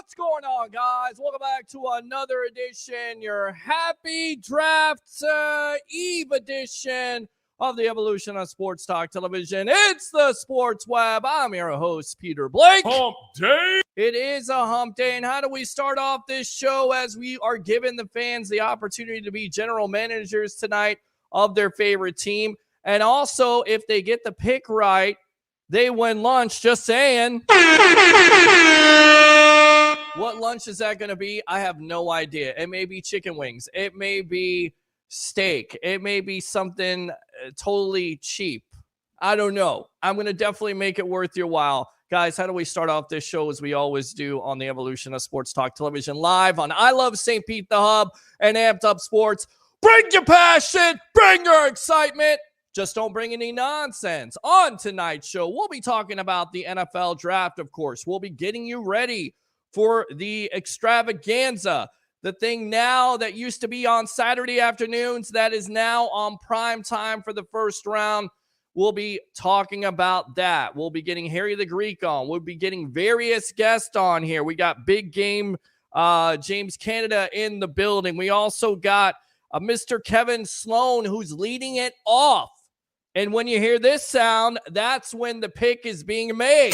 What's going on, guys? Welcome back to another edition, your Happy Draft Eve edition of the Evolution of Sports Talk Television. It's the Sports Web. I'm your host, Peter Blake. Hump day. It is a hump day, and how do we start off this show as we are giving the fans the opportunity to be general managers tonight of their favorite team? And also, if they get the pick right, they win lunch. Just saying. What lunch is that going to be? I have no idea. It may be chicken wings. It may be steak. It may be something totally cheap. I don't know. I'm going to definitely make it worth your while. Guys, how do we start off this show as we always do on the Evolution of Sports Talk Television live on I Love St. Pete, the Hub, and Amped Up Sports. Bring your passion. Bring your excitement. Just don't bring any nonsense. On tonight's show, we'll be talking about the NFL draft, of course. We'll be getting you ready for the extravaganza, the thing now that used to be on Saturday afternoons that is now on prime time for the first round. We'll be talking about that. We'll be getting Harry the Greek on. We'll be getting various guests on here. We got Big Game James Canada in the building. We also got Mr. Kevin Sloan, who's leading it off. And when you hear this sound, that's when the pick is being made.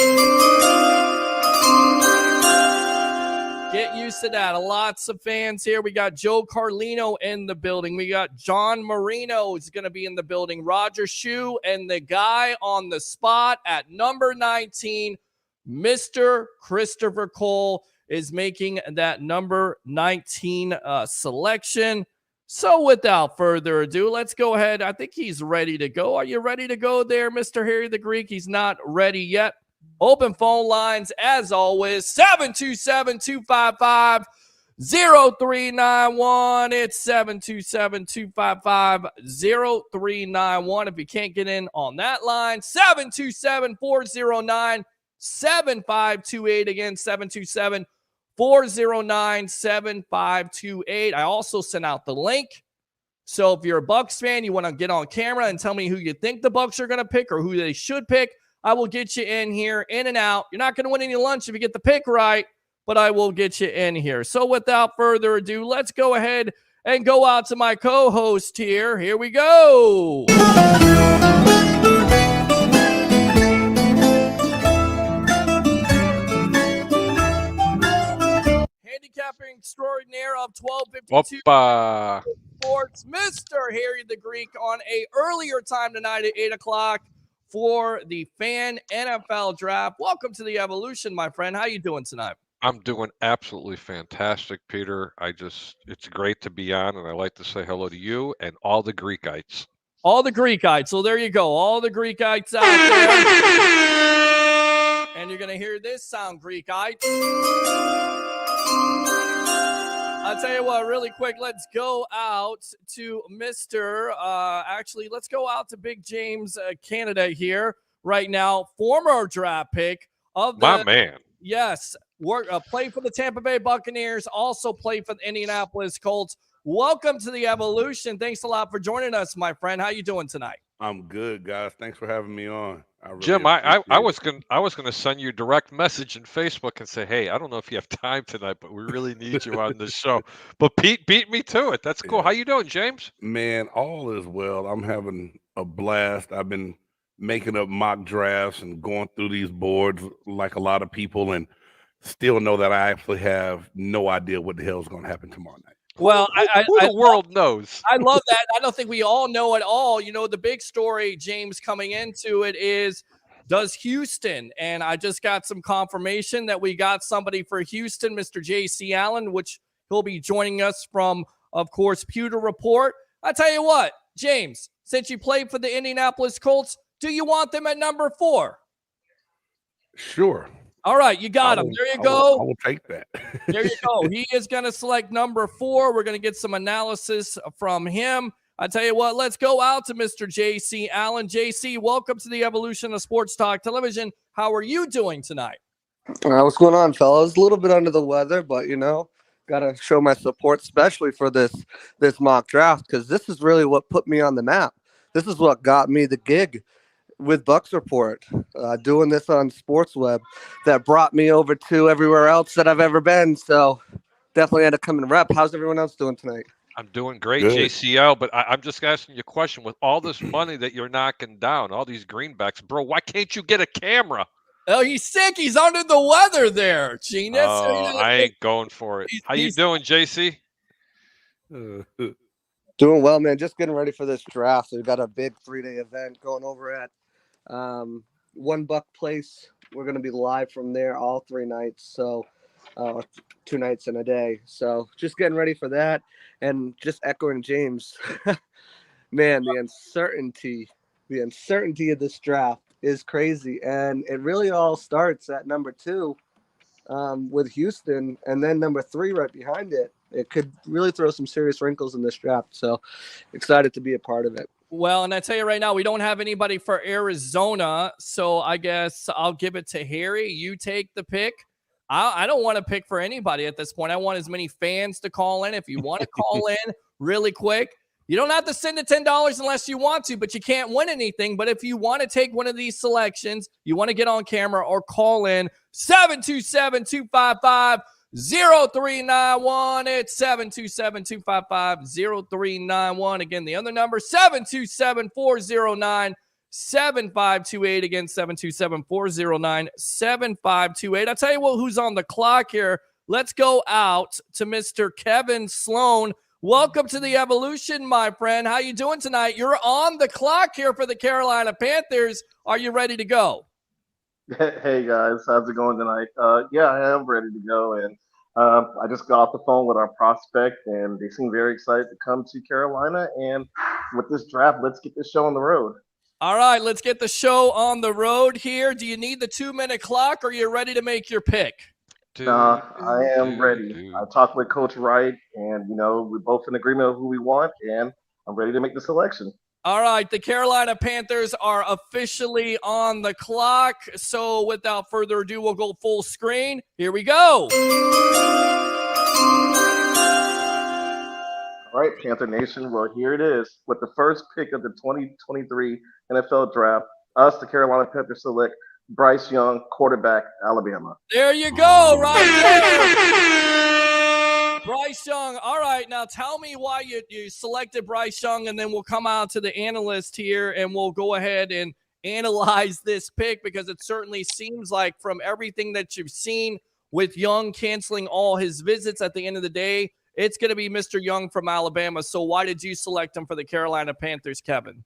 Get used to that. Lots of fans here. We got Joe Carlino in the building. We got John Marino is going to be in the building. Roger Shue, and the guy on the spot at number 19, Mr. Christopher Cole, is making that number 19 selection. So without further ado, let's go ahead. I think he's ready to go. Are you ready to go there, Mr. Harry the Greek? He's not ready yet. Open phone lines, as always, 727-255-0391. It's 727-255-0391. If you can't get in on that line, 727-409-7528. Again, 727-409-7528. I also sent out the link. So if you're a Bucs fan, you want to get on camera and tell me who you think the Bucs are going to pick or who they should pick, I will get you in here, in and out. You're not going to win any lunch if you get the pick right, but I will get you in here. So without further ado, let's go ahead and go out to my co-host here. Here we go. Handicapping extraordinaire of 1252 Sports, Mr. Harry the Greek, on a earlier time tonight at 8 o'clock. For the fan NFL draft. Welcome to the Evolution, my friend. How you doing tonight? I'm doing absolutely fantastic, Peter. It's great to be on, and I like to say hello to you and all the Greekites. All the Greekites. So there you go. All the Greekites out there. And you're going to hear this sound, Greekites. I'll tell you what, really quick, let's go out to let's go out to Big James Canada here right now. Former draft pick of the... My man. Yes. Played for the Tampa Bay Buccaneers, also played for the Indianapolis Colts. Welcome to the Evolution. Thanks a lot for joining us, my friend. How you doing tonight? I'm good, guys. Thanks for having me on. Jim, I was gonna send you a direct message in Facebook and say, hey, I don't know if you have time tonight, but we really need you on this show. But Pete beat me to it. That's cool. Yeah. How you doing, James? Man, all is well. I'm having a blast. I've been making up mock drafts and going through these boards like a lot of people, and still know that I actually have no idea what the hell is going to happen tomorrow night. Well, the world knows. I love that. I don't think we all know it all. You know, the big story, James, coming into it is, does Houston, and I just got some confirmation that we got somebody for Houston, Mr. J.C. Allen, which he'll be joining us from, of course, Pewter Report. I tell you what, James, since you played for the Indianapolis Colts, do you want them at number 4? Sure. All right, you got him. There you go. I will take that. There you go. He is going to select number 4. We're going to get some analysis from him. I tell you what, let's go out to Mr. J.C. Allen. J.C., welcome to the Evolution of Sports Talk Television. How are you doing tonight? What's going on, fellas? A little bit under the weather, but, got to show my support, especially for this mock draft, because this is really what put me on the map. This is what got me the gig with Bucks Report, doing this on Sports Web that brought me over to everywhere else that I've ever been. So definitely had to come and rep. How's everyone else doing tonight? I'm doing great, Good. JCL, but I'm just asking you a question. With all this money that you're knocking down, all these greenbacks, bro, why can't you get a camera? Oh, he's sick. He's under the weather there, Genius. Oh, I ain't going for it. How you doing, JC? Doing well, man. Just getting ready for this draft. We've got a big 3-day event going over at One Buck Place. We're going to be live from there all 3 nights. So 2 nights in a day. So just getting ready for that. And just echoing James, man, the uncertainty of this draft is crazy. And it really all starts at number 2 with Houston, and then number 3 right behind it. It could really throw some serious wrinkles in this draft. So excited to be a part of it. Well, and I tell you right now, we don't have anybody for Arizona. So I guess I'll give it to Harry. You take the pick. I don't want to pick for anybody at this point. I want as many fans to call in. If you want to call in really quick, you don't have to send it $10 unless you want to, but you can't win anything. But if you want to take one of these selections, you want to get on camera or call in 727-255-0391. It's 727-255-0391. Again, the other number, 727-409-7528. Again, 727-409-7528. I'll tell you what, who's on the clock here. Let's go out to Mr. Kevin Sloan. Welcome to the Evolution, my friend. How you doing tonight? You're on the clock here for the Carolina Panthers. Are you ready to go? Hey guys, how's it going tonight? Yeah, I am ready to go, and I just got off the phone with our prospect, and they seem very excited to come to Carolina. And with this draft, let's get this show on the road. All right, let's get the show on the road here. Do you need the 2-minute clock, or are you ready to make your pick? I am ready. I talked with Coach Wright, and we're both in agreement of who we want, and I'm ready to make the selection. All right, the Carolina Panthers are officially on the clock. So without further ado, we'll go full screen. Here we go. All right, Panther Nation, well, here it is. With the first pick of the 2023 NFL Draft, us, the Carolina Panthers, select Bryce Young, quarterback, Alabama. There you go, right there. Bryce Young. All right, now tell me why you selected Bryce Young, and then we'll come out to the analyst here, and we'll go ahead and analyze this pick, because it certainly seems like from everything that you've seen with Young canceling all his visits at the end of the day, it's going to be Mr. Young from Alabama. So why did you select him for the Carolina Panthers, Kevin?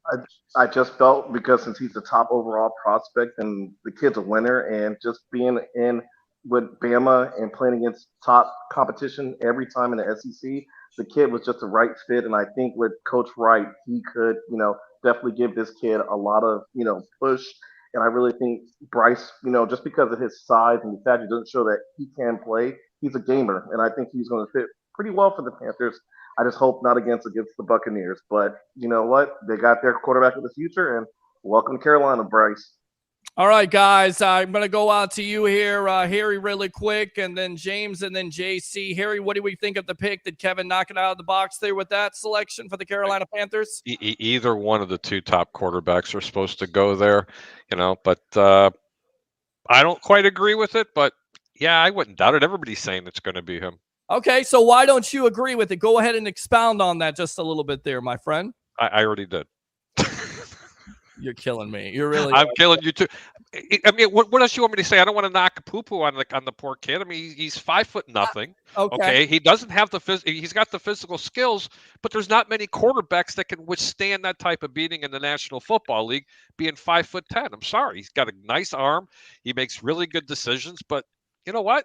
I just felt because since he's the top overall prospect and the kid's a winner, and just being in with Bama and playing against top competition every time in the SEC, the kid was just the right fit. And I think with Coach Wright, he could, definitely give this kid a lot of, push. And I really think Bryce, just because of his size and the fact he doesn't show that he can play, he's a gamer. And I think he's going to fit pretty well for the Panthers. I just hope not against the Buccaneers. But you know what? They got their quarterback of the future, and welcome to Carolina, Bryce. All right, guys, I'm going to go out to you here, Harry, really quick, and then James, and then JC. Harry, what do we think of the pick? Did Kevin knock it out of the box there with that selection for the Carolina Panthers? Either one of the 2 top quarterbacks are supposed to go there, but I don't quite agree with it. But, yeah, I wouldn't doubt it. Everybody's saying it's going to be him. Okay, so why don't you agree with it? Go ahead and expound on that just a little bit there, my friend. I already did. You're killing me. You're really. I'm killing you too. I mean, what else you want me to say? I don't want to knock poo-poo on the poor kid. I mean, he's 5'0". Okay. He doesn't have he's got the physical skills, but there's not many quarterbacks that can withstand that type of beating in the National Football League, being 5'10". I'm sorry. He's got a nice arm. He makes really good decisions, but you know what?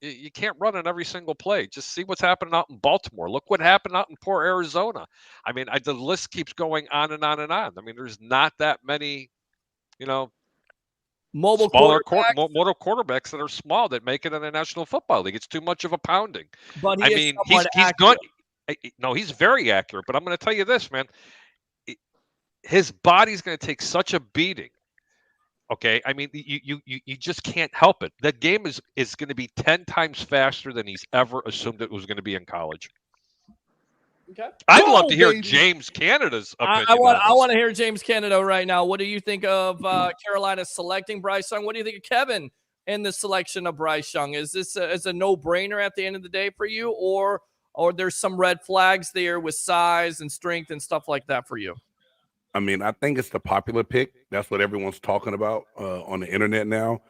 You can't run on every single play. Just see what's happening out in Baltimore. Look what happened out in poor Arizona. I mean, the list keeps going on and on and on. I mean, there's not that many, mobile quarterbacks that are small that make it in the National Football League. It's too much of a pounding. But he's good. No, he's very accurate. But I'm going to tell you this, man. His body's going to take such a beating. Okay, I mean, you just can't help it. That game is going to be 10 times faster than he's ever assumed it was going to be in college. Okay. I'd love to hear James Canada's opinion. I want to hear James Canada right now. What do you think of Carolina selecting Bryce Young? What do you think of Kevin in the selection of Bryce Young? Is this a no-brainer at the end of the day for you, or there's some red flags there with size and strength and stuff like that for you? I mean, I think it's the popular pick. That's what everyone's talking about on the internet now.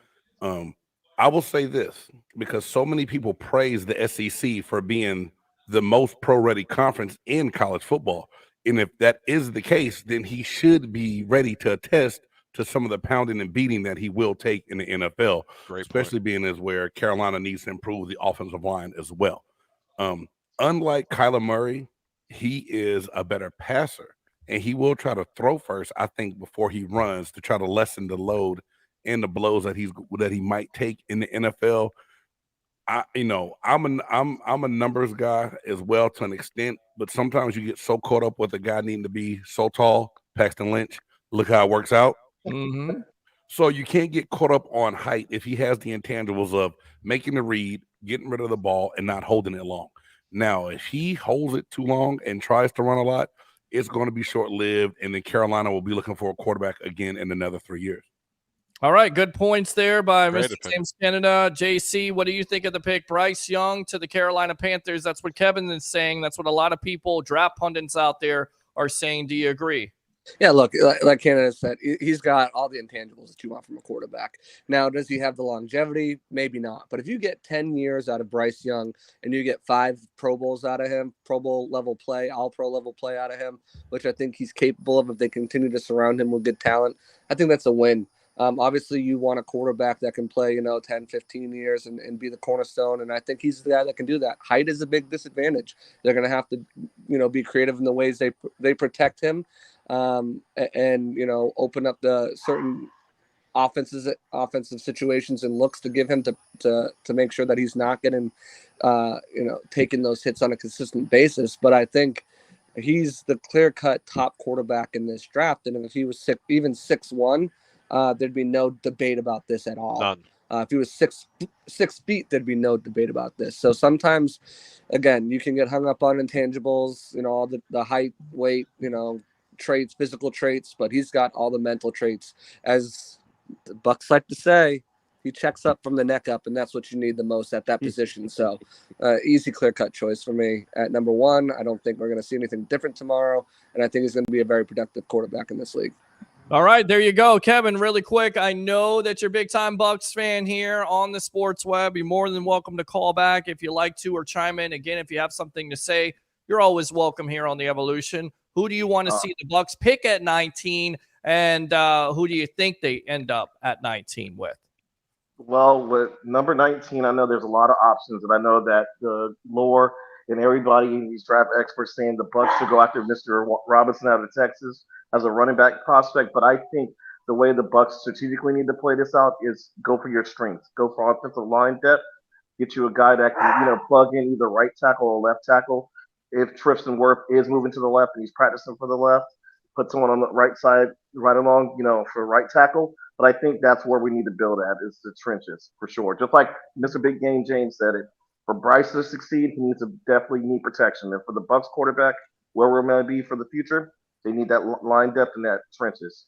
I will say this, because so many people praise the SEC for being the most pro-ready conference in college football. And if that is the case, then he should be ready to attest to some of the pounding and beating that he will take in the NFL, especially being as where Carolina needs to improve the offensive line as well. Unlike Kyler Murray, he is a better passer, and he will try to throw first, I think, before he runs, to try to lessen the load and the blows that he might take in the NFL. I'm a numbers guy as well to an extent, but sometimes you get so caught up with a guy needing to be so tall, Paxton Lynch. Look how it works out. Mm-hmm. So you can't get caught up on height if he has the intangibles of making the read, getting rid of the ball, and not holding it long. Now, if he holds it too long and tries to run a lot, it's going to be short-lived, and then Carolina will be looking for a quarterback again in another 3 years. All right, good points there by Mr. James Canada. JC, what do you think of the pick? Bryce Young to the Carolina Panthers. That's what Kevin is saying. That's what a lot of people, draft pundits out there, are saying. Do you agree? Yeah, look, like Canada said, he's got all the intangibles that you want from a quarterback. Now, does he have the longevity? Maybe not. But if you get 10 years out of Bryce Young and you get 5 Pro Bowls out of him, Pro Bowl level play, all pro level play out of him, which I think he's capable of if they continue to surround him with good talent, I think that's a win. Obviously, you want a quarterback that can play, 10, 15 years and be the cornerstone. And I think he's the guy that can do that. Height is a big disadvantage. They're going to have to, be creative in the ways they protect him. And open up the certain offensive situations and looks to give him to make sure that he's not getting taking those hits on a consistent basis. But I think he's the clear-cut top quarterback in this draft, and if he was even 6'1", there'd be no debate about this at all. None. If he was 6 feet, there'd be no debate about this. So sometimes, again, you can get hung up on intangibles, all the height, weight, traits, physical traits, but he's got all the mental traits. As the Bucs like to say, he checks up from the neck up, and that's what you need the most at that position. So easy, clear-cut choice for me at number 1. I don't think we're going to see anything different tomorrow, and I think he's going to be a very productive quarterback in this league. All right, there you go. Kevin, really quick, I know that you're a big-time Bucs fan here on the Sports Web. You're more than welcome to call back if you like to, or chime in. Again, if you have something to say, you're always welcome here on The Evolution. Who do you want to see the Bucs pick at 19, and who do you think they end up at 19 with? Well, with number 19, I know there's a lot of options, and I know that the lore and everybody in these draft experts saying the Bucs should go after Mr. Robinson out of Texas as a running back prospect. But I think the way the Bucs strategically need to play this out is go for your strengths, go for offensive line depth, get you a guy that can plug in either right tackle or left tackle. If Tristan Wirth is moving to the left and he's practicing for the left, put someone on the right side, right along, for right tackle. But I think that's where we need to build at, is the trenches, for sure. Just like Mr. Big Game James said it, for Bryce to succeed, he needs to definitely need protection. And for the Bucs quarterback, where we're going to be for the future, they need that line depth and that trenches.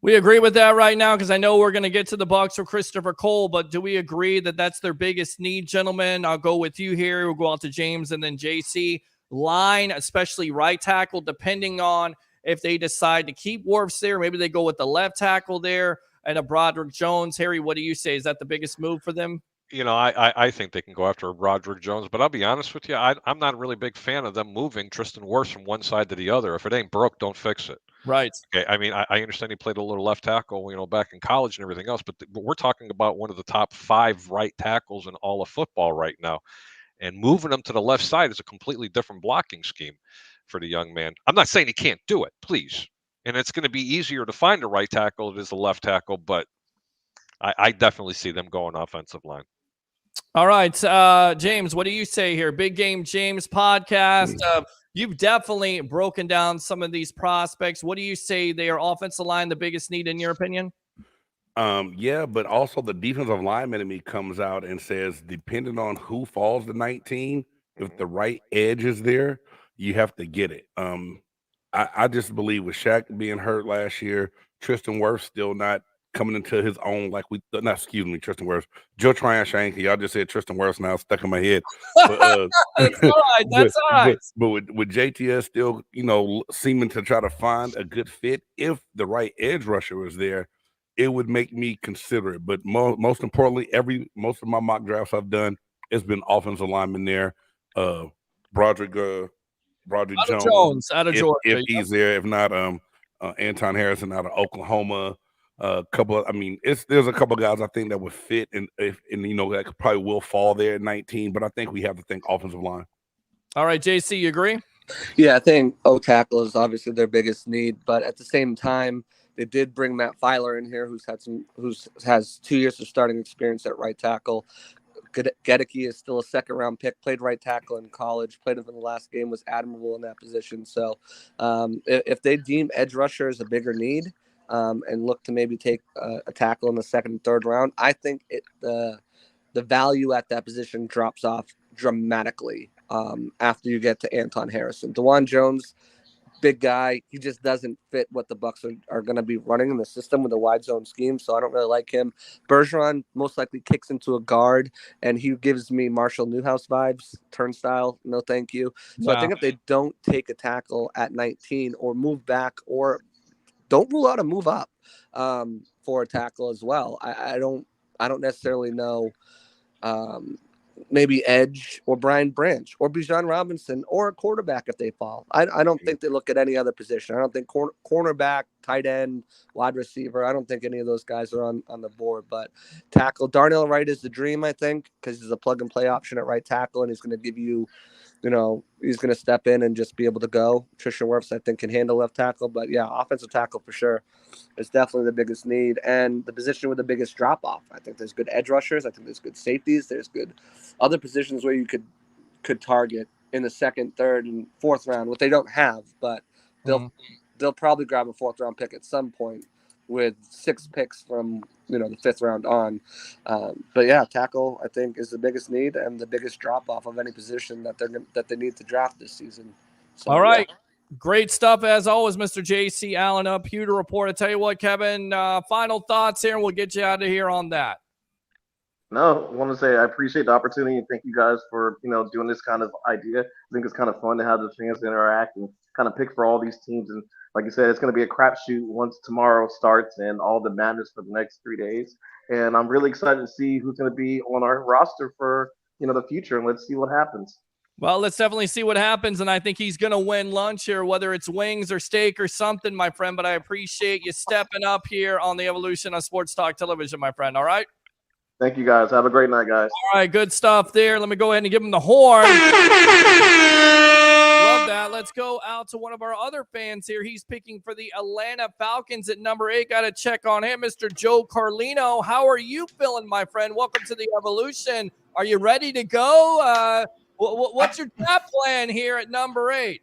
We agree with that right now, because I know we're going to get to the Bucs for Christopher Cole, but do we agree that that's their biggest need, gentlemen? I'll go with you here. We'll go out to James and then JC. Line, especially right tackle, depending on if they decide to keep Wirfs there. Maybe they go with the left tackle there and a Broderick Jones. Harry, what do you say? Is that the biggest move for them? I think they can go after Broderick Jones, but I'll be honest with you, I'm not a really big fan of them moving Tristan Wirfs from one side to the other. If it ain't broke, don't fix it. Right. Okay. I mean, I understand he played a little left tackle, back in college and everything else, but we're talking about one of the top 5 right tackles in all of football right now. And moving them to the left side is a completely different blocking scheme for the young man. I'm not saying he can't do it, please. And it's going to be easier to find a right tackle than it is a left tackle, but I definitely see them going offensive line. All right, James, what do you say here? Big Game James podcast. You've definitely broken down some of these prospects. What do you say their offensive line the biggest need in your opinion? Yeah, but also the defensive lineman in me comes out and says, depending on who falls to 19, if the right edge is there, you have to get it. I just believe with Shaq being hurt last year, Tristan Wirfs still not coming into his own Tristan Wirfs. Joe Tryon-Shank, y'all just said Tristan Wirfs now stuck in my head. But, that's all right. That's all right. But with JTS still, seeming to try to find a good fit, if the right edge rusher was there, it would make me consider it. But most importantly, most of my mock drafts I've done, it's been offensive lineman there. Broderick Jones out of Georgia, if he's there. If not, Anton Harrison out of Oklahoma. There's a couple guys I think that would fit, and that probably will fall there at 19. But I think we have to think offensive line. All right, JC, you agree? Yeah, I think O-tackle is obviously their biggest need, but at the same time, they did bring Matt Filer in here, who has 2 years of starting experience at right tackle. G.O.A.T is still a second-round pick, played right tackle in college, played him in the last game, was admirable in that position. So if they deem edge rusher as a bigger need and look to maybe take a tackle in the second and third round, I think the value at that position drops off dramatically after you get to Anton Harrison. DeJuan Jones, big guy. He just doesn't fit what the Bucs are going to be running in the system with a wide zone scheme, so I don't really like him. Bergeron most likely kicks into a guard, and he gives me Marshall Newhouse vibes. Turnstile, no thank you. So I think if they don't take a tackle at 19 or move back, or don't rule out a move up for a tackle as well, I don't necessarily know. Maybe edge or Brian Branch or Bijan Robinson or a quarterback if they fall. I don't think they look at any other position. I don't think cornerback, tight end, wide receiver. I don't think any of those guys are on the board. But tackle, Darnell Wright is the dream, I think, because he's a plug-and-play option at right tackle, and he's going to give you, he's going to step in and just be able to go. Tristan Wirfs, I think, can handle left tackle. But, yeah, offensive tackle for sure is definitely the biggest need and the position with the biggest drop-off. I think there's good edge rushers. I think there's good safeties. There's good other positions where you could target in the second, third, and fourth round, what they don't have. But they'll probably grab a fourth-round pick at some point with 6 picks from, the fifth round on. But, yeah, tackle, I think, is the biggest need and the biggest drop-off of any position that they need to draft this season. So, all right. Yeah. Great stuff, as always, Mr. J.C. Allen up. Pewter Report. I tell you what, Kevin, final thoughts here, and we'll get you out of here on that. No, I want to say I appreciate the opportunity and thank you guys for, doing this kind of idea. I think it's kind of fun to have the fans interact and kind of pick for all these teams. And like you said, it's going to be a crapshoot once tomorrow starts and all the madness for the next 3 days. And I'm really excited to see who's going to be on our roster for, the future. And let's see what happens. Well, let's definitely see what happens, and I think he's going to win lunch here, whether it's wings or steak or something, my friend. But I appreciate you stepping up here on the Evolution of Sports Talk Television, my friend, all right? Thank you, guys. Have a great night, guys. All right, good stuff there. Let me go ahead and give him the horn. Love that. Let's go out to one of our other fans here. He's picking for the Atlanta Falcons at number 8. Got to check on him, Mr. Joe Carlino. How are you feeling, my friend? Welcome to the Evolution. Are you ready to go? What's your draft plan here at number 8?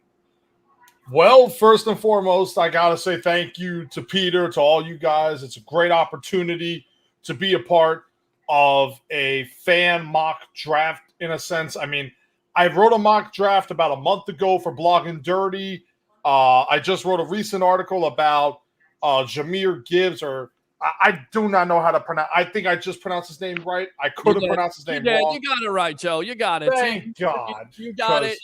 Well, first and foremost, I got to say thank you to Peter, to all you guys. It's a great opportunity to be a part of a fan mock draft in a sense. I mean, I wrote a mock draft about a month ago for Blogging Dirty. I just wrote a recent article about Jahmyr Gibbs, or I do not know how to pronounce. I think I just pronounced his name right. I could have pronounced his name wrong. You got it right, Joe. You got it. Thank God. You got it.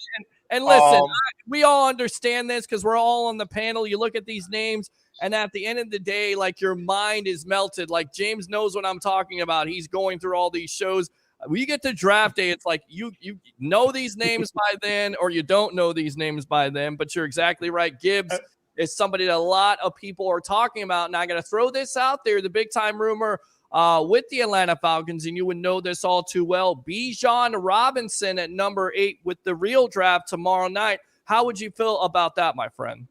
And listen, we all understand this because we're all on the panel. You look at these names, and at the end of the day, like, your mind is melted. Like, James knows what I'm talking about. He's going through all these shows. When you get to draft day, it's like you know these names by then, or you don't know these names by then. But you're exactly right. Gibbs is somebody that a lot of people are talking about. And I got to throw this out there, the big-time rumor with the Atlanta Falcons, and you would know this all too well, Bijan Robinson at number 8 with the real draft tomorrow night. How would you feel about that, my friend?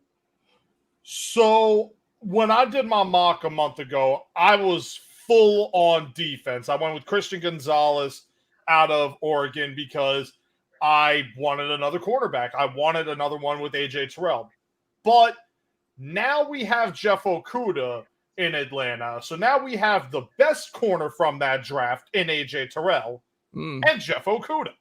So when I did my mock a month ago, I was full on defense. I went with Christian Gonzalez out of Oregon because I wanted another quarterback. I wanted another one with A.J. Terrell. But now we have Jeff Okudah in Atlanta. So now we have the best corner from that draft in A.J. Terrell and Jeff Okudah.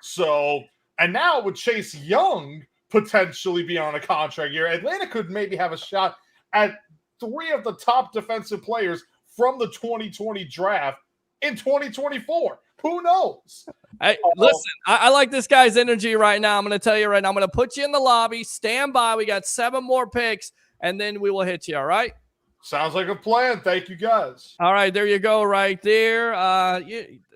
So, and now with Chase Young potentially be on a contract year. Atlanta could maybe have a shot at 3 of the top defensive players from the 2020 draft in 2024. Who knows? Hey, listen, I like this guy's energy right now. I'm going to tell you right now. I'm going to put you in the lobby. Stand by. We got 7 more picks, and then we will hit you, all right? Sounds like a plan. Thank you, guys. All right, there you go right there.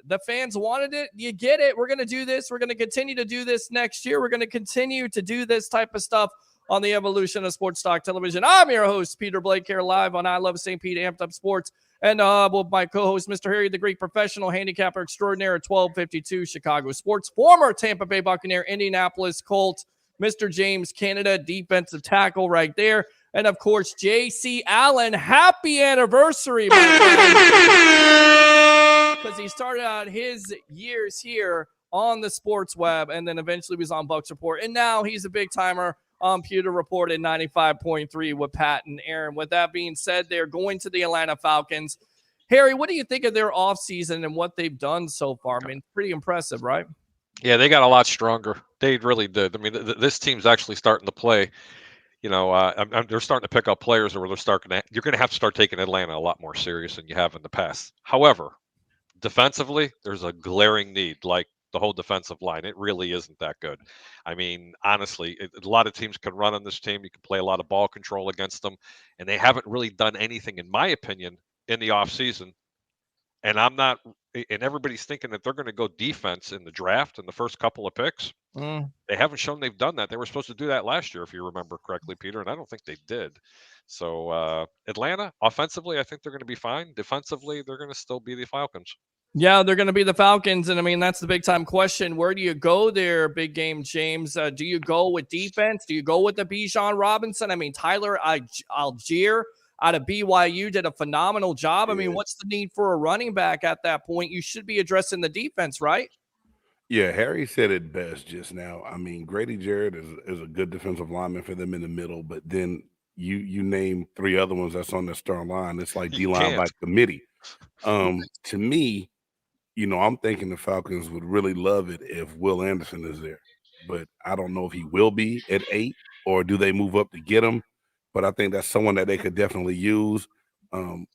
The fans wanted it. You get it. We're going to do this. We're going to continue to do this next year. We're going to continue to do this type of stuff on the evolution of Sports Talk Television. I'm your host, Peter Blake, here live on I Love St. Pete Amped Up Sports. And with my co-host, Mr. Harry the Greek, professional handicapper extraordinaire at 1252 Chicago Sports, former Tampa Bay Buccaneer, Indianapolis Colts, Mr. James Canada, defensive tackle right there. And, of course, J.C. Allen, happy anniversary, because he started out his years here on the Sports Web and then eventually was on Bucs Report. And now he's a big-timer on Pewter Report at 95.3 with Pat and Aaron. With that being said, they're going to the Atlanta Falcons. Harry, what do you think of their offseason and what they've done so far? I mean, pretty impressive, right? Yeah, they got a lot stronger. They really did. I mean, this team's actually starting to play. You know, they're starting to pick up players where you're going to have to start taking Atlanta a lot more serious than you have in the past. However, defensively, there's a glaring need, like the whole defensive line. It really isn't that good. I mean, honestly, a lot of teams can run on this team. You can play a lot of ball control against them, and they haven't really done anything, in my opinion, in the offseason. And everybody's thinking that they're going to go defense in the draft in the first couple of picks. They haven't shown they've done that. They were supposed to do that last year, if you remember correctly, Peter, and I don't think they did. So Atlanta, offensively, I think they're going to be fine. Defensively, they're going to still be the Falcons. Yeah, they're going to be the Falcons, and I mean, that's the big-time question. Where do you go there, big game, James? Do you go with defense? Do you go with the Bijan Robinson? I mean, Tyler Algier out of BYU did a phenomenal job. I mean, what's the need for a running back at that point? You should be addressing the defense, right? Yeah, Harry said it best just now. I mean, Grady Jarrett is a good defensive lineman for them in the middle, but then you name 3 other ones that's on the starting line. It's like D-line by committee. To me, you know, I'm thinking the Falcons would really love it if Will Anderson is there, but I don't know if he will be at 8 or do they move up to get him. But I think that's someone that they could definitely use. I'm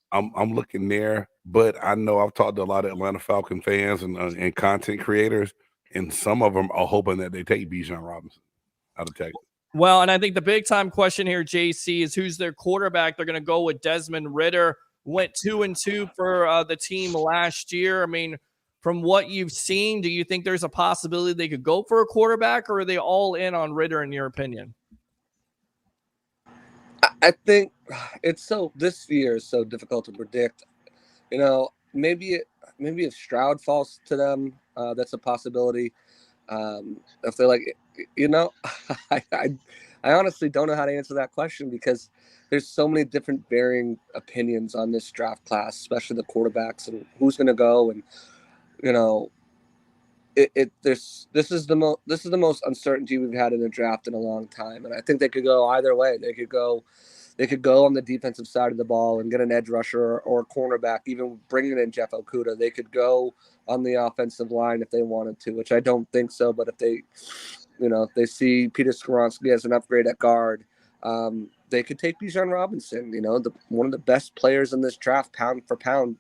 looking there, but I know I've talked to a lot of Atlanta Falcon fans and content creators, and some of them are hoping that they take Bijan Robinson out of Texas. Well, and I think the big-time question here, JC, is who's their quarterback. They're going to go with Desmond Ridder. Went 2-2 for the team last year. I mean, from what you've seen, do you think there's a possibility they could go for a quarterback, or are they all in on Ridder, in your opinion? I think this year is so difficult to predict. You know, maybe if Stroud falls to them, that's a possibility. If they're like, you know, I honestly don't know how to answer that question because there's so many different varying opinions on this draft class, especially the quarterbacks and who's going to go. And, you know, this is the most uncertainty we've had in the draft in a long time. And I think they could go either way. They could go on the defensive side of the ball and get an edge rusher or a cornerback, even bringing in Jeff Okudah. They could go on the offensive line if they wanted to, which I don't think so. But if they see Peter Skoronski as an upgrade at guard, they could take Bijan Robinson, you know, one of the best players in this draft, pound for pound.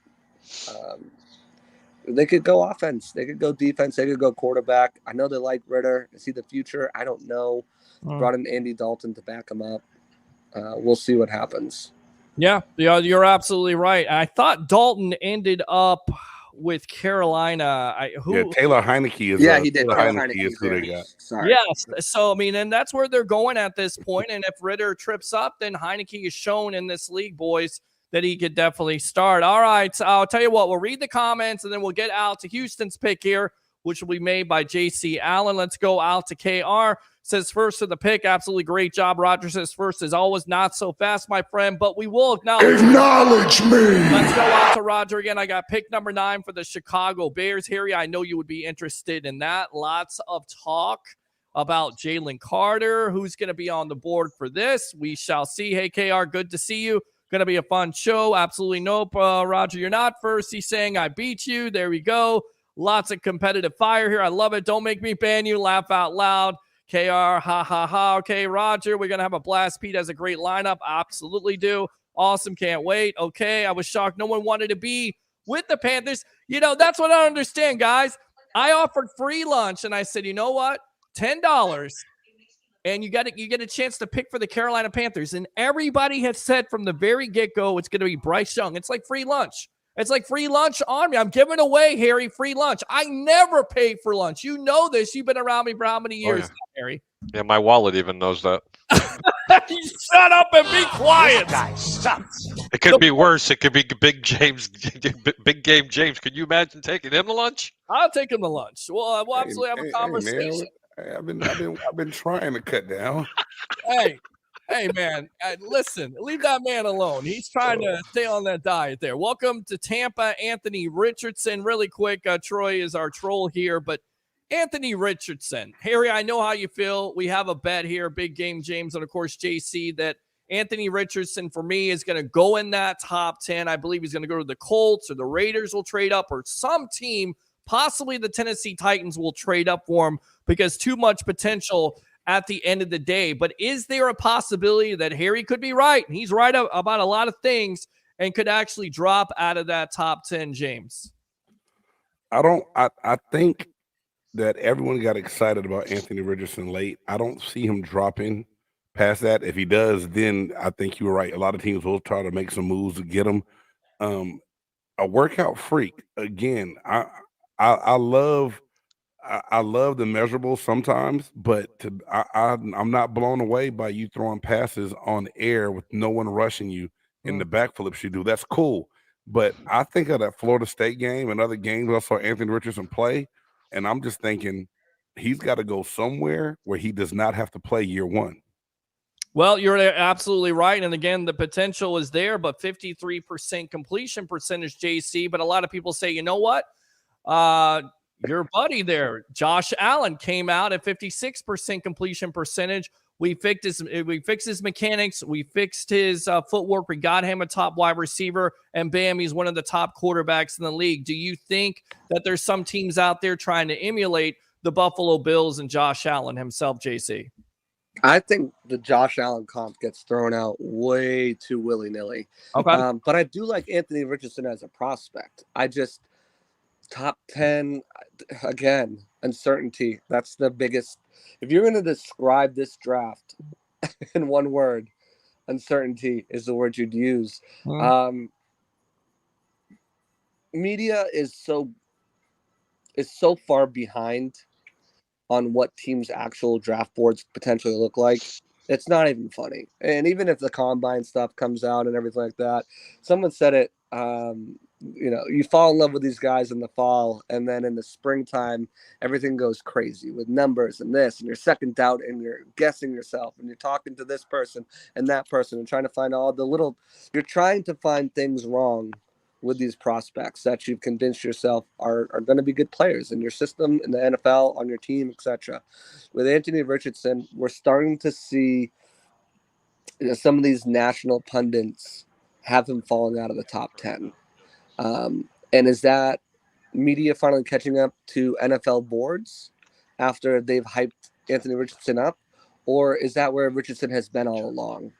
They could go offense. They could go defense. They could go quarterback. I know they like Ridder. Is he the future? I don't know. Brought in Andy Dalton to back him up. We'll see what happens. Yeah, you're absolutely right. I thought Dalton ended up with Carolina. Taylor Heineke is. Yeah, he did. Taylor Heineke is who they got. Sorry. Yes. So, I mean, and that's where they're going at this point. And if Ridder trips up, then Heineke is shown in this league, boys, that he could definitely start. All right, so I'll tell you what. We'll read the comments, and then we'll get out to Houston's pick here, which will be made by J.C. Allen. Let's go out to KR. Says first to the pick. Absolutely great job. Roger says first is always not so fast, my friend, but we will acknowledge. Acknowledge me. Let's go out to Roger again. I got pick number 9 for the Chicago Bears. Harry, I know you would be interested in that. Lots of talk about Jalen Carter. Who's going to be on the board for this? We shall see. Hey, KR, good to see you. Going to be a fun show. Absolutely nope. Roger, you're not first. He's saying I beat you. There we go. Lots of competitive fire here. I love it. Don't make me ban you. Laugh out loud. KR, ha, ha, ha. Okay, Roger, we're going to have a blast. Pete has a great lineup. Absolutely do. Awesome. Can't wait. Okay, I was shocked no one wanted to be with the Panthers. You know, that's what I don't understand, guys. I offered free lunch, and I said, you know what? $10, and you get a chance to pick for the Carolina Panthers. And everybody has said from the very get-go it's going to be Bryce Young. It's like free lunch. It's like free lunch on me. I'm giving away, Harry, free lunch. I never pay for lunch. You know this. You've been around me for how many years now, Harry? Yeah, my wallet even knows that. Shut up and be quiet. This guy sucks. It could be worse. It could be Big James, Big Game James. Could you imagine taking him to lunch? I'll take him to lunch. We'll absolutely have a conversation. I've been trying to cut down. Hey, man, listen, leave that man alone. He's trying to stay on that diet there. Welcome to Tampa, Anthony Richardson. Really quick, Troy is our troll here, but Anthony Richardson. Harry, I know how you feel. We have a bet here, Big Game James, and of course, JC, that Anthony Richardson, for me, is going to go in that top 10. I believe he's going to go to the Colts, or the Raiders will trade up, or some team, possibly the Tennessee Titans, will trade up for him because too much potential at the end of the day. But is there a possibility that Harry could be right? He's right about a lot of things and could actually drop out of that top 10, James. I think that everyone got excited about Anthony Richardson late. I don't see him dropping past that. If he does, then I think you were right. A lot of teams will try to make some moves to get him. A workout freak. Again, I love the measurables sometimes, but I'm not blown away by you throwing passes on air with no one rushing you in the backflips you do. That's cool. But I think of that Florida State game and other games I saw Anthony Richardson play, and I'm just thinking he's got to go somewhere where he does not have to play year one. Well, you're absolutely right. And again, the potential is there, but 53% completion percentage, JC. But a lot of people say, you know what? Your buddy there, Josh Allen, came out at 56% completion percentage. We fixed his mechanics. We fixed his footwork. We got him a top wide receiver, and bam, he's one of the top quarterbacks in the league. Do you think that there's some teams out there trying to emulate the Buffalo Bills and Josh Allen himself, JC? I think the Josh Allen comp gets thrown out way too willy-nilly. Okay. But I do like Anthony Richardson as a prospect. Top 10, again, uncertainty. That's the biggest. If you're going to describe this draft in one word, uncertainty is the word you'd use. Media is so far behind on what teams' actual draft boards potentially look like. It's not even funny. And even if the combine stuff comes out and everything like that, someone said it, you fall in love with these guys in the fall, and then in the springtime, everything goes crazy with numbers and this, and you're second doubt, and you're guessing yourself, and you're talking to this person and that person, and trying to find you're trying to find things wrong with these prospects that you've convinced yourself are going to be good players in your system, in the NFL, on your team, etc. With Anthony Richardson, we're starting to see some of these national pundits have him falling out of the top 10. And is that media finally catching up to NFL boards after they've hyped Anthony Richardson up? Or is that where Richardson has been all along?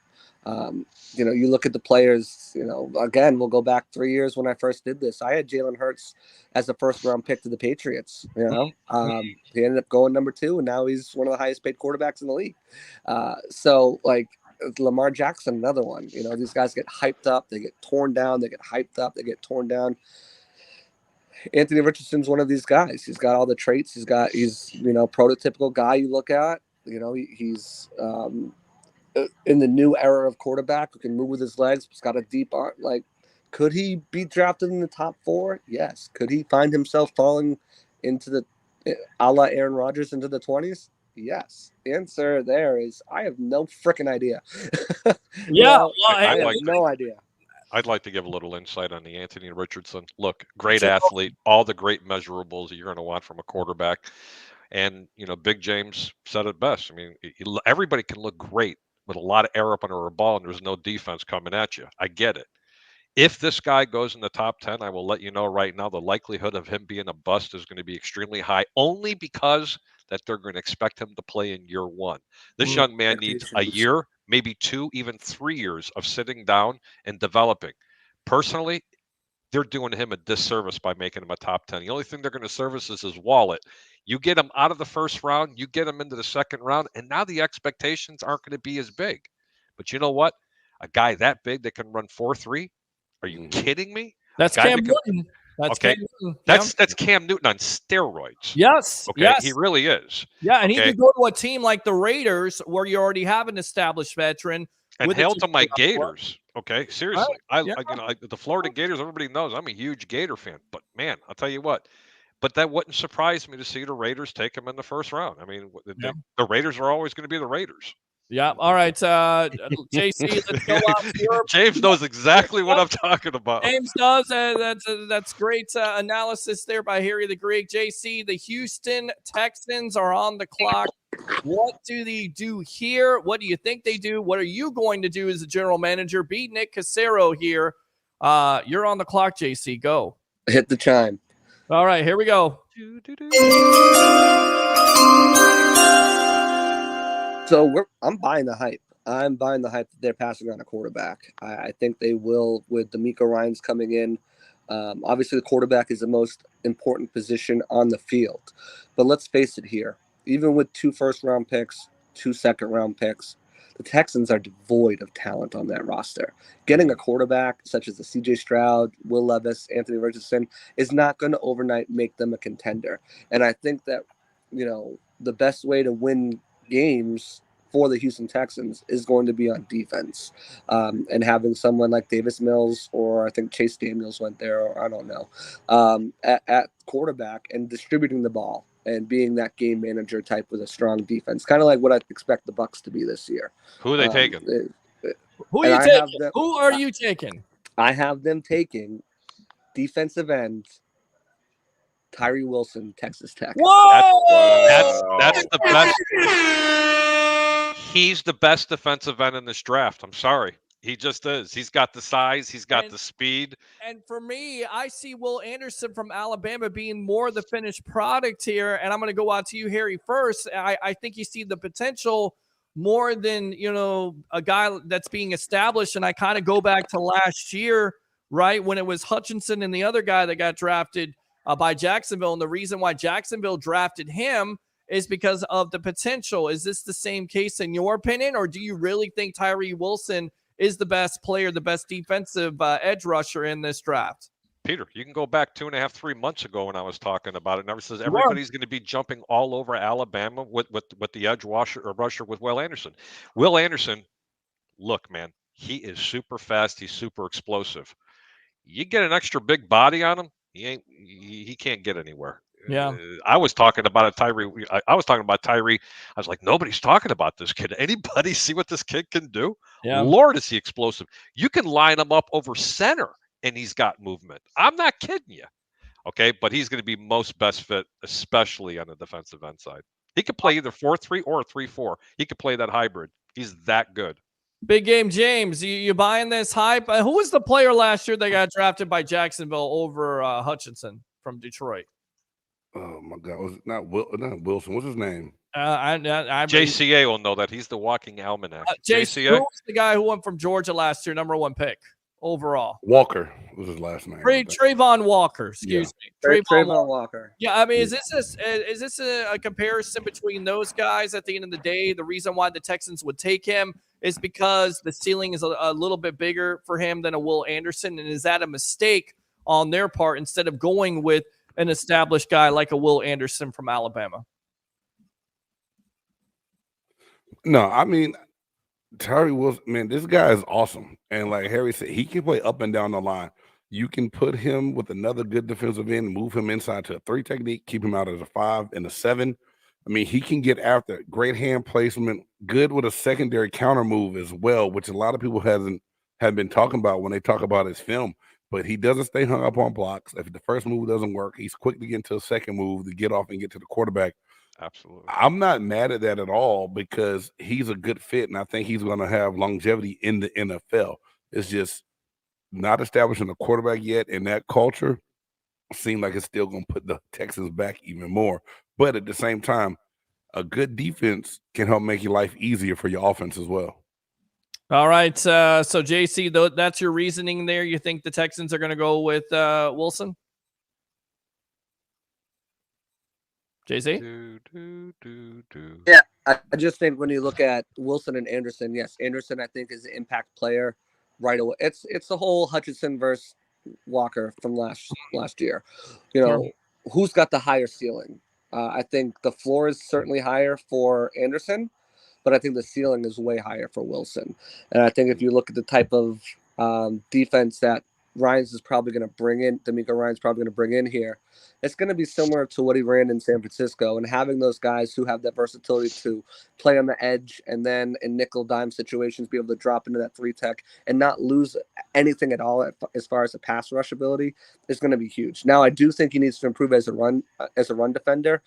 You look at the players, again, we'll go back 3 years when I first did this. I had Jalen Hurts as the first round pick to the Patriots. He ended up going number 2, and now he's one of the highest paid quarterbacks in the league. Lamar Jackson, another one. These guys get hyped up, they get torn down, they get hyped up, they get torn down. Anthony Richardson's one of these guys. He's got all the traits. He's prototypical guy you look at. He's in the new era of quarterback who can move with his legs. He's got a deep arm. Could he be drafted in the top 4? Yes. Could he find himself falling into the a la Aaron Rodgers into the 20s? Yes. The answer there is I have no freaking idea. I have no idea. I'd like to give a little insight on the Anthony Richardson. Look, great athlete, all the great measurables that you're going to want from a quarterback. And, Big James said it best. I mean, everybody can look great with a lot of air up under a ball and there's no defense coming at you. I get it. If this guy goes in the top 10, I will let you know right now the likelihood of him being a bust is going to be extremely high, only because that they're going to expect him to play in year one. This young man needs a year, maybe 2, even 3 years of sitting down and developing. Personally, they're doing him a disservice by making him a top 10. The only thing they're going to service is his wallet. You get him out of the first round, you get him into the second round, and now the expectations aren't going to be as big. But you know what? A guy that big that can run 4.3? Are you kidding me? That's Cam Newton. That's okay. Cam Newton. That's Cam Newton on steroids. Yes. Okay. Yes. He really is. Yeah, and he could go to a team like the Raiders where you already have an established veteran. And hail to my Gators. Okay, seriously. Right. The Florida Gators, everybody knows I'm a huge Gator fan. But man, I'll tell you what. But that wouldn't surprise me to see the Raiders take him in the first round. I mean, the Raiders are always going to be the Raiders. Yeah. All right, JC, let's go out to Europe. James knows exactly what I'm talking about. James does. That's great analysis there by Harry the Greek. JC, the Houston Texans are on the clock. What do they do here? What do you think they do? What are you going to do as a general manager? Be Nick Casero here. You're on the clock, JC. Go. Hit the chime. All right, here we go. So I'm buying the hype. I'm buying the hype that they're passing on a quarterback. I think they will with D'Amico Ryans coming in. Obviously, the quarterback is the most important position on the field. But let's face it here. Even with 2 first-round picks, 2 second-round picks, the Texans are devoid of talent on that roster. Getting a quarterback such as the C.J. Stroud, Will Levis, Anthony Richardson is not going to overnight make them a contender. And I think that, the best way to win games for the Houston Texans is going to be on defense, and having someone like Davis Mills, or I think Chase Daniels went there, or I don't know, at quarterback and distributing the ball and being that game manager type with a strong defense, kind of like what I expect the Bucs to be this year. Who are they taking? Who are you taking? Who are you taking? I have them taking defensive end Tyree Wilson, Texas Tech. Whoa! That's the best. He's the best defensive end in this draft. I'm sorry. He just is. He's got the size. He's got the speed. And for me, I see Will Anderson from Alabama being more the finished product here. And I'm going to go out to you, Harry, first. I think you see the potential more than, a guy that's being established. And I kind of go back to last year, right, when it was Hutchinson and the other guy that got drafted by Jacksonville. And the reason why Jacksonville drafted him is because of the potential. Is this the same case in your opinion, or do you really think Tyree Wilson is the best player, the best defensive edge rusher in this draft? Peter, you can go back 2.5, 3 months ago when I was talking about it. And says everybody's going to be jumping all over Alabama with the edge rusher with Will Anderson. Will Anderson, look, man, he is super fast. He's super explosive. You get an extra big body on him, he can't get anywhere. Yeah, I was talking about Tyree. I was talking about Tyree. I was like, nobody's talking about this kid. Anybody see what this kid can do? Yeah. Lord, is he explosive. You can line him up over center and he's got movement. I'm not kidding you. Okay, but he's going to be most best fit, especially on the defensive end side. He could play either 4-3 or 3-4. He could play that hybrid. He's that good. Big game, James. You buying this hype? Who was the player last year that got drafted by Jacksonville over Hutchinson from Detroit? Oh my God! Was it not Wilson? What's his name? JCA will know that. He's the walking almanac. JCA. Who was the guy who went from Georgia last year, number 1 pick overall? Walker was his last name. Trayvon Walker. Excuse me. Trayvon Walker. Yeah, I mean, is this a comparison between those guys? At the end of the day, the reason why the Texans would take him is because the ceiling is a little bit bigger for him than a Will Anderson, and is that a mistake on their part instead of going with an established guy like a Will Anderson from Alabama? No, I mean, Tyree Wilson, man, this guy is awesome. And like Harry said, he can play up and down the line. You can put him with another good defensive end, move him inside to a 3 technique, keep him out as a 5 and a 7. I mean, he can get after it. Great hand placement, good with a secondary counter move as well, which a lot of people have been talking about when they talk about his film. But he doesn't stay hung up on blocks. If the first move doesn't work, he's quick to get into a second move to get off and get to the quarterback. Absolutely. I'm not mad at that at all because he's a good fit, and I think he's going to have longevity in the NFL. It's just not establishing a quarterback yet, and that culture seems like it's still going to put the Texans back even more. But at the same time, a good defense can help make your life easier for your offense as well. All right. So JC, that's your reasoning there. You think the Texans are going to go with Wilson? JC? Yeah, I just think when you look at Wilson and Anderson, yes, Anderson I think is an impact player right away. It's the whole Hutchinson versus Walker from last year. You know, who's got the higher ceiling? I think the floor is certainly higher for Anderson, but I think the ceiling is way higher for Wilson. And I think if you look at the type of defense that Ryans is probably going to bring in, D'Amico Ryans probably going to bring in here, it's going to be similar to what he ran in San Francisco, and having those guys who have that versatility to play on the edge and then in nickel dime situations be able to drop into that 3-tech and not lose anything at all as far as the pass rush ability is going to be huge. Now, I do think he needs to improve as a run defender,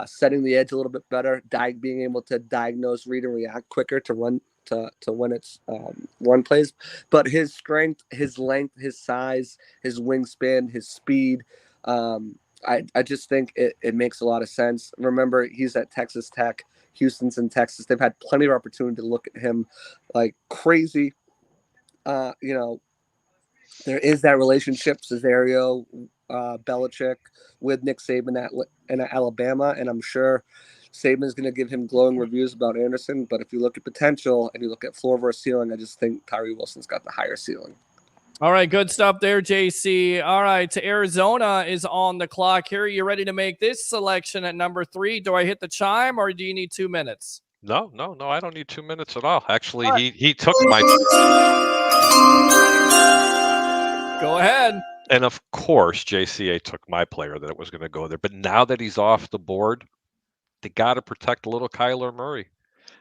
setting the edge a little bit better, being able to diagnose, read, and react quicker to run to when it's run plays. But his strength, his length, his size, his wingspan, his speed, I just think it makes a lot of sense. Remember, he's at Texas Tech. Houston's in Texas. They've had plenty of opportunity to look at him like crazy. You know, there is that relationship, Cesario, Belichick with Nick Saban at Alabama, and I'm sure Saban is going to give him glowing reviews about Anderson. But if you look at potential and you look at floor versus ceiling, I just think Tyree Wilson's got the higher ceiling. All right, good stuff there, JC. All right, Arizona is on the clock here. You ready to make this selection at number 3? Do I hit the chime or do you need 2 minutes? No, I don't need 2 minutes at all. Actually, he took my. Go ahead. And of course, JCA took my player that was going to go there. But now that he's off the board, they got to protect little Kyler Murray.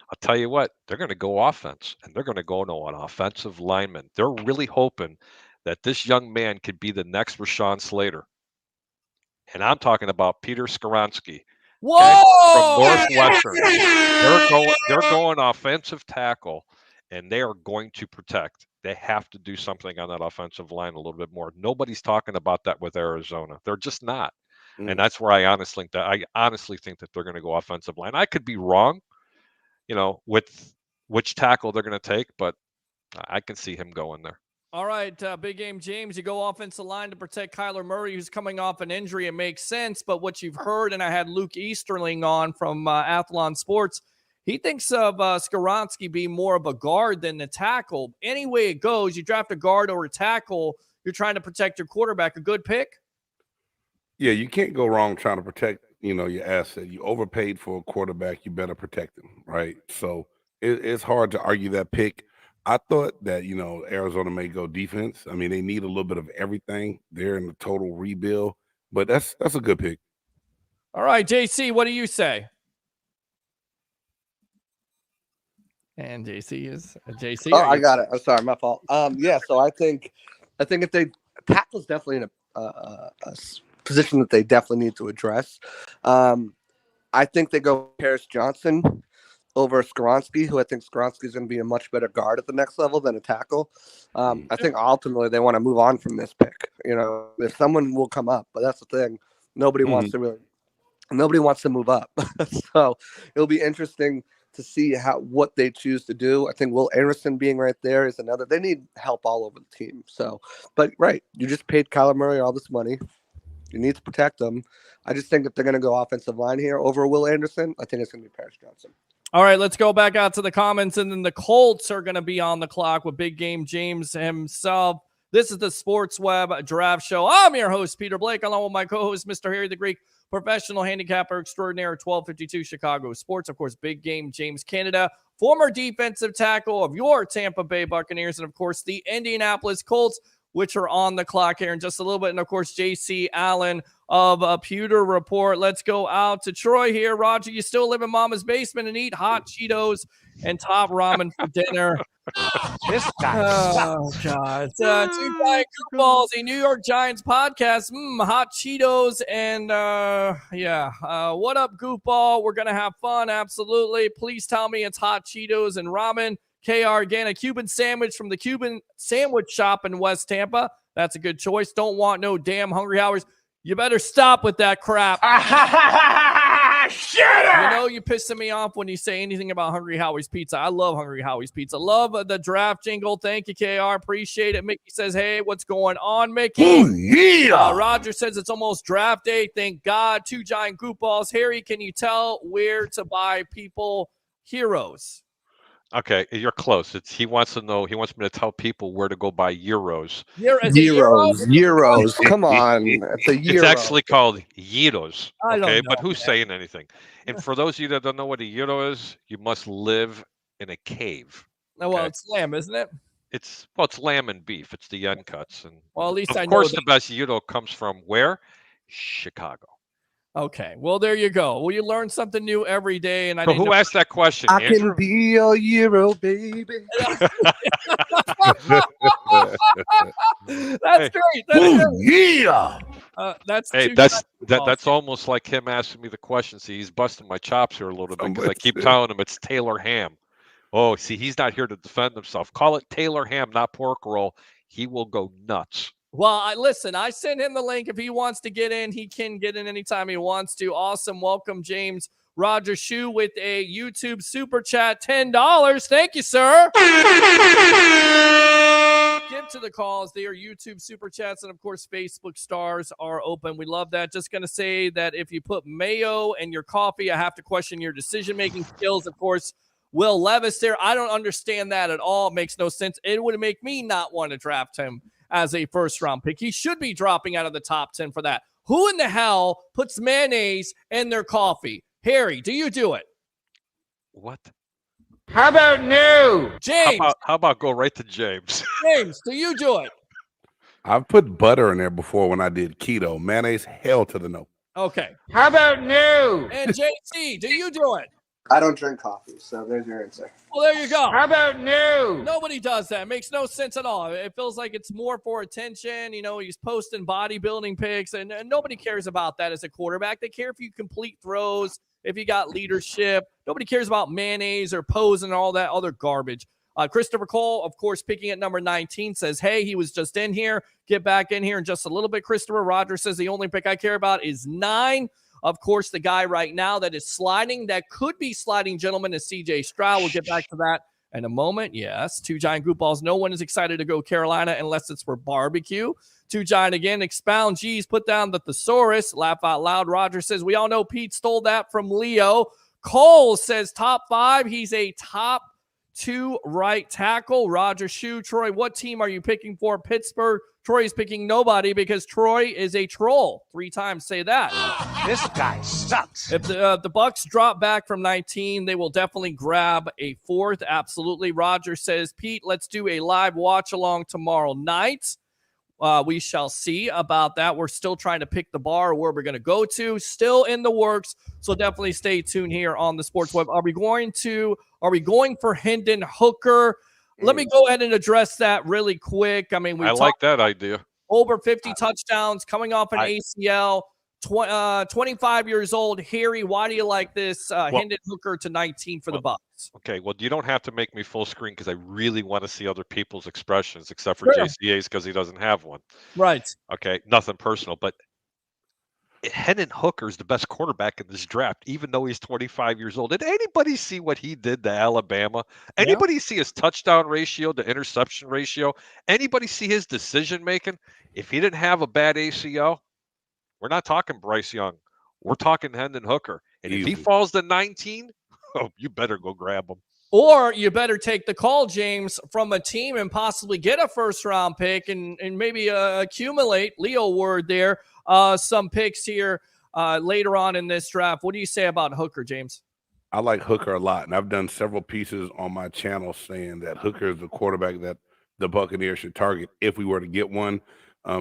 I'll tell you what, they're going to go offense, and they're going to go to an offensive lineman. They're really hoping that this young man could be the next Rashawn Slater. And I'm talking about Peter Skoronski. Whoa! From Northwestern. They're going offensive tackle, and they are going to protect. They have to do something on that offensive line a little bit more. Nobody's talking about that with Arizona. They're just not. And that's where I honestly think that they're going to go offensive line. I could be wrong, you know, with which tackle they're going to take, but I can see him going there. All right, Big Game James, you go offensive line to protect Kyler Murray, who's coming off an injury. It makes sense, but what you've heard, and I had Luke Easterling on from Athlon Sports, he thinks of Skoronski being more of a guard than the tackle. Any way it goes, you draft a guard or a tackle, you're trying to protect your quarterback. A good pick? Yeah, you can't go wrong trying to protect, you know, your asset. You overpaid for a quarterback, you better protect him, right? So it's hard to argue that pick. I thought that, you know, Arizona may go defense. I mean, they need a little bit of everything. They're in a total rebuild, but that's a good pick. All right, JC, what do you say? And JC is JC. Oh, I got it. I'm sorry, my fault. Yeah, so I think if they tackle's definitely in a position that they definitely need to address. I think they go Paris Johnson over Skoronski, who I think Skoronski is going to be a much better guard at the next level than a tackle. I think ultimately they want to move on from this pick. You know, if someone will come up, but that's the thing. Nobody wants to move up. So it'll be interesting to see what they choose to do. I think Will Anderson being right there is another. They need help all over the team. So, but right, you just paid Kyler Murray all this money. You need to protect them. I just think if they're going to go offensive line here over Will Anderson, I think it's going to be Paris Johnson. All right, let's go back out to the comments, and then the Colts are going to be on the clock with Big Game James himself. This is the Sports Web Draft Show. I'm your host, Peter Blake, along with my co-host, Mr. Harry the Greek, professional handicapper extraordinaire, 1252 Chicago Sports. Of course, Big Game James Canada, former defensive tackle of your Tampa Bay Buccaneers, and of course, the Indianapolis Colts, which are on the clock here in just a little bit. And of course, JC Allen of Pewter Report. Let's go out to Troy here. Roger, you still live in mama's basement and eat hot Cheetos and top ramen for dinner. This guy sucks. God. Two Giant Goofballs, a New York Giants podcast. Hot Cheetos and what up, Goofball? We're going to have fun. Absolutely. Please tell me it's hot Cheetos and ramen. KR again, a Cuban sandwich from the Cuban Sandwich Shop in West Tampa. That's a good choice. Don't want no damn hungry hours. You better stop with that crap. You know, you're pissing me off when you say anything about Hungry Howie's Pizza. I love Hungry Howie's Pizza. Love the draft jingle. Thank you, KR. Appreciate it. Mickey says, hey, what's going on, Mickey? Oh, yeah. Roger says it's almost draft day. Thank God. 2 giant goop balls. Harry, can you tell where to buy people heroes? Okay, you're close. He wants to know. He wants me to tell people where to go buy euros. Euros. Come on, it's a euro. It's actually called gyros. I don't Okay, know, but who's man. saying anything? And for those of you that don't know what a euro is, you must live in a cave. Oh, well, okay? it's lamb, isn't it? It's lamb and beef. It's the end cuts, and Well, at least I of know course that. the best euro comes from where? Chicago. Okay, well, there you go. Well, you learn something new every day, and So who asked that question? I Andrew? can be a euro, baby. That's great. That's great. Yeah. That's almost like him asking me the question. See, he's busting my chops here a little bit because I Somebody keep said- telling him it's Taylor Ham. Oh, see, he's not here to defend himself. Call it Taylor Ham, not pork roll. He will go nuts. Well, listen, I sent him the link. If he wants to get in, he can get in anytime he wants to. Awesome. Welcome, James Roger Shoe, with a YouTube super chat, $10. Thank you, sir. Give to the calls. They are YouTube super chats, and of course, Facebook stars are open. We love that. Just going to say that if you put mayo in your coffee, I have to question your decision-making skills. Of course, Will Levis there. I don't understand that at all. It makes no sense. It would make me not want to draft him as a first-round pick. He should be dropping out of the top 10 for that. Who in the hell puts mayonnaise in their coffee? Harry, do you do it? What? How about no? James. How about go right to James? James, do you do it? I've put butter in there before when I did keto. Mayonnaise, hell to the no. Okay. How about no? And JC, do you do it? I don't drink coffee, so there's your answer. Well, there you go. How about no? Nobody does that. It makes no sense at all. It feels like it's more for attention. You know, he's posting bodybuilding pics, and nobody cares about that as a quarterback. They care if you complete throws, if you got leadership. Nobody cares about mayonnaise or pose and all that other garbage. Christopher Cole, of course, picking at number 19, says, hey, he was just in here. Get back in here in just a little bit. Christopher Rogers says the only pick I care about is 9. Of course, the guy right now that is sliding, that could be sliding, gentlemen, is C.J. Stroud. We'll get back to that in a moment. Yes, 2 giant group balls. No one is excited to go Carolina unless it's for barbecue. 2 giant again. Expound. Geez, put down the thesaurus. Laugh out loud. Roger says, we all know Pete stole that from Leo. Cole says top 5. He's a top 2 right tackle. Roger Shoe. Troy, what team are you picking for? Pittsburgh. Troy is picking nobody because Troy is a troll. 3 times say that. This guy sucks. If the Bucs drop back from 19, they will definitely grab a 4th. Absolutely. Roger says, Pete, let's do a live watch along tomorrow night. We shall see about that. We're still trying to pick the bar where we're going to go to. Still in the works. So definitely stay tuned here on the Sports Web. Are we going for Hendon Hooker? Let me go ahead and address that really quick. I mean, I like that idea. Over 50 touchdowns, coming off an ACL, 25 years old. Harry, why do you like this Hendon Hooker to 19 for the Bucs? Okay, well, you don't have to make me full screen because I really want to see other people's expressions, except for JCA's because he doesn't have one. Right. Okay, nothing personal, but Hendon Hooker is the best quarterback in this draft, even though he's 25 years old. Did anybody see what he did to Alabama? Anybody see his touchdown ratio, the interception ratio? Anybody see his decision making? If he didn't have a bad ACL, we're not talking Bryce Young. We're talking Hendon Hooker. And if he falls to 19, oh, you better go grab him. Or you better take the call, James, from a team and possibly get a first-round pick and maybe accumulate, Leo word there, some picks here later on in this draft. What do you say about Hooker, James? I like Hooker a lot, and I've done several pieces on my channel saying that Hooker is the quarterback that the Buccaneers should target if we were to get one.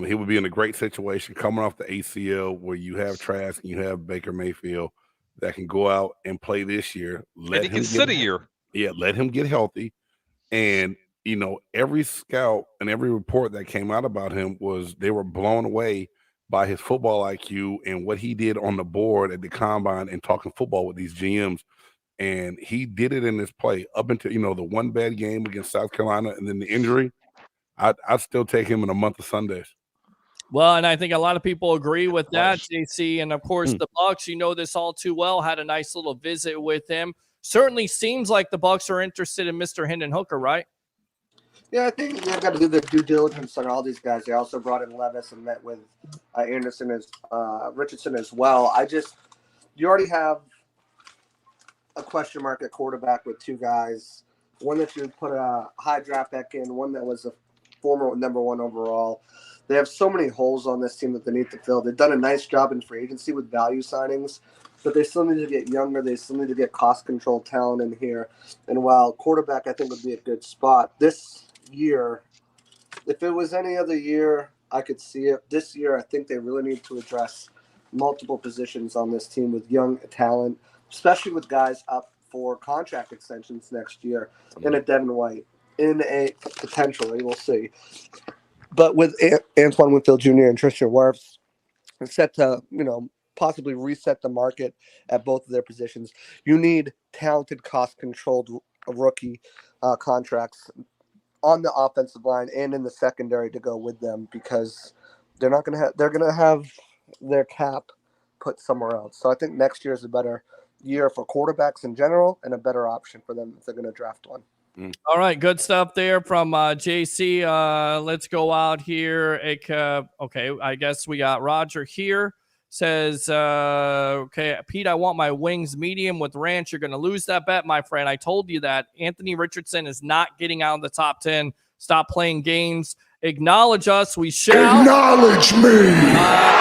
He would be in a great situation coming off the ACL where you have Trask and you have Baker Mayfield that can go out and play this year. And he can sit a year. Yeah, let him get healthy. And, you know, every scout and every report that came out about him was they were blown away by his football IQ and what he did on the board at the combine and talking football with these GMs. And he did it in this play up until, you know, the one bad game against South Carolina and then the injury. I'd still take him in a month of Sundays. Well, and I think a lot of people agree with that, JC. And of course, the Bucs, you know this all too well, had a nice little visit with him. Certainly seems like the Bucs are interested in Mr. Hendon Hooker, right? Yeah, I think they've got to do their due diligence on all these guys. They also brought in Levis and met with Richardson as well. You already have a question mark at quarterback with two guys. One that you put a high draft pick in, one that was a former number 1 overall. They have so many holes on this team that they need to fill. They've done a nice job in free agency with value signings, but they still need to get younger. They still need to get cost-control talent in here. And while quarterback, I think, would be a good spot. This year, if it was any other year, I could see it. This year, I think they really need to address multiple positions on this team with young talent, especially with guys up for contract extensions next year, in a Devin White, in a potentially, we'll see. But with Antoine Winfield Jr. and Tristan Wirfs, it's set to, possibly reset the market at both of their positions. You need talented, cost-controlled rookie contracts on the offensive line and in the secondary to go with them, because they're going to have their cap put somewhere else. So I think next year is a better year for quarterbacks in general and a better option for them if they're going to draft one. All right, good stuff there from JC. Let's go out here. Okay, I guess we got Roger here. Says, okay, Pete, I want my wings medium with ranch. You're going to lose that bet, my friend. I told you that. Anthony Richardson is not getting out of the top 10. Stop playing games. Acknowledge us. We shall. Acknowledge me.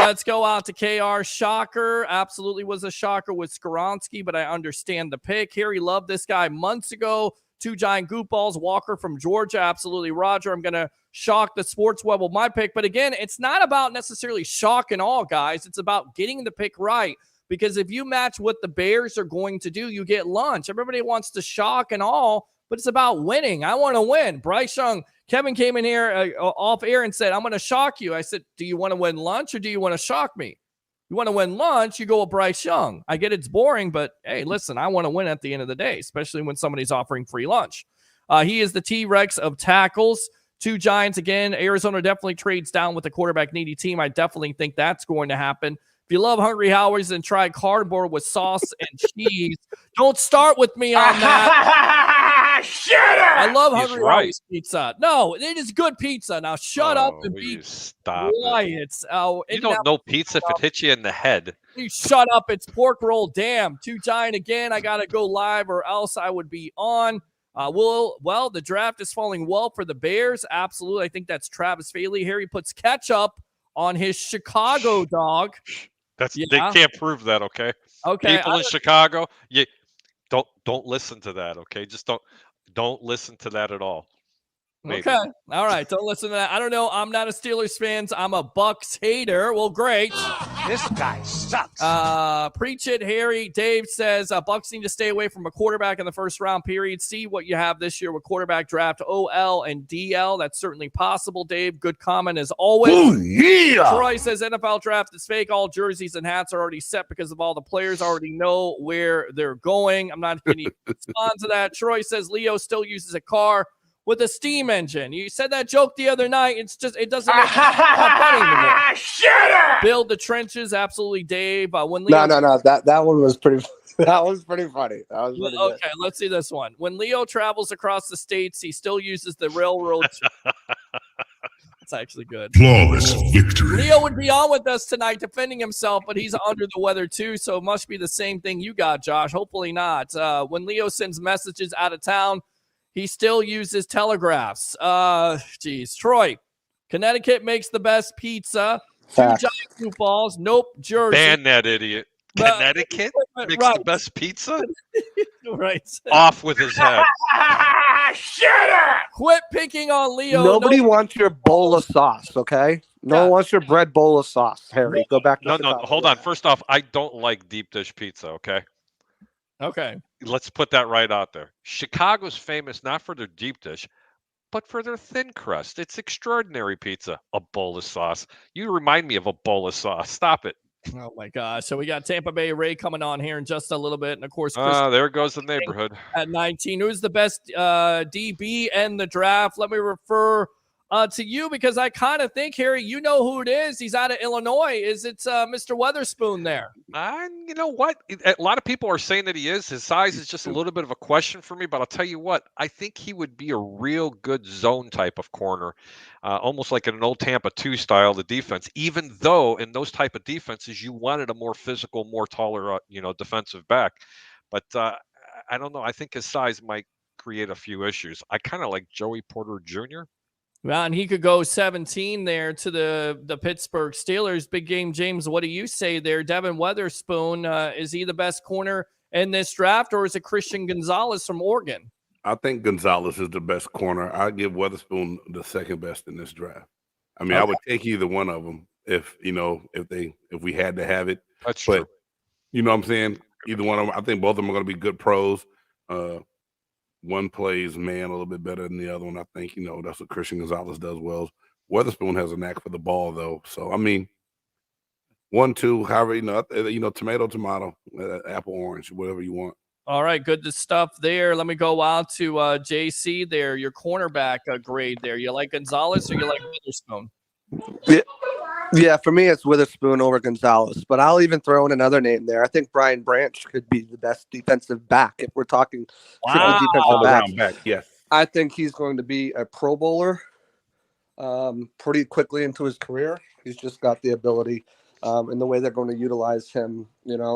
Let's go out to KR. Shocker. Absolutely was a shocker with Skoronski, but I understand the pick. Harry loved this guy months ago. 2 giant goop balls. Walker from Georgia. Absolutely, Roger. I'm going to shock the Sports Web with my pick. But again, it's not about necessarily shock and all, guys. It's about getting the pick right. Because if you match what the Bears are going to do, you get lunch. Everybody wants to shock and all, but it's about winning. I want to win. Bryce Young, Kevin came in here off air and said, I'm going to shock you. I said, do you want to win lunch or do you want to shock me? You want to win lunch, you go with Bryce Young. I get it's boring, but hey, listen, I want to win at the end of the day, especially when somebody's offering free lunch. He is the T-Rex of tackles. 2 Giants again. Arizona definitely trades down with a quarterback needy team. I definitely think that's going to happen. If you love Hungry Howie's and try cardboard with sauce and cheese, don't start with me on that. Shut up! I love Hungry Howie's pizza. No, it is good pizza. Now shut up and be quiet. You don't know pizza if it hits you in the head. You shut up. It's pork roll. Damn. 2 Giant again. I got to go live or else I would be on. Well, the draft is falling well for the Bears. Absolutely. I think that's Travis Faley. Harry puts ketchup on his Chicago dog. They can't prove that, okay? Okay. People in Chicago, don't listen to that, okay? Just don't listen to that at all. Maybe. Okay. All right. Don't listen to that. I don't know. I'm not a Steelers fan. I'm a Bucs hater. Well, great. This guy sucks. Preach it, Harry. Dave says Bucs need to stay away from a quarterback in the first round period. See what you have this year with quarterback draft OL and DL. That's certainly possible, Dave. Good comment as always. Oh, yeah. Troy says NFL draft is fake. All jerseys and hats are already set because of all the players already know where they're going. I'm not going to respond to that. Troy says Leo still uses a car with a steam engine. You said that joke the other night. It doesn't make funny anymore. Shut up! Build the trenches, absolutely, Dave. When No. Leo That one was pretty. That was pretty funny. That was pretty good. Okay, let's see this one. When Leo travels across the states, he still uses the railroad. That's actually good. Flawless victory. Leo would be on with us tonight defending himself, but he's under the weather too, so it must be the same thing you got, Josh. Hopefully not. When Leo sends messages out of town, he still uses telegraphs. Troy, Connecticut makes the best pizza. 2 giant footballs. Nope. Jersey. Ban that idiot. Connecticut makes the best pizza? Right. Off with his head. Shut up! Quit picking on Leo. Nobody wants your bowl of sauce, okay? No one wants your bread bowl of sauce, Harry. Go back to No, hold on. First off, I don't like deep dish pizza, okay? Okay. Let's put that right out there. Chicago's famous not for their deep dish, but for their thin crust. It's extraordinary pizza. A bowl of sauce. You remind me of a bowl of sauce. Stop it. Oh, my gosh. So we got Tampa Bay Ray coming on here in just a little bit. And, of course, there goes the neighborhood. At 19. Who's the best DB in the draft? Let me refer to you because I kind of think, Harry, you know who it is. He's out of Illinois. Is it Mr. Weatherspoon there? You know what? A lot of people are saying that he is. His size is just a little bit of a question for me, but I'll tell you what, I think he would be a real good zone type of corner, almost like in an old Tampa 2 style of defense, even though in those type of defenses, you wanted a more physical, more taller, defensive back. But I don't know. I think his size might create a few issues. I kind of like Joey Porter Jr. Well, and he could go 17 there to the Pittsburgh Steelers. Big Game James, what do you say there? Devin Weatherspoon, is he the best corner in this draft, or is it Christian Gonzalez from Oregon? I think Gonzalez is the best corner. I give Weatherspoon the second best in this draft. I mean, okay. I would take either one of them if we had to have it. That's true. You know what I'm saying? Either one of them. I think both of them are going to be good pros. One plays man a little bit better than the other one. I think, that's what Christian Gonzalez does well. Weatherspoon has a knack for the ball, though. So, I mean, 1, 2, however, tomato, apple, orange, whatever you want. All right, good stuff there. Let me go out to JC there, your cornerback grade there. You like Gonzalez or you like Weatherspoon? Yeah, for me, it's Witherspoon over Gonzalez, but I'll even throw in another name there. I think Brian Branch could be the best defensive back if we're talking defensive back. Yes, I think he's going to be a Pro Bowler pretty quickly into his career. He's just got the ability, and the way they're going to utilize him,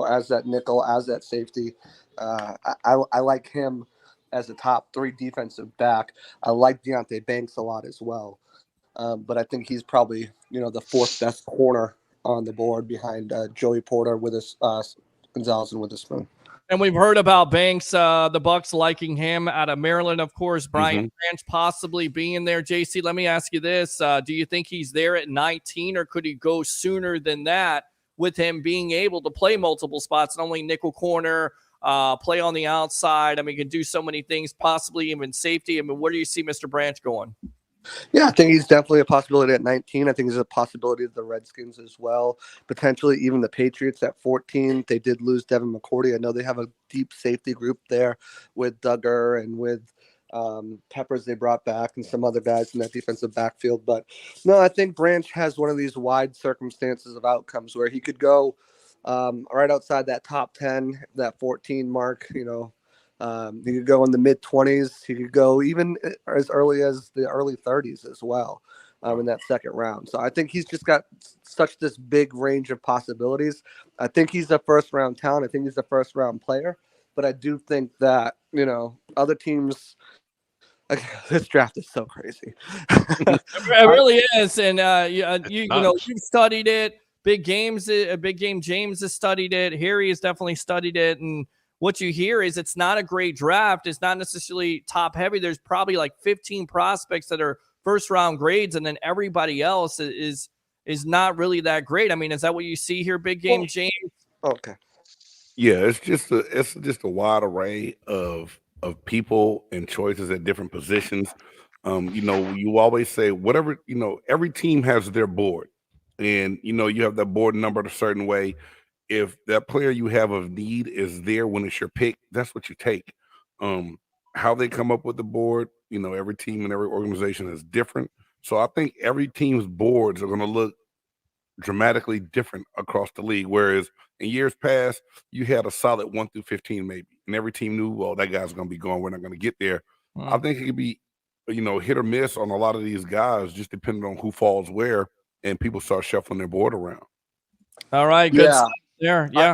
as that nickel, as that safety. I like him as a top 3 defensive back. I like Deonte Banks a lot as well. But I think he's probably, the 4th best corner on the board behind Joey Porter with Gonzalez and Witherspoon. And we've heard about Banks, the Bucs liking him out of Maryland, of course. Brian Branch possibly being there. JC, let me ask you this. Do you think he's there at 19, or could he go sooner than that with him being able to play multiple spots, not only nickel corner, play on the outside? I mean, he can do so many things, possibly even safety. I mean, where do you see Mr. Branch going? Yeah, I think he's definitely a possibility at 19. I think he's a possibility of the Redskins as well. Potentially even the Patriots at 14. They did lose Devin McCourty. I know they have a deep safety group there with Duggar and with Peppers they brought back and some other guys in that defensive backfield. But no, I think Branch has one of these wide circumstances of outcomes where he could go right outside that top 10, that 14 mark, he could go in the mid-20s. He could go even as early as the early 30s as well in that second round. So I think he's just got such this big range of possibilities. I think he's a first-round talent. I think he's a first-round player. But I do think that, other teams – this draft is so crazy. It really is. And, you've studied it. Big Game James has studied it. Harry has definitely studied it. And what you hear is it's not a great draft. It's not necessarily top heavy. There's probably like 15 prospects that are first round grades, and then everybody else is not really that great. I mean, is that what you see here, Big Game James? Okay. Yeah, it's just a wide array of people and choices at different positions. You always say whatever, every team has their board, and you have that board numbered a certain way. If that player you have of need is there when it's your pick, that's what you take. How they come up with the board, every team and every organization is different. So I think every team's boards are going to look dramatically different across the league. Whereas in years past, you had a solid 1 through 15 maybe, and every team knew, well, that guy's going to be gone. We're not going to get there. I think it could be, hit or miss on a lot of these guys, just depending on who falls where, and people start shuffling their board around. All right, good stuff there. Yeah,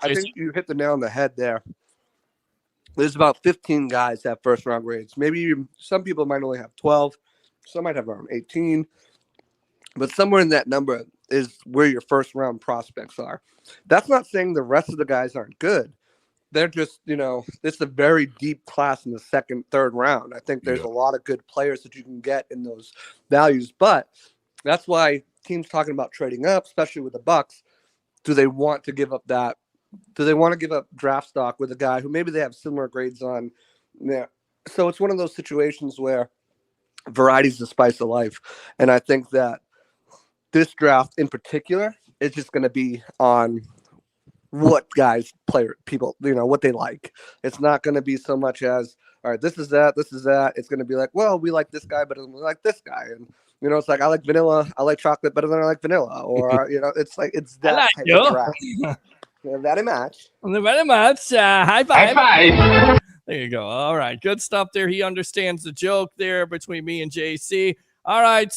I think you hit the nail on the head there. There's about 15 guys that first round grades. Maybe some people might only have 12. Some might have around 18. But somewhere in that number is where your first round prospects are. That's not saying the rest of the guys aren't good. They're just, it's a very deep class in the second, third round. I think there's a lot of good players that you can get in those values. But that's why teams talking about trading up, especially with the Bucs, do they want to give up that? Do they want to give up draft stock with a guy who maybe they have similar grades on? Yeah. So it's one of those situations where variety is the spice of life. And I think that this draft in particular is just going to be on what guys, what they like. It's not going to be so much as, all right, this is that. It's going to be like, well, we like this guy better than we like this guy. And, it's like, I like vanilla. I like chocolate better than I like vanilla. Or, it's like, it's that like type you. of draft. Very much. Very much. High five. High five. There you go. All right. Good stuff there. He understands the joke there between me and JC. All right.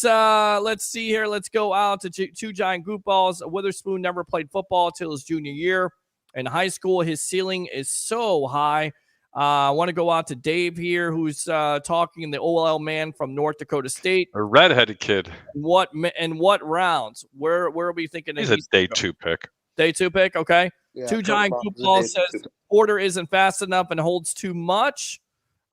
Let's see here. Let's go out to two giant goofballs. Witherspoon never played football till his junior year. In high school, his ceiling is so high. I want to go out to Dave here, who's talking, the OL man from North Dakota State. A redheaded kid. What rounds? Where are we thinking? He's a day 2 pick. Day 2 pick, okay. Yeah, Two giant goofballs says order isn't fast enough and holds too much.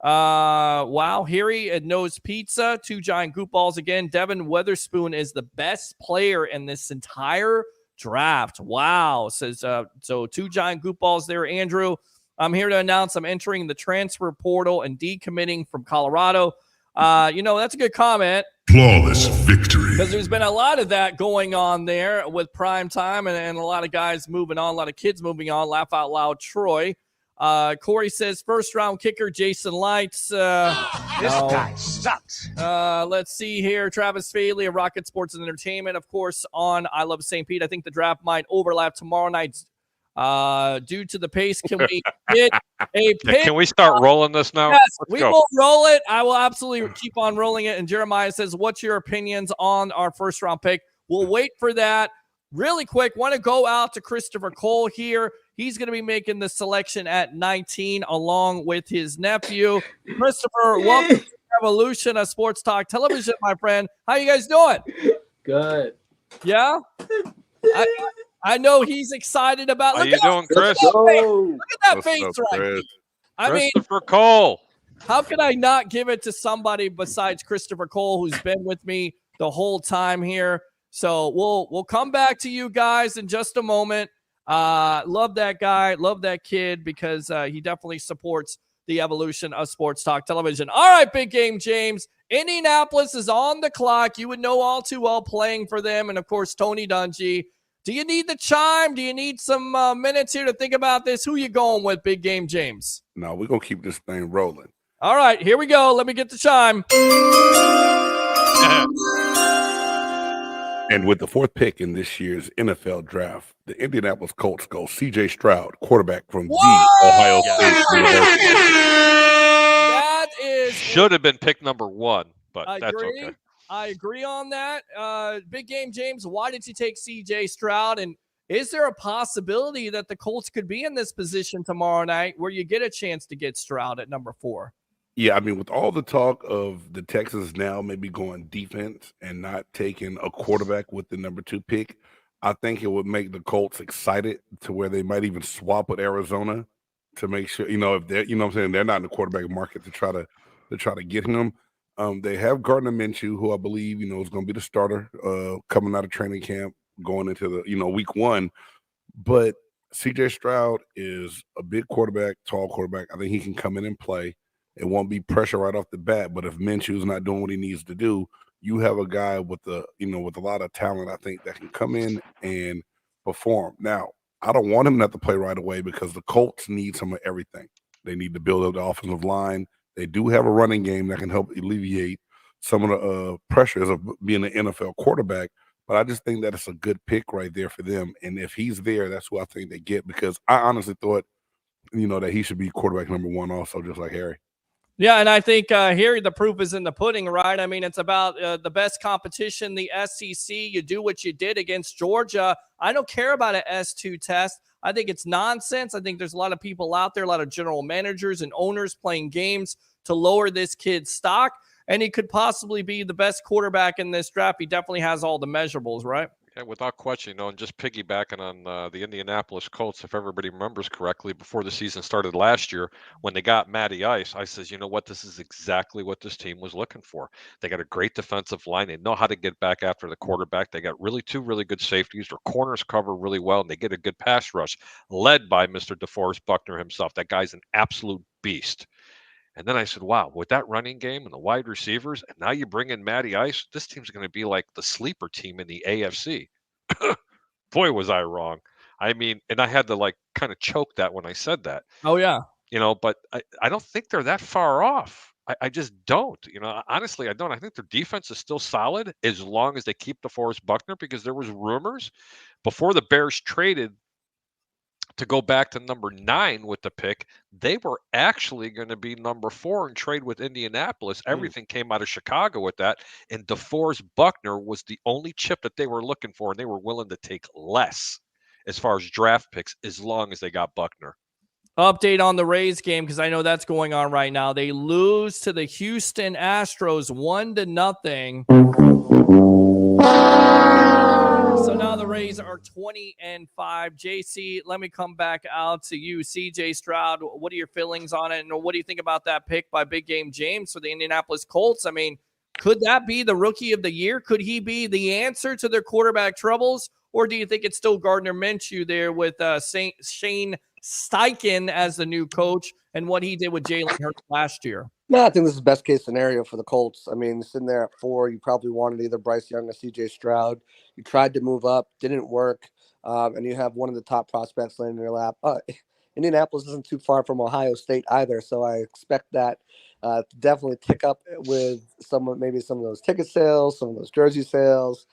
Wow. Harry at Nose Pizza. Two giant goofballs again. Devin Witherspoon is the best player in this entire draft. Wow. Says so two giant goofballs there. Andrew, I'm here to announce I'm entering the transfer portal and decommitting from Colorado. That's a good comment. Flawless victory. Because there's been a lot of that going on there with prime time and a lot of guys moving on, a lot of kids moving on. Laugh out loud, Troy. Corey says first round kicker Jason Lights. This guy sucks. Let's see here. Travis Faley of Rocket Sports and Entertainment, of course, on I Love St. Pete. I think the draft might overlap tomorrow night. Due to the pace, can we get a pick? Can we start rolling this now? Yes, Let's we go. will roll it. I will absolutely keep on rolling it. And Jeremiah says, what's your opinions on our first round pick? We'll wait for that. Really quick, want to go out to Christopher Cole here. He's going to be making the selection at 19 along with his nephew. Christopher, welcome to the Evolution of Sports Talk Television, my friend. How you guys doing? Good. Yeah? I know he's excited about. How you doing, Chris? Look at that face up, right Chris? here. I mean, Christopher Cole. how could I not give it to somebody besides Christopher Cole, who's been with me the whole time here? So we'll come back to you guys in just a moment. Love that guy, love that kid, because he definitely supports the evolution of Sports Talk Television. All right, Big Game James. Indianapolis is on the clock. You would know all too well, playing for them, and of course Tony Dungy. Do you need the chime? Do you need some minutes here to think about this? Who you going with, Big Game James? No, we're going to keep this thing rolling. All right, here we go. Let me get the chime. And with the 4th pick in this year's NFL draft, the Indianapolis Colts go C.J. Stroud, quarterback from the Ohio State University. That is Should have been pick number 1, but I that's agree. okay. I agree on that. Big Game James, why did you take C.J. Stroud? And is there a possibility that the Colts could be in this position tomorrow night where you get a chance to get Stroud at number 4? Yeah, I mean, with all the talk of the Texans now maybe going defense and not taking a quarterback with the number 2 pick, I think it would make the Colts excited to where they might even swap with Arizona to make sure, if they're, what I'm saying, they're not in the quarterback market to try to get him. They have Gardner Minshew, who I believe, is going to be the starter coming out of training camp, going into the, week 1. But C.J. Stroud is a big quarterback, tall quarterback. I think he can come in and play. It won't be pressure right off the bat. But if Minshew's not doing what he needs to do, you have a guy with with a lot of talent, I think, that can come in and perform. Now, I don't want him not to play right away because the Colts need some of everything. They need to build up the offensive line. They do have a running game that can help alleviate some of the pressures of being an NFL quarterback. But I just think that it's a good pick right there for them. And if he's there, that's who I think they get, because I honestly thought, that he should be quarterback number 1 also, just like Harry. Yeah, and I think here the proof is in the pudding, right? I mean, it's about the best competition, the SEC. You do what you did against Georgia. I don't care about an S2 test. I think it's nonsense. I think there's a lot of people out there, a lot of general managers and owners playing games to lower this kid's stock, and he could possibly be the best quarterback in this draft. He definitely has all the measurables, right? Yeah, without question, and just piggybacking on the Indianapolis Colts, if everybody remembers correctly, before the season started last year, when they got Matty Ice, I says, you know what, this is exactly what this team was looking for. They got a great defensive line. They know how to get back after the quarterback. They got two really good safeties. Their corners cover really well, and they get a good pass rush led by Mr. DeForest Buckner himself. That guy's an absolute beast. And then I said, wow, with that running game and the wide receivers, and now you bring in Matty Ice, this team's going to be like the sleeper team in the AFC. Boy, was I wrong. I mean, and I had to kind of choke that when I said that. Oh, yeah. but I don't think they're that far off. I just don't. Honestly, I don't. I think their defense is still solid as long as they keep DeForest Buckner, because there was rumors before the Bears traded to go back to number 9 with the pick. They were actually going to be number 4 and trade with Indianapolis. Everything came out of Chicago with that. And DeForest Buckner was the only chip that they were looking for, and they were willing to take less as far as draft picks as long as they got Buckner. Update on the Rays game, because I know that's going on right now. They lose to the Houston Astros 1-0. So now the Rays are 20-5. JC, let me come back out to you. CJ Stroud, what are your feelings on it? And what do you think about that pick by Big Game James for the Indianapolis Colts? I mean, could that be the rookie of the year? Could he be the answer to their quarterback troubles? Or do you think it's still Gardner Minshew there with Shane Steichen as the new coach and what he did with Jalen Hurts last year? No, I think this is best case scenario for the Colts. I mean, sitting there at 4, you probably wanted either Bryce Young or CJ Stroud. You tried to move up, didn't work, and you have one of the top prospects laying in your lap. Indianapolis isn't too far from Ohio State either, so I expect that to definitely tick up with maybe some of those ticket sales, some of those jersey sales.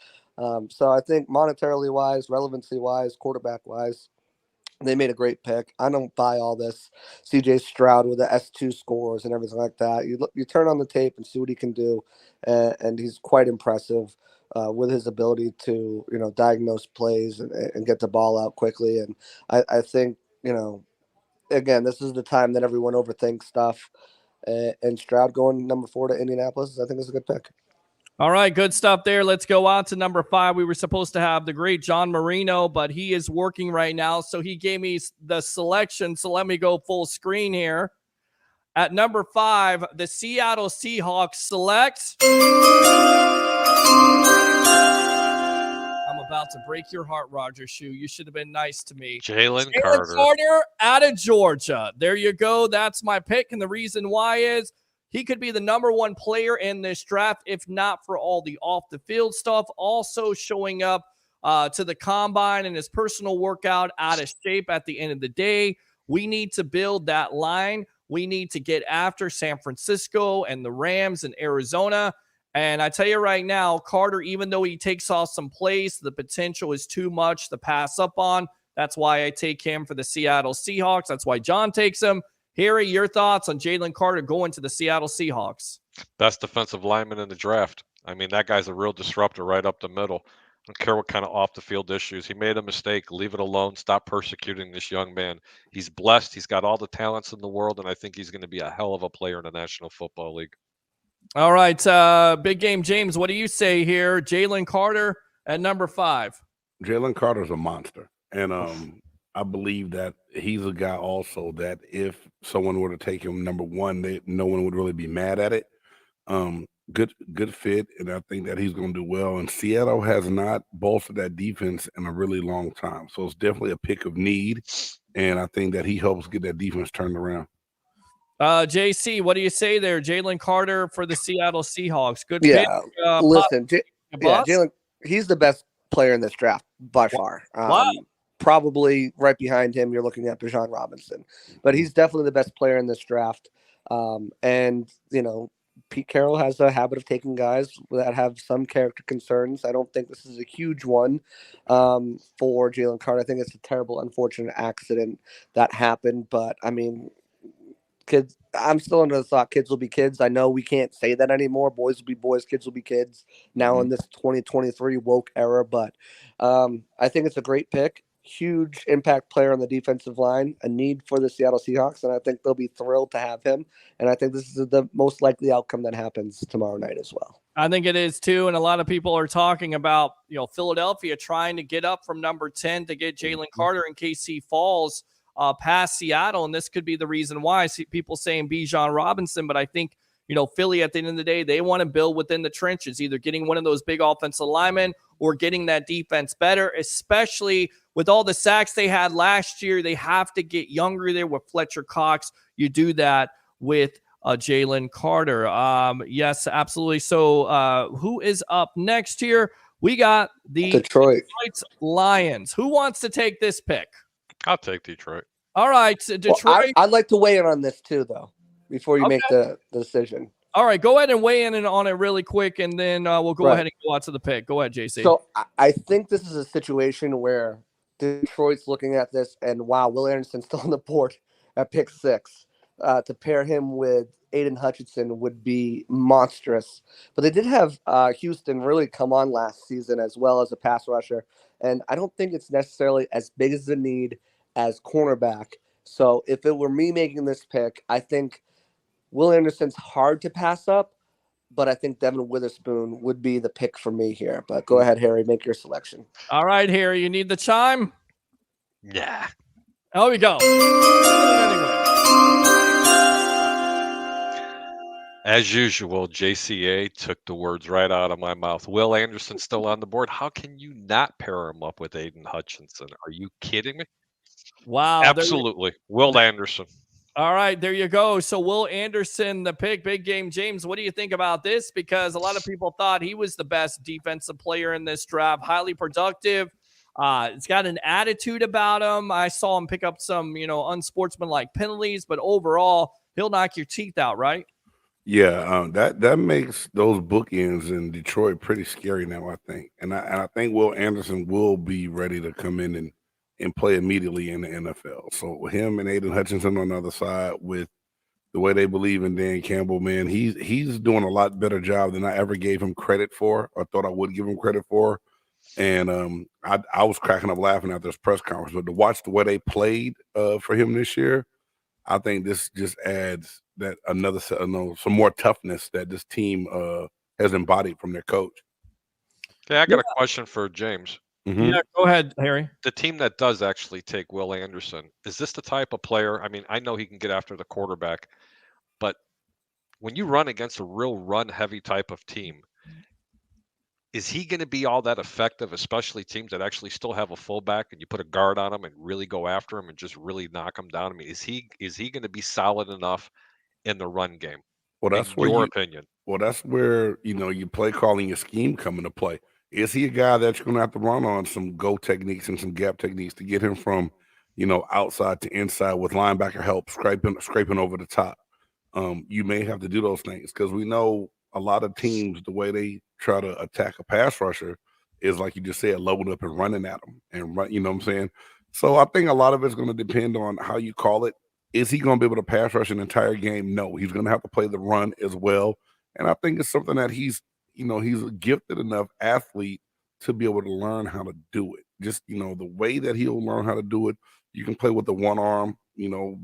So I think monetarily wise, relevancy wise, quarterback wise, they made a great pick. I don't buy all this CJ Stroud with the S2 scores and everything like that. You turn on the tape and see what he can do, and he's quite impressive with his ability to diagnose plays and get the ball out quickly. And I think again, this is the time that everyone overthinks stuff. And Stroud going number 4 to Indianapolis, I think is a good pick. All right, good stuff there. Let's go on to number 5. We were supposed to have the great John Marino, but he is working right now, so he gave me the selection. So let me go full screen here. At number 5, the Seattle Seahawks select. I'm about to break your heart, Roger Shue. You should have been nice to me. Jalen Carter out of Georgia. There you go. That's my pick, and the reason why is he could be the number 1 player in this draft, if not for all the off-the-field stuff. Also showing up to the combine and his personal workout out of shape at the end of the day. We need to build that line. We need to get after San Francisco and the Rams and Arizona. And I tell you right now, Carter, even though he takes off some plays, the potential is too much to pass up on. That's why I take him for the Seattle Seahawks. That's why John takes him. Harry, your thoughts on Jalen Carter going to the Seattle Seahawks? Best defensive lineman in the draft. I mean, that guy's a real disruptor right up the middle. I don't care what kind of off-the-field issues. He made a mistake. Leave it alone. Stop persecuting this young man. He's blessed. He's got all the talents in the world, and I think he's going to be a hell of a player in the National Football League. All right, Big Game James, what do you say here? Jalen Carter at number 5. Jalen Carter's a monster, and I believe that he's a guy also that if someone were to take him number 1, no one would really be mad at it. Good fit, and I think that he's going to do well. And Seattle has not bolstered that defense in a really long time, so it's definitely a pick of need, and I think that he helps get that defense turned around. JC, what do you say there? Jalen Carter for the Seattle Seahawks. Good pick. Listen, Jalen, he's the best player in this draft by far. Wow. Probably right behind him, you're looking at Bijan Robinson. But he's definitely the best player in this draft. And, Pete Carroll has a habit of taking guys that have some character concerns. I don't think this is a huge one for Jalen Carter. I think it's a terrible, unfortunate accident that happened. But, I mean, kids, I'm still under the thought kids will be kids. I know we can't say that anymore. Boys will be boys, kids will be kids now in this 2023 woke era. But I think it's a great pick. Huge impact player on the defensive line, a need for the Seattle Seahawks, and I think they'll be thrilled to have him. And I think this is the most likely outcome that happens tomorrow night as well. I think it is too, and a lot of people are talking about Philadelphia trying to get up from number 10 to get Jalen Carter in case he falls past Seattle, and this could be the reason why. I see people saying Bijan Robinson, but I think Philly at the end of the day, they want to build within the trenches, either getting one of those big offensive linemen or getting that defense better, especially with all the sacks they had last year. They have to get younger there with Fletcher Cox. You do that with Jalen Carter. Yes, absolutely. So who is up next here? We got the Detroit Lions. Who wants to take this pick? I'll take Detroit. All right, Detroit. Well, I'd like to weigh in on this too, though, before you make the decision. All right, go ahead and weigh in on it really quick, and then we'll go ahead and go out to the pick. Go ahead, JC. So I think this is a situation where Detroit's looking at this, and wow, Will Anderson's still on the board at pick 6. To pair him with Aiden Hutchinson would be monstrous. But they did have Houston really come on last season as well as a pass rusher, and I don't think it's necessarily as big as the need as cornerback. So if it were me making this pick, I think Will Anderson's hard to pass up, but I think Devin Witherspoon would be the pick for me here. But go ahead, Harry, make your selection. All right, Harry, you need the chime? Yeah. Oh, we go. As usual, JCA took the words right out of my mouth. Will Anderson still on the board? How can you not pair him up with Aiden Hutchinson? Are you kidding me? Wow. Absolutely. Will Anderson. All right, there you go. So Will Anderson, the pick, big game. James, what do you think about this? Because a lot of people thought he was the best defensive player in this draft, highly productive. It's got an attitude about him. I saw him pick up some, unsportsmanlike penalties, but overall, he'll knock your teeth out, right? Yeah, that makes those bookends in Detroit pretty scary now, I think. And I think Will Anderson will be ready to come in and play immediately in the NFL. So him and Aiden Hutchinson on the other side, with the way they believe in Dan Campbell, man, he's doing a lot better job than I ever gave him credit for, or thought I would give him credit for. And I was cracking up laughing at this press conference. But to watch the way they played for him this year, I think this just adds that another some more toughness that this team has embodied from their coach. Okay, I got a question for James. Mm-hmm. Yeah, go ahead, Harry. The team that does actually take Will Anderson, is this the type of player? I mean, I know he can get after the quarterback, but when you run against a real run-heavy type of team, is he going to be all that effective, especially teams that actually still have a fullback and you put a guard on him and really go after him and just really knock him down? I mean, is he going to be solid enough in the run game? Well, that's in your opinion. Well, that's where your play calling, your scheme come into play. Is he a guy that you're going to have to run on some go techniques and some gap techniques to get him from, outside to inside with linebacker help, scraping over the top? You may have to do those things because we know a lot of teams, the way they try to attack a pass rusher is, like you just said, loading up and running at them and run. You know what I'm saying? So I think a lot of it's going to depend on how you call it. Is he going to be able to pass rush an entire game? No, he's going to have to play the run as well. And I think it's something that he's a gifted enough athlete to be able to learn how to do it. Just, the way that he'll learn how to do it, you can play with the one arm,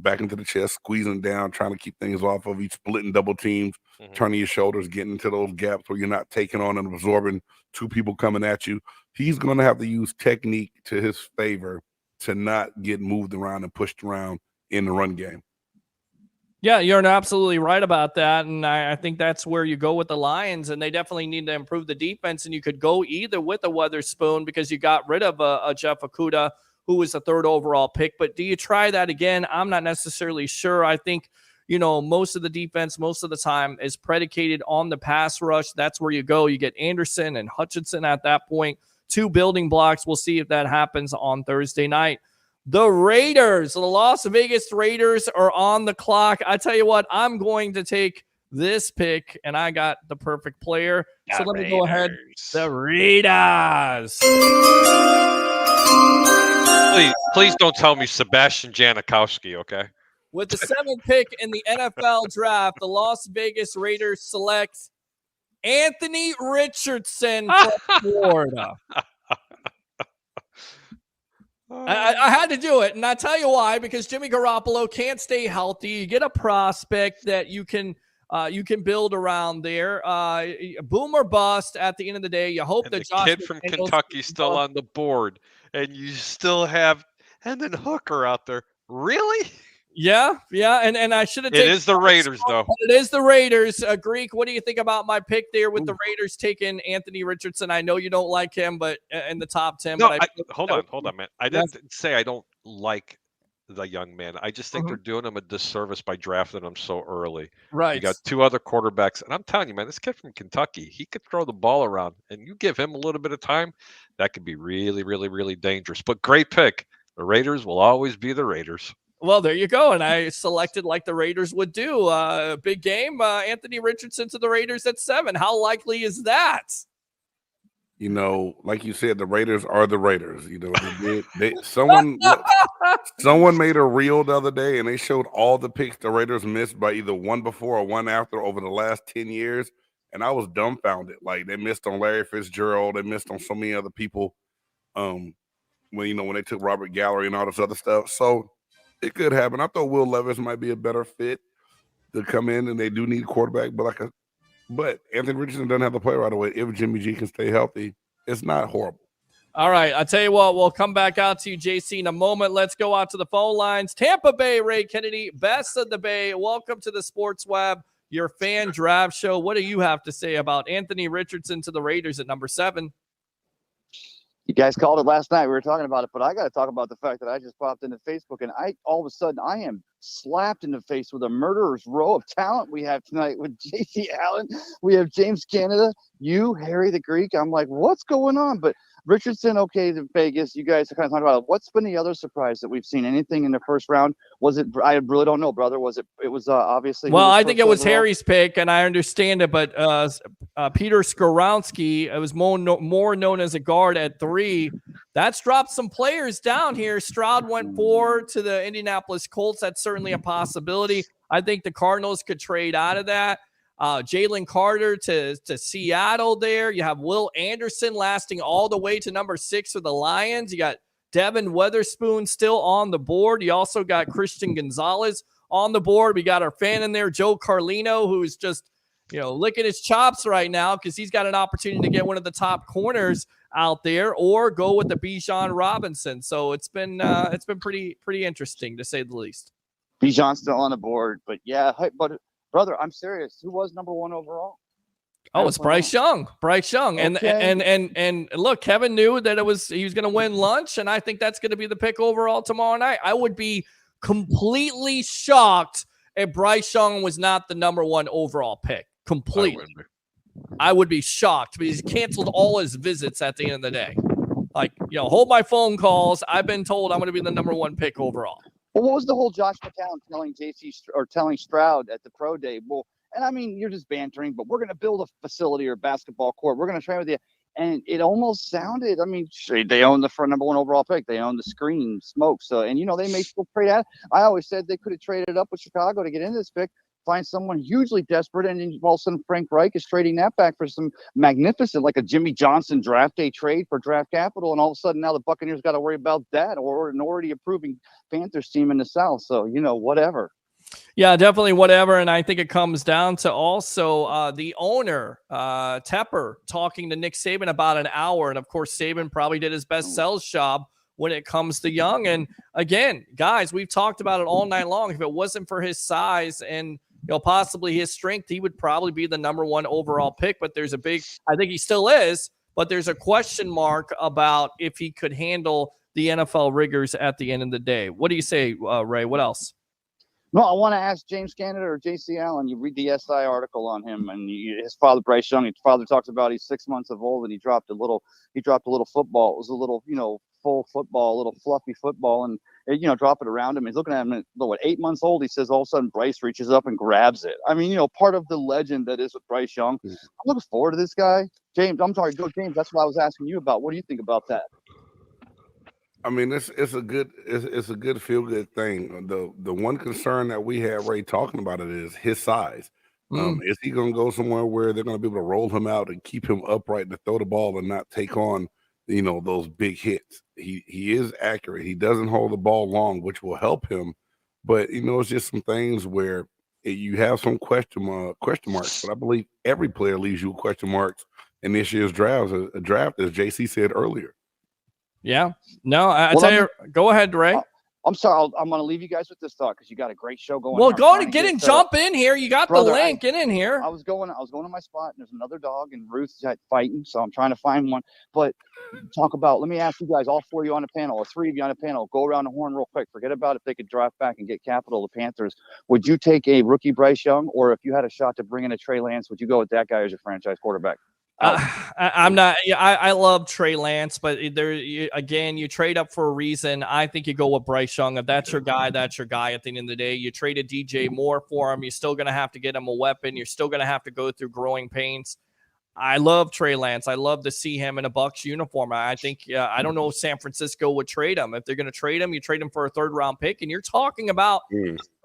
back into the chest, squeezing down, trying to keep things off of each, splitting double teams, turning your shoulders, getting into those gaps where you're not taking on and absorbing two people coming at you. He's going to have to use technique to his favor to not get moved around and pushed around in the run game. Yeah, you're absolutely right about that. And I think that's where you go with the Lions, and they definitely need to improve the defense. And you could go either with a Witherspoon because you got rid of a Jeff Okudah, who was the 3rd overall pick. But do you try that again? I'm not necessarily sure. I think, most of the defense, most of the time is predicated on the pass rush. That's where you go. You get Anderson and Hutchinson at that point, 2 building blocks. We'll see if that happens on Thursday night. The Raiders, the Las Vegas Raiders are on the clock. I tell you what, I'm going to take this pick, and I got the perfect player. So let me go ahead. The Raiders. Please don't tell me Sebastian Janikowski, okay? With the 7th pick in the NFL draft, the Las Vegas Raiders select Anthony Richardson from Florida. I had to do it, and I tell you why, because Jimmy Garoppolo can't stay healthy. You get a prospect that you can build around there. Boom or bust at the end of the day. You hope that the kid from Kentucky's still on the board, and you still have Hendon Hooker out there. Really? Yeah, and I should have taken. It is the Raiders, though. It is the Raiders. Greek, what do you think about my pick there with the Raiders taking Anthony Richardson? I know you don't like him, but in the top 10. No, but hold on, man. I didn't say I don't like the young man. I just think they're doing him a disservice by drafting him so early. Right. You got 2 other quarterbacks, and I'm telling you, man, this kid from Kentucky, he could throw the ball around, and you give him a little bit of time, that could be really, really, really dangerous. But great pick. The Raiders will always be the Raiders. Well, there you go. And I selected like the Raiders would do. Big game. Anthony Richardson to the Raiders at 7. How likely is that? You know, like you said, the Raiders are the Raiders. You know, someone made a reel the other day, and they showed all the picks the Raiders missed by either one before or one after over the last 10 years, and I was dumbfounded. Like, they missed on Larry Fitzgerald, they missed on so many other people. When they took Robert Gallery and all this other stuff, so it could happen. I thought Will Levis might be a better fit to come in, and they do need a quarterback, but Anthony Richardson doesn't have to play right away. If Jimmy G can stay healthy, it's not horrible. All right. I'll tell you what, we'll come back out to you, JC, in a moment. Let's go out to the phone lines. Tampa Bay, Ray Kennedy, best of the Bay. Welcome to the Sports Web, your fan draft show. What do you have to say about Anthony Richardson to the Raiders at number 7? You guys called it last night. We were talking about it, but I got to talk about the fact that I just popped into Facebook and all of a sudden I am slapped in the face with a murderer's row of talent we have tonight with J.C. Allen. We have James Canada, you, Harry the Greek. I'm like, what's going on? But Richardson, okay, to Vegas. You guys are kind of talking about it. What's been the other surprise that we've seen? Anything in the first round? Was it? I really don't know, brother. Was it? It was obviously. Well, I think it was Harry's pick, and I understand it. But Peter Skoronsky, it was more known as a guard at 3. That's dropped some players down here. Stroud went 4 to the Indianapolis Colts. That's certainly a possibility. I think the Cardinals could trade out of that. Jalen Carter to Seattle there. You have Will Anderson lasting all the way to number 6 for the Lions. You got Devin Weatherspoon still on the board. You also got Christian Gonzalez on the board. We got our fan in there, Joe Carlino, who's just, licking his chops right now because he's got an opportunity to get one of the top corners out there or go with the Bijan Robinson. So it's been pretty interesting to say the least. Bijan's still on the board, but yeah, but brother, I'm serious. Who was number 1 overall? Oh, it's Bryce Young. Bryce Young. Okay. And look, Kevin knew that he was going to win lunch, and I think that's going to be the pick overall tomorrow night. I would be completely shocked if Bryce Young was not the number 1 overall pick. Completely. I would be shocked because he canceled all his visits at the end of the day. Like, hold my phone calls. I've been told I'm going to be the number 1 pick overall. Well, what was the whole Josh McCown telling Stroud at the pro day? Well, and I mean, you're just bantering, but we're going to build a facility or basketball court. We're going to train with you. And it almost sounded, I mean, they own the number 1 overall pick. They own the screen, smoke. So, and they may still trade out. I always said they could have traded up with Chicago to get into this pick, find someone hugely desperate, and then all of a sudden Frank Reich is trading that back for some magnificent, like a Jimmy Johnson draft day trade for draft capital, and all of a sudden now the Buccaneers got to worry about that or an already approving Panthers team in the South. So, whatever. Yeah, definitely whatever. And I think it comes down to also the owner, Tepper, talking to Nick Saban about an hour. And, of course, Saban probably did his best sales job when it comes to Young. And, again, guys, we've talked about it all night long. If it wasn't for his size and possibly his strength, he would probably be the number 1 overall pick. But there's I think he still is, but there's a question mark about if he could handle the NFL rigors at the end of the day. What do you say, Ray? What else? No, I want to ask James Canada or J.C. Allen. You read the SI article on him, and his father, Bryce Young. His father talks about he's 6 months of old, and he dropped a little football. It was a little, full football, a little fluffy football, and drop it around him. He's looking at him, and 8 months old. He says all of a sudden Bryce reaches up and grabs it. I mean, part of the legend that is with Bryce Young. I'm looking forward to this guy, James. I'm sorry, go James. That's what I was asking you about. What do you think about that? I mean, it's a good feel good thing. The one concern that we have, Ray, talking about it is his size. Is he going to go somewhere where they're going to be able to roll him out and keep him upright to throw the ball and not take on those big hits? He is accurate. He doesn't hold the ball long, which will help him. But it's just some things where you have some question marks. But I believe every player leaves you with question marks in this year's draft, as JC said earlier. Yeah. No, I tell you, go ahead, Ray. I'm sorry. I'm going to leave you guys with this thought because you got a great show going. Well, go to get in, jump in here. You got Brother, the link. Get in here. I was going to my spot, and there's another dog, and Ruth's fighting, so I'm trying to find one. But let me ask you guys, all 4 of you on the panel, or 3 of you on the panel, go around the horn real quick. Forget about if they could draft back and get capital, the Panthers. Would you take a rookie Bryce Young, or if you had a shot to bring in a Trey Lance, would you go with that guy as your franchise quarterback? I'm not. Yeah, I love Trey Lance, but again, you trade up for a reason. I think you go with Bryce Young. If that's your guy, that's your guy. At the end of the day, you traded DJ Moore for him. You're still going to have to get him a weapon. You're still going to have to go through growing pains. I love Trey Lance. I love to see him in a Bucs uniform. I think I don't know if San Francisco would trade him. If they're going to trade him, you trade him for a 3rd-round pick, and you're talking about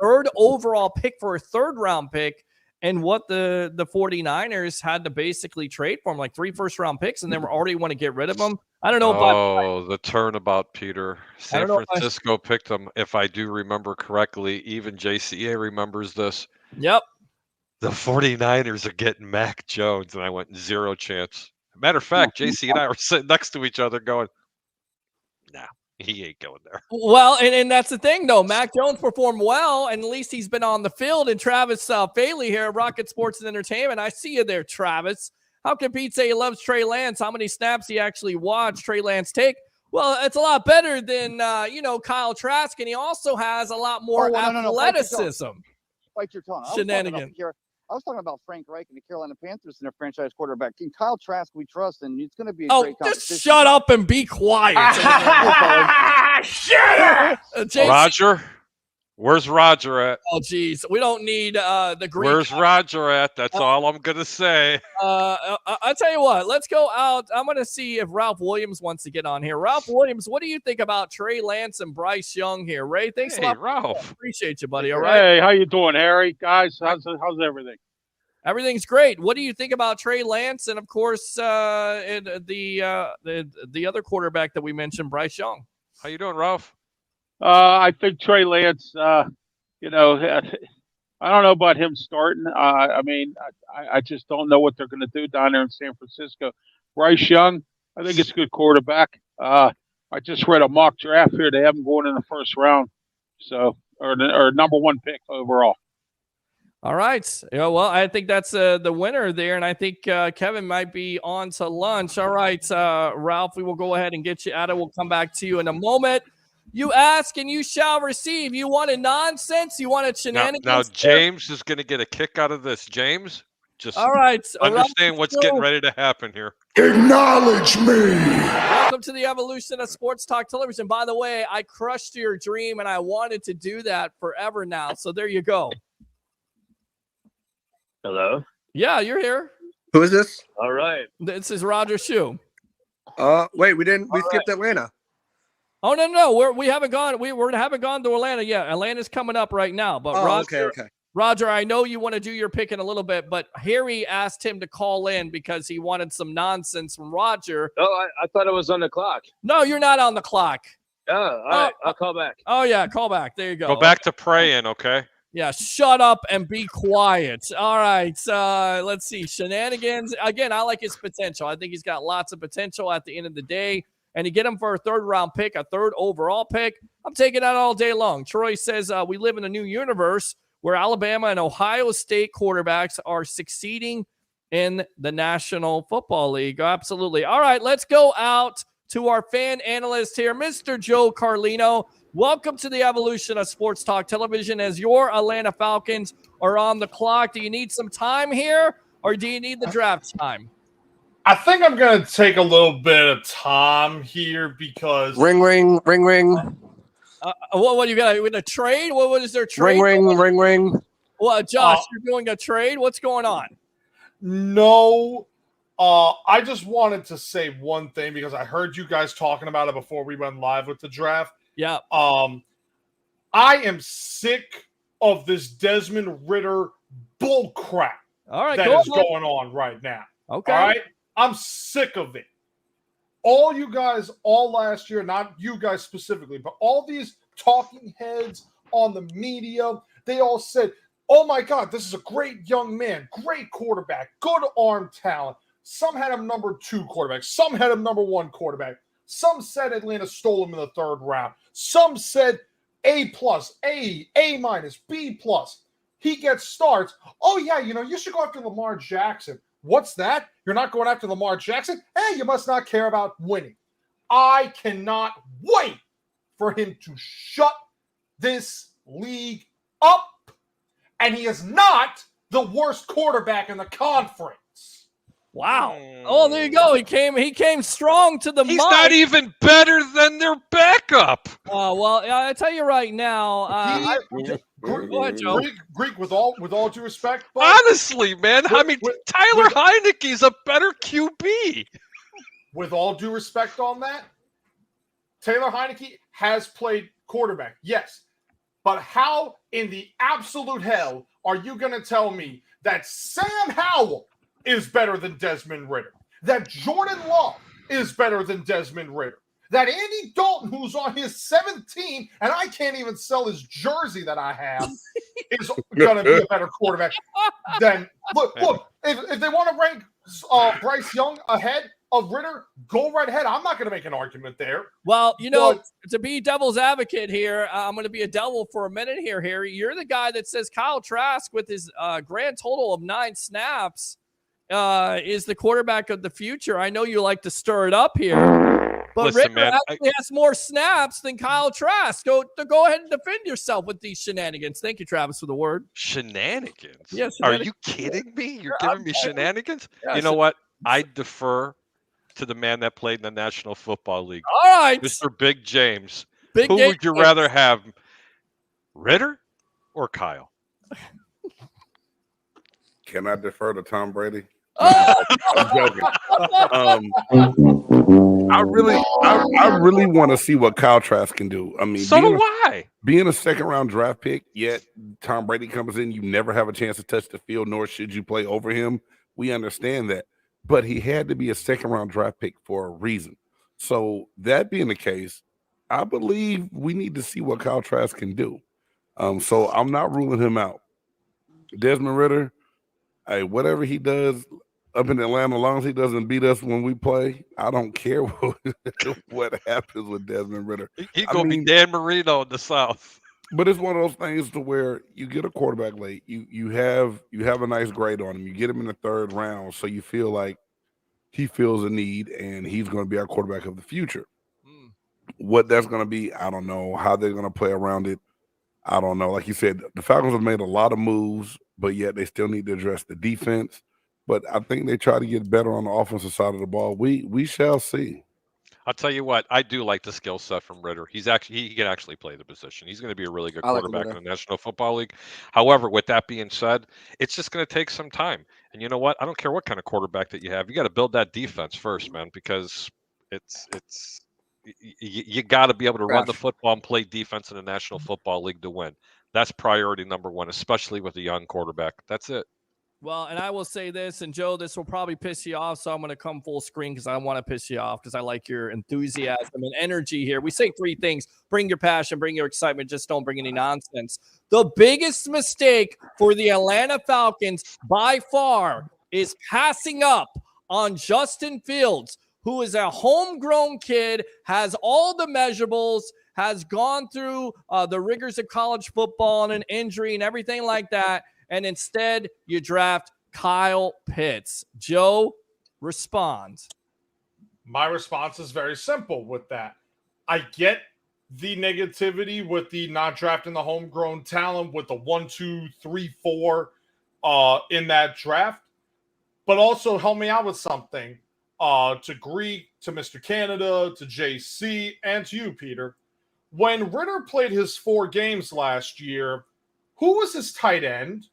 3rd overall pick for a 3rd-round pick. And what the 49ers had to basically trade for him, like 3 first-round picks, and then already want to get rid of them. I don't know. The turnabout, Peter. San Francisco picked him, if I do remember correctly. Even JCA remembers this. Yep. The 49ers are getting Mac Jones, and I went 0 chance. Matter of fact, JC and I were sitting next to each other going, nah, he ain't going there. Well, and that's the thing, though. Mac Jones performed well, and at least he's been on the field. And Travis Faley here at Rocket Sports and Entertainment, I see you there, Travis. How can Pete say he loves Trey Lance? How many snaps he actually watched Trey Lance take? Well, it's a lot better than, Kyle Trask, and he also has a lot more athleticism. Bite your tongue. Shenanigans. I was talking about Frank Reich and the Carolina Panthers and their franchise quarterback. Kyle Trask, we trust, and it's going to be a great competition. Just shut up and be quiet. Shut up! Roger? Where's Roger at? Oh, geez. We don't need the green. Where's Roger at? That's all I'm going to say. I'll tell you what. Let's go out. I'm going to see if Ralph Williams wants to get on here. Ralph Williams, what do you think about Trey Lance and Bryce Young here? Ray, thanks a lot. Ralph. Appreciate you, buddy. All right. Hey, how you doing, Harry? Guys, how's everything? Everything's great. What do you think about Trey Lance and, of course, the other quarterback that we mentioned, Bryce Young? How you doing, Ralph? I think Trey Lance, I don't know about him starting. I just don't know what they're going to do down there in San Francisco. Bryce Young, I think it's a good quarterback. I just read a mock draft here. They have him going in the 1st round, or number 1 pick overall. All right. Yeah, well, I think that's the winner there, and I think Kevin might be on to lunch. All right, Ralph, we will go ahead and get you out of. We'll come back to you in a moment. You ask and you shall receive. You wanted nonsense? You wanted shenanigans? Now James is going to get a kick out of this. James, just all right. Understand what's getting ready to happen here. Acknowledge me. Welcome to the evolution of Sports Talk Television. By the way, I crushed your dream, and I wanted to do that forever now. So there you go. Hello? Yeah, you're here. Who is this? All right. This is Roger Shue. Wait, we skipped Atlanta. Oh no, we haven't gone. We haven't gone to Atlanta yet. Atlanta's coming up right now. But Roger, okay. Roger, I know you want to do your pick in a little bit, but Harry asked him to call in because he wanted some nonsense from Roger. Oh, I thought it was on the clock. No, you're not on the clock. Oh, all right. I'll call back. Oh yeah, call back. There you go. Go back to praying, okay? Yeah, shut up and be quiet. All right, let's see. Shenanigans. Again, I like his potential. I think he's got lots of potential at the end of the day. And you get him for a 3rd-round pick, a 3rd overall pick, I'm taking that all day long. Troy says we live in a new universe where Alabama and Ohio State quarterbacks are succeeding in the National Football League. Absolutely. All right, let's go out to our fan analyst here, Mr. Joe Carlino. Welcome to the evolution of Sports Talk Television as your Atlanta Falcons are on the clock. Do you need some time here, or do you need the draft time? I think I'm going to take a little bit of time here because ring. What you got? With a trade? What is there trade? Ring. Well, Josh, you're doing a trade. What's going on? No, I just wanted to say one thing because I heard you guys talking about it before we went live with the draft. Yeah. I am sick of this Desmond Ridder bull crap that is going on right now. Okay. All right. I'm sick of it. All you guys, all last year, not you guys specifically, but all these talking heads on the media, they all said, oh my God, this is a great young man, great quarterback, good arm talent. Some had him number 2 quarterback. Some had him number 1 quarterback. Some said Atlanta stole him in the 3rd round. Some said A+, A-, B+. He gets starts. Oh yeah, you should go after Lamar Jackson. What's that? You're not going after Lamar Jackson? Hey, you must not care about winning. I cannot wait for him to shut this league up. And he is not the worst quarterback in the conference. Wow. Oh, there you go. He came strong to the mic. He's not even better than their backup. Well, I tell you right now. Go ahead, Joe. Greek, with all due respect, bud, honestly, man, Tyler Heineke's a better QB. With all due respect on that, Taylor Heineke has played quarterback, yes. But how in the absolute hell are you going to tell me that Sam Howell is better than Desmond Ridder? That Jordan Love is better than Desmond Ridder? That Andy Dalton, who's on his 7th team, and I can't even sell his jersey that I have, is going to be a better quarterback than – look, if they want to rank Bryce Young ahead of Ridder, go right ahead. I'm not going to make an argument there. Well, to be devil's advocate here, I'm going to be a devil for a minute here, Harry. You're the guy that says Kyle Trask, with his grand total of 9 snaps, is the quarterback of the future. I know you like to stir it up here, but Ridder actually has more snaps than Kyle Trask. Go ahead and defend yourself with these shenanigans. Thank you, Travis, for the word. Shenanigans? Yes. Are you kidding me? You're giving me shenanigans? Yeah, you know what? I defer to the man that played in the National Football League. All right. Mr. Big James. Who would you rather have, Ridder or Kyle? Can I defer to Tom Brady? Oh! I'm joking. I really want to see what Kyle Trask can do. I mean, so do I. Being a 2nd-round draft pick, yet Tom Brady comes in, you never have a chance to touch the field, nor should you play over him. We understand that. But he had to be a 2nd-round draft pick for a reason. So that being the case, I believe we need to see what Kyle Trask can do. So I'm not ruling him out. Desmond Ridder, whatever he does up in Atlanta, as long as he doesn't beat us when we play, I don't care what happens with Desmond Ridder. He's going to be Dan Marino in the South. But it's one of those things to where you get a quarterback late, you have a nice grade on him, you get him in the 3rd round, so you feel like he feels a need and he's going to be our quarterback of the future. What that's going to be, I don't know. How they're going to play around it, I don't know. Like you said, the Falcons have made a lot of moves, but yet they still need to address the defense. But I think they try to get better on the offensive side of the ball. We shall see. I'll tell you what, I do like the skill set from Ridder. He can actually play the position. He's going to be a really good quarterback in the National Football League. However, with that being said, it's just going to take some time. And you know what? I don't care what kind of quarterback that you have. You got to build that defense first, man, because you got to be able to run the football and play defense in the National Football League to win. That's priority number 1, especially with a young quarterback. That's it. Well, and I will say this, and Joe, this will probably piss you off, so I'm going to come full screen because I want to piss you off because I like your enthusiasm and energy here. We say 3 things: bring your passion, bring your excitement, just don't bring any nonsense. The biggest mistake for the Atlanta Falcons by far is passing up on Justin Fields, who is a homegrown kid, has all the measurables, has gone through the rigors of college football and an injury and everything like that. And instead, you draft Kyle Pitts. Joe, respond. My response is very simple with that. I get the negativity with the not drafting the homegrown talent with the 1, 2, 3, 4 in that draft. But also help me out with something. To Greek, to Mr. Canada, to JC, and to you, Peter. When Ridder played his 4 games last year, who was his tight end?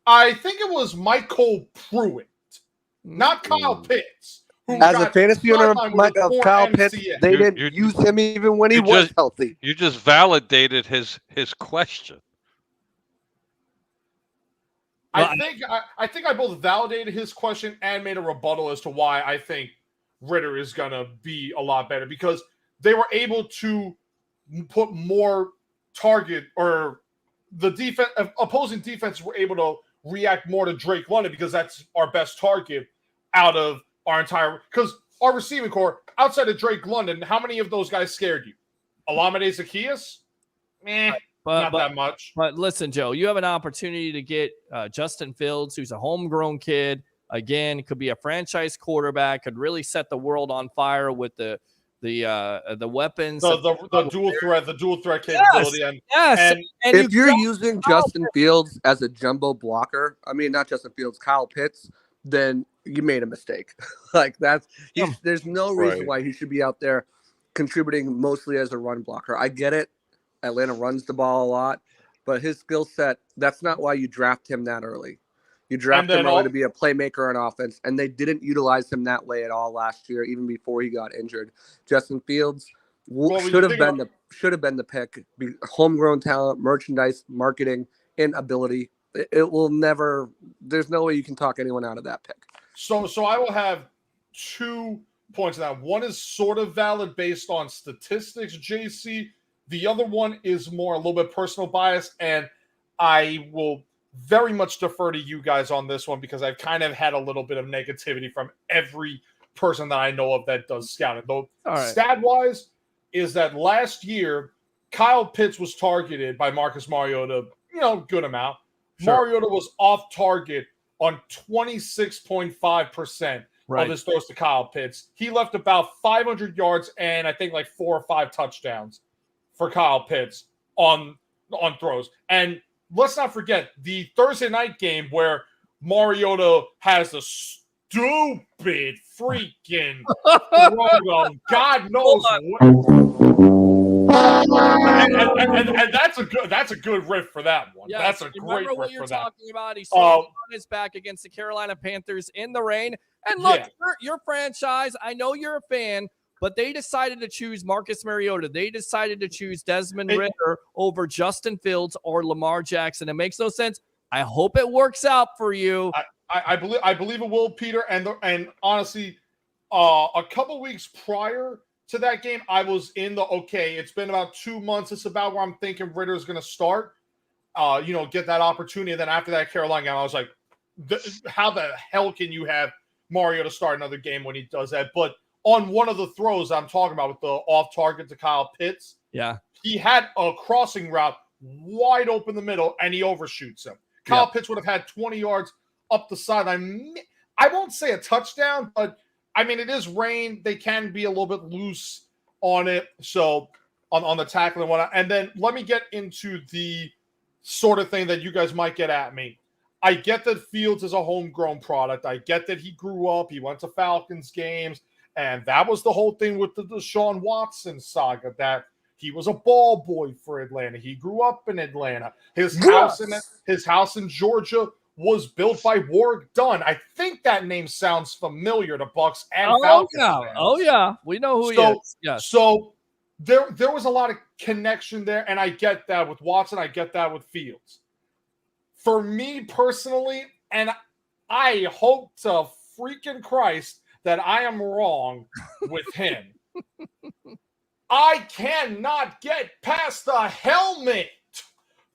I think it was Michael Pruitt, not Kyle Pitts. As a fantasy owner of Kyle Pitts, they didn't use him even when he was healthy. You just validated his question. I think I both validated his question and made a rebuttal as to why I think Ridder is going to be a lot better, because they were able to put more target, or the defense, opposing defenses were able to react more to Drake London, because that's our best target out of our entire, because our receiving core outside of Drake London, how many of those guys scared you? Olamide Zaccheaus? Not that much. But listen, Joe, you have an opportunity to get Justin Fields, who's a homegrown kid. Again, could be a franchise quarterback, could really set the world on fire with the weapons, the dual threat capability. And if you're using Justin Fields as a jumbo blocker, I mean, not Justin Fields, Kyle Pitts, then you made a mistake. There's no reason why he should be out there contributing mostly as a run blocker. I get it. Atlanta runs the ball a lot, but his skill set, that's not why you draft him that early. You draft him early to be a playmaker on offense, and they didn't utilize him that way at all last year, even before he got injured. Justin Fields should have been the pick. Homegrown talent, merchandise, marketing, and ability. It will never. There's no way you can talk anyone out of that pick. So I will have 2 points on that. One is sort of valid based on statistics, JC. The other one is more a little bit personal bias, and I will very much defer to you guys on this one because I've kind of had a little bit of negativity from every person that I know of that does scouting. Though stat-wise, is that last year Kyle Pitts was targeted by Marcus Mariota, good amount. Sure. Mariota was off target on 26.5% of his throws to Kyle Pitts. He left about 500 yards and I think like 4 or 5 touchdowns for Kyle Pitts on throws. And let's not forget the Thursday night game where Mariota has a stupid freaking throw. God knows and that's a good riff for that one. Yes, that's a great riff what you're for that. talking about. He on his back against the Carolina Panthers in the rain. And look, your franchise, I know you're a fan, but they decided to choose Marcus Mariota. They decided to choose Desmond Ridder over Justin Fields or Lamar Jackson. It makes no sense. I hope it works out for you. I believe it will, Peter. And honestly, a couple weeks prior to that game, I was in it's been about 2 months. It's about where I'm thinking Ridder's going to start, get that opportunity. And then after that Carolina game, I was like, how the hell can you have Mariota start another game when he does that? But on one of the throws I'm talking about with the off target to Kyle Pitts, he had a crossing route wide open the middle, and he overshoots him. Kyle Pitts would have had 20 yards up the sideline. I won't say a touchdown, but I mean, it is rain. They can be a little bit loose on it. So on the tackle and whatnot. And then let me get into the sort of thing that you guys might get at me. I get that Fields is a homegrown product. I get that he grew up. He went to Falcons games. And that was the whole thing with the Deshaun Watson saga, that he was a ball boy for Atlanta. He grew up in Atlanta. His house in Georgia was built by Warwick Dunn. I think that name sounds familiar to Bucks and Falcons fans. Oh, yeah. We know who he is. Yes. So there was a lot of connection there, and I get that with Watson. I get that with Fields. For me personally, and I hope to freaking Christ that I am wrong with him, I cannot get past the helmet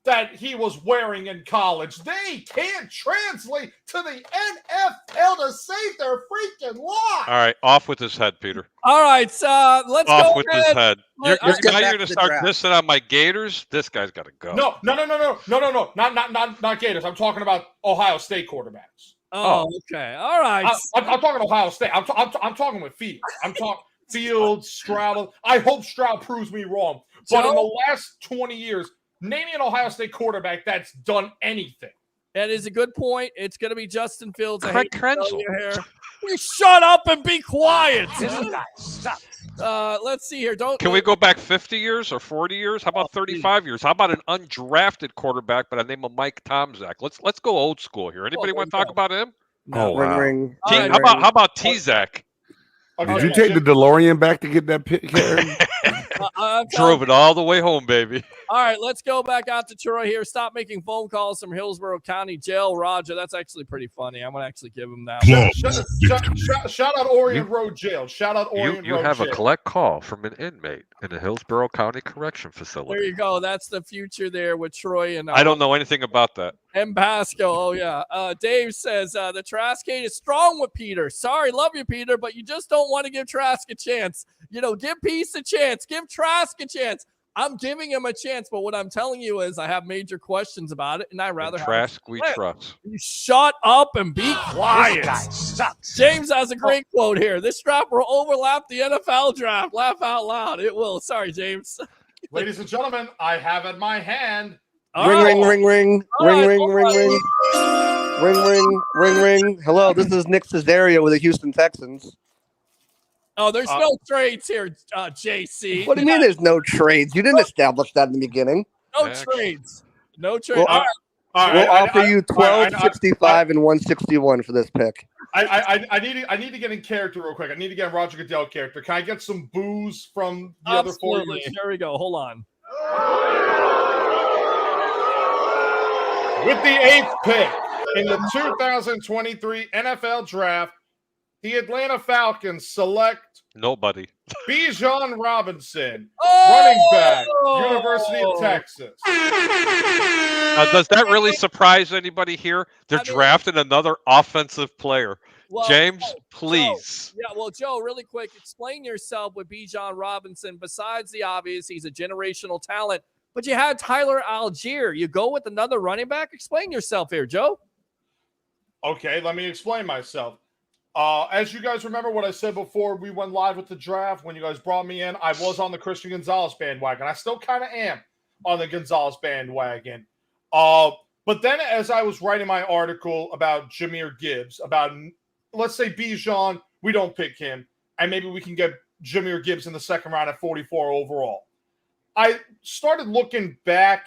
that he was wearing in college. They can't translate to the NFL to save their freaking lives. All right, off with his head, Peter. All right, so let's off go with ahead. his head. You're going to start draft. dissing on my Gators? This guy's got to go. No, not Gators. I'm talking about Ohio State quarterbacks. Oh, okay. All right. I'm talking Ohio State. I'm talking with Fields. I'm talking Fields, Stroud. I hope Stroud proves me wrong. But in the last 20 years, name me an Ohio State quarterback that's done anything. That is a good point. It's going to be Justin Fields. Craig Krenzel. You shut up and be quiet. This guy sucks. Let's see here. Can we go back 50 years or 40 years? How about 35 years? How about an undrafted quarterback by the name of Mike Tomczak? Let's go old school here. Anybody want to talk about him? Oh, wow. Ring. How about T-Zak? Did you take the DeLorean back to get that pick, Karen? Drove it all the way home, baby. All right, let's go back out to Troy here. Stop making phone calls from Hillsborough County Jail. Roger, that's actually pretty funny. I'm going to actually give him that. Shout out Orient Road Jail. Shout out Orient Road Jail. You have a collect call from an inmate in the Hillsborough County Correction Facility. There you go. That's the future there with Troy and I don't know anything about that. And Pasco. Oh, yeah. Dave says the Traskate is strong with Peter. Sorry, love you, Peter, but you just don't want to give Trask a chance. Give Peace a chance. Give Trask a chance. I'm giving him a chance, but what I'm telling you is I have major questions about it, and I'd rather have Trask we trust. You shut up and be quiet. This guy sucks. James has a great quote here. This draft will overlap the NFL draft. Laugh out loud. It will. Sorry, James. Ladies and gentlemen, I have at my hand. Ring. All right, Ring. Ring, ring, ring, ring. Hello, this is Nick Cesario with the Houston Texans. Oh, there's no trades here, JC. What do you mean there's no trades? You didn't establish that in the beginning. No trades. No trades. Well, we'll offer you 12, 65, and 161 for this pick. I need to get in character real quick. I need to get in Roger Goodell character. Can I get some booze from the other four? Here we go. Hold on. With the 8th pick in the 2023 NFL Draft, the Atlanta Falcons select nobody. Bijan Robinson, running back, University of Texas. Does that really surprise anybody here? They're drafting another offensive player. Well, James, please. Joe, yeah, well, Joe, really quick, explain yourself with Bijan Robinson. Besides the obvious, he's a generational talent, but you had Tyler Algier. You go with another running back? Explain yourself here, Joe. Okay, let me explain myself. As you guys remember what I said before we went live with the draft, when you guys brought me in, I was on the Christian Gonzalez bandwagon. I still kind of am on the Gonzalez bandwagon. But then as I was writing my article about Jahmyr Gibbs, about, let's say Bijan, we don't pick him, and maybe we can get Jahmyr Gibbs in the second round at 44 overall. I started looking back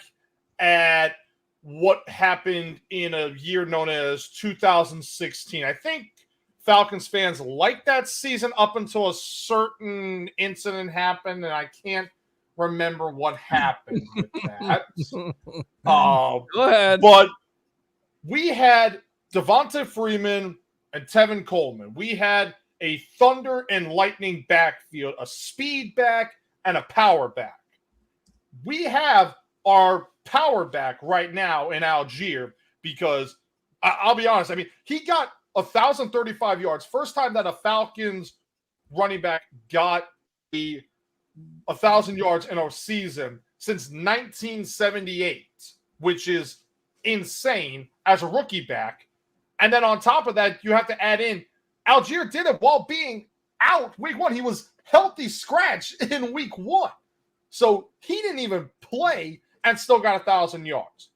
at what happened in a year known as 2016. I think Falcons fans liked that season up until a certain incident happened, and I can't remember what happened with that. Go ahead. But we had Devonta Freeman and Tevin Coleman. We had a thunder and lightning backfield, a speed back and a power back. We have our power back right now in Algier because I'll be honest. I mean, he got 1,035 yards. First time that a Falcons running back got 1,000 yards in a season since 1978, which is insane as a rookie back. And then on top of that, you have to add in Algier did it while being out week one. He was healthy scratch in week one. So he didn't even play and still got 1,000 yards.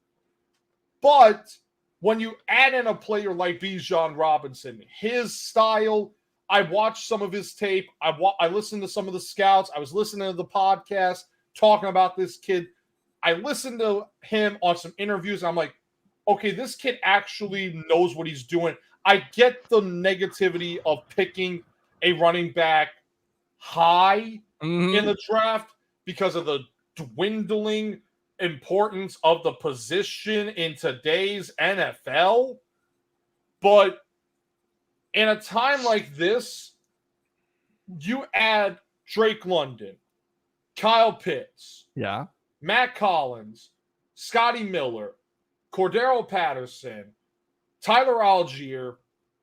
But when you add in a player like Bijan Robinson, his style, I watched some of his tape. I listened to some of the scouts. I was listening to the podcast talking about this kid. I listened to him on some interviews, and I'm like, okay, this kid actually knows what he's doing. I get the negativity of picking a running back high in the draft because of the dwindling importance of the position in today's NFL. But in a time like this, you add Drake London, Kyle Pitts, Matt Collins, Scotty Miller, Cordero Patterson, Tyler Algier,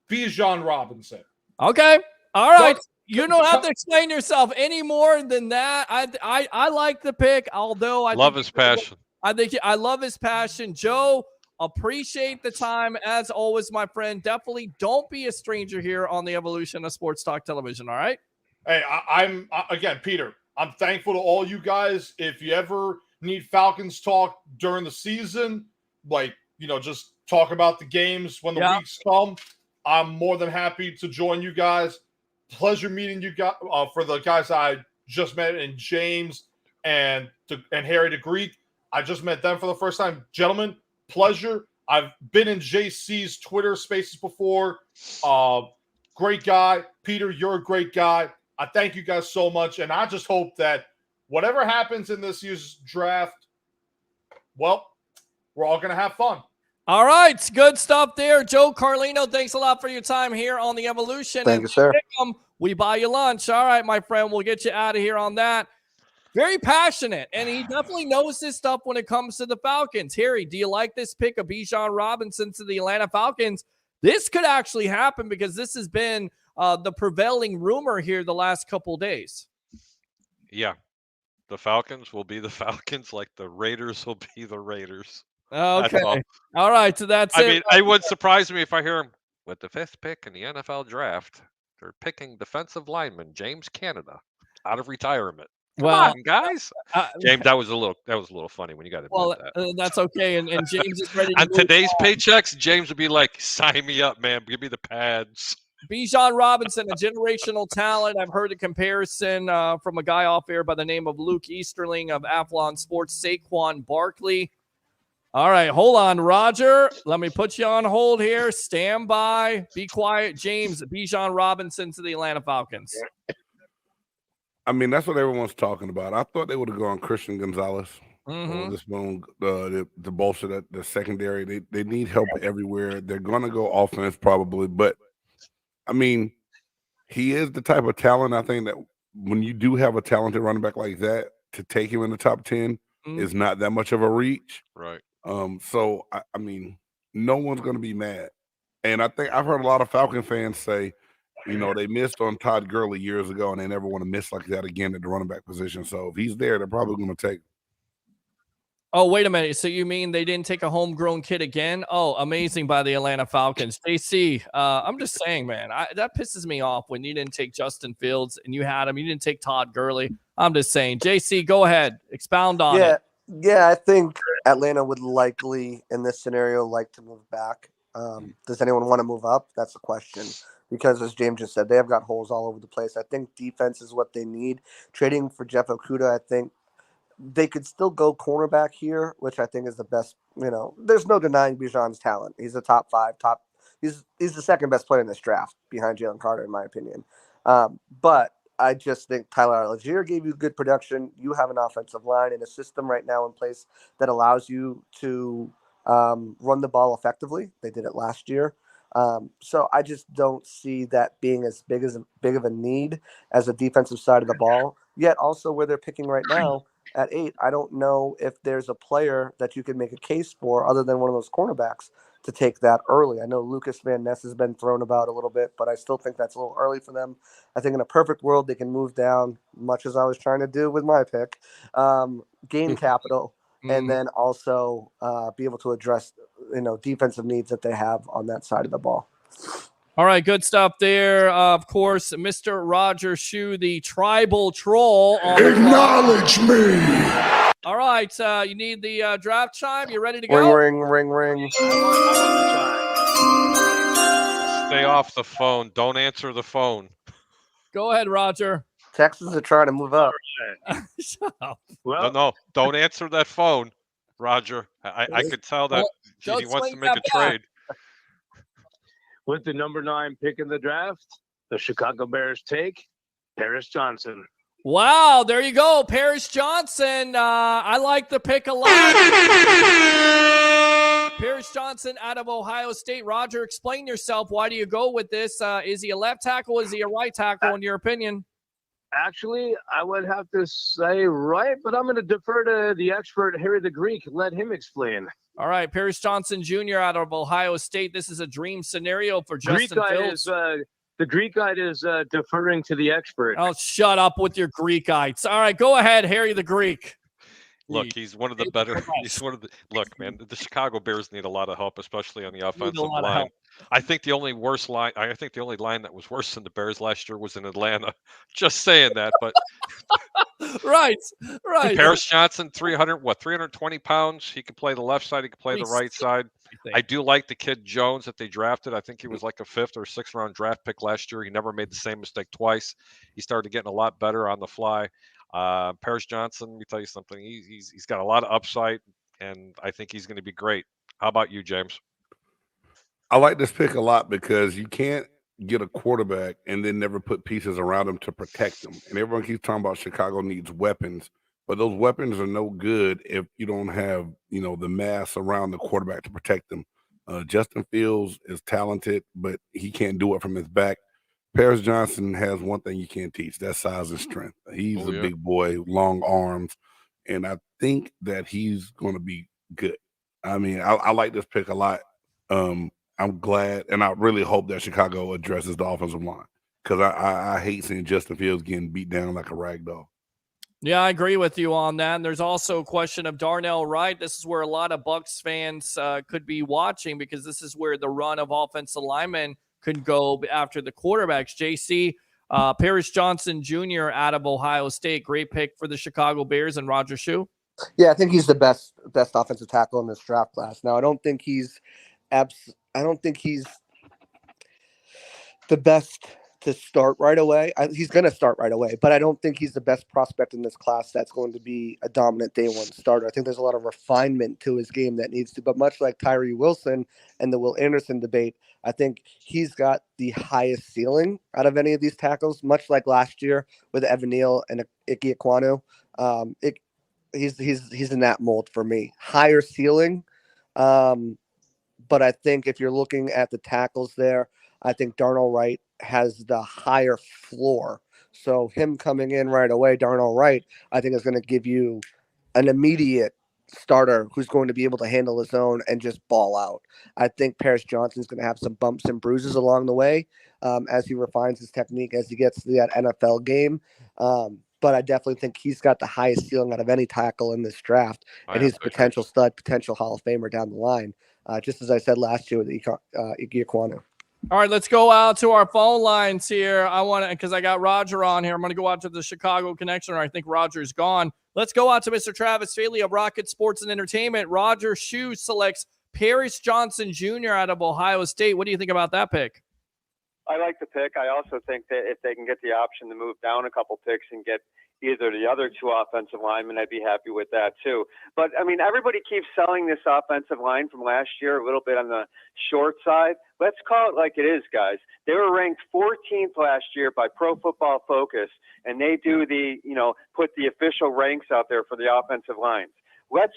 Bijan Robinson. Okay. All right. You don't have to explain yourself any more than that. I like the pick, although I love his passion. I love his passion. Joe, appreciate the time as always, my friend. Definitely don't be a stranger here on the evolution of Sports Talk Television. All right. Hey, I'm again, Peter. I'm thankful to all you guys. If you ever need Falcons talk during the season, like, just talk about the games when the weeks come, I'm more than happy to join you guys. Pleasure meeting you guys. For the guys I just met, and James and Harry the Greek, I just met them for the first time. Gentlemen, pleasure. I've been in JC's Twitter spaces before. Great guy. Peter, you're a great guy. I thank you guys so much, and I just hope that whatever happens in this year's draft, well, we're all going to have fun. All right. Good stuff there. Joe Carlino, thanks a lot for your time here on the Evolution. Thank you, sir. We buy you lunch. All right, my friend. We'll get you out of here on that. Very passionate, and he definitely knows his stuff when it comes to the Falcons. Harry, do you like this pick of Bijan Robinson to the Atlanta Falcons? This could actually happen because this has been the prevailing rumor here the last couple days. Yeah. The Falcons will be the Falcons like the Raiders will be the Raiders. Okay. All right. So that's it. I mean, it would surprise me if I hear him with the 5th pick in the NFL draft. They're picking defensive lineman James Canada out of retirement. Come on, guys. James, that was a little funny when you got to admit that. That's okay. And James is ready to on move today's on. paychecks. James would be like, "Sign me up, man. Give me the pads." Bijan Robinson, a generational talent. I've heard a comparison from a guy off air by the name of Luke Easterling of Athlon Sports, Saquon Barkley. All right, hold on, Roger. Let me put you on hold here. Stand by. Be quiet. James, Bijan Robinson to the Atlanta Falcons. I mean, that's what everyone's talking about. I thought they would have gone Christian Gonzalez. This one, the bolster that the secondary. They need help everywhere. They're going to go offense probably, but I mean, he is the type of talent. I think that when you do have a talented running back like that, to take him in the top 10 is not that much of a reach. Right. So I mean, no one's going to be mad. And I think I've heard a lot of Falcon fans say, they missed on Todd Gurley years ago, and they never want to miss like that again at the running back position. So if he's there, they're probably going to take him. Oh, wait a minute. So you mean they didn't take a homegrown kid again? Oh, amazing by the Atlanta Falcons. JC, I'm just saying, man, that pisses me off when you didn't take Justin Fields and you had him. You didn't take Todd Gurley. I'm just saying. JC, go ahead. Expound on it. Yeah, I think Atlanta would likely, in this scenario, like to move back. Does anyone want to move up? That's the question. Because, as James just said, they have got holes all over the place. I think defense is what they need. Trading for Jeff Okudah, I think they could still go cornerback here, which I think is the best. There's no denying Bijan's talent. He's a top 5, He's the second best player in this draft behind Jalen Carter, in my opinion. But I just think Tyler Algier gave you good production. You have an offensive line and a system right now in place that allows you to run the ball effectively. They did it last year. So I just don't see that being as big of a need as a defensive side of the ball. Yet also where they're picking right now at 8, I don't know if there's a player that you can make a case for other than one of those cornerbacks to take that early. I know Lucas Van Ness has been thrown about a little bit, but I still think that's a little early for them. I think in a perfect world, they can move down, much as I was trying to do with my pick, gain capital, and then also be able to address, defensive needs that they have on that side of the ball. All right, good stuff there. Of course, Mr. Roger Shue, the tribal troll. Acknowledge me. All right, you need the draft chime. You ready to go? Ring, ring, ring, ring. Stay off the phone. Don't answer the phone. Go ahead, Roger. Texans are trying to move up. Shut up. Well, No, don't answer that phone, Roger. I could tell that he wants to make a trade. with the number 9 pick in the draft, the Chicago Bears take Paris Johnson. Wow, there you go. Paris Johnson. I like the pick a lot. Paris Johnson out of Ohio State. Roger, explain yourself. Why do you go with this? Is he a left tackle? Is he a right tackle, in your opinion? Actually, I would have to say right, but I'm going to defer to the expert, Harry the Greek. Let him explain. All right, Paris Johnson Jr. out of Ohio State. This is a dream scenario for Justin Fields. The Greek guide is deferring to the expert. Oh, shut up with your Greekites. All right, go ahead, Harry the Greek. Look, he's one of the better. Look, man, the Chicago Bears need a lot of help, especially on the offensive line. I think the only line that was worse than the Bears last year was in Atlanta. Just saying that, but right. Paris Johnson, 320 pounds. He can play the left side. He can play the right side. I do like the kid Jones that they drafted. I think he was like a 5th or 6th round draft pick last year. He never made the same mistake twice. He started getting a lot better on the fly. Paris Johnson, let me tell you something. He's got a lot of upside, and I think he's going to be great. How about you, James? I like this pick a lot because you can't get a quarterback and then never put pieces around him to protect them. And everyone keeps talking about Chicago needs weapons, but those weapons are no good if you don't have, the mass around the quarterback to protect them. Justin Fields is talented, but he can't do it from his back. Paris Johnson has one thing you can't teach, that's size and strength. He's a big boy, long arms, and I think that he's going to be good. I mean, I like this pick a lot. I'm glad, and I really hope that Chicago addresses the offensive line because I hate seeing Justin Fields getting beat down like a rag doll. Yeah, I agree with you on that. And there's also a question of Darnell Wright. This is where a lot of Bucs fans could be watching because this is where the run of offensive linemen could go after the quarterbacks. JC, Paris Johnson Jr. out of Ohio State, great pick for the Chicago Bears and Roger Shu. Yeah, I think he's the best offensive tackle in this draft class. Now, I don't think he's the best to start right away. He's going to start right away, but I don't think he's the best prospect in this class that's going to be a dominant day one starter. I think there's a lot of refinement to his game that needs to, but much like Tyree Wilson and the Will Anderson debate, I think he's got the highest ceiling out of any of these tackles, much like last year with Evan Neal and Ike Ekwonu. He's in that mold for me. Higher ceiling. But I think if you're looking at the tackles there, I think Darnell Wright has the higher floor. So him coming in right away, Darnell Wright, I think is going to give you an immediate starter who's going to be able to handle his own and just ball out. I think Paris Johnson's going to have some bumps and bruises along the way as he refines his technique, as he gets to that NFL game. But I definitely think he's got the highest ceiling out of any tackle in this draft, and he's a potential stud, potential Hall of Famer down the line. Just as I said last year with Ike Ekwonu. All right, let's go out to our phone lines here. Because I got Roger on here. I'm going to go out to the Chicago connection, or I think Roger's gone. Let's go out to Mr. Travis Faley of Rocket Sports and Entertainment. Roger Shu selects Paris Johnson Jr. out of Ohio State. What do you think about that pick? I like the pick. I also think that if they can get the option to move down a couple picks and get either the other two offensive linemen, I'd be happy with that too. But, I mean, everybody keeps selling this offensive line from last year a little bit on the short side. Let's call it like it is, guys. They were ranked 14th last year by Pro Football Focus, and they do put the official ranks out there for the offensive lines. Let's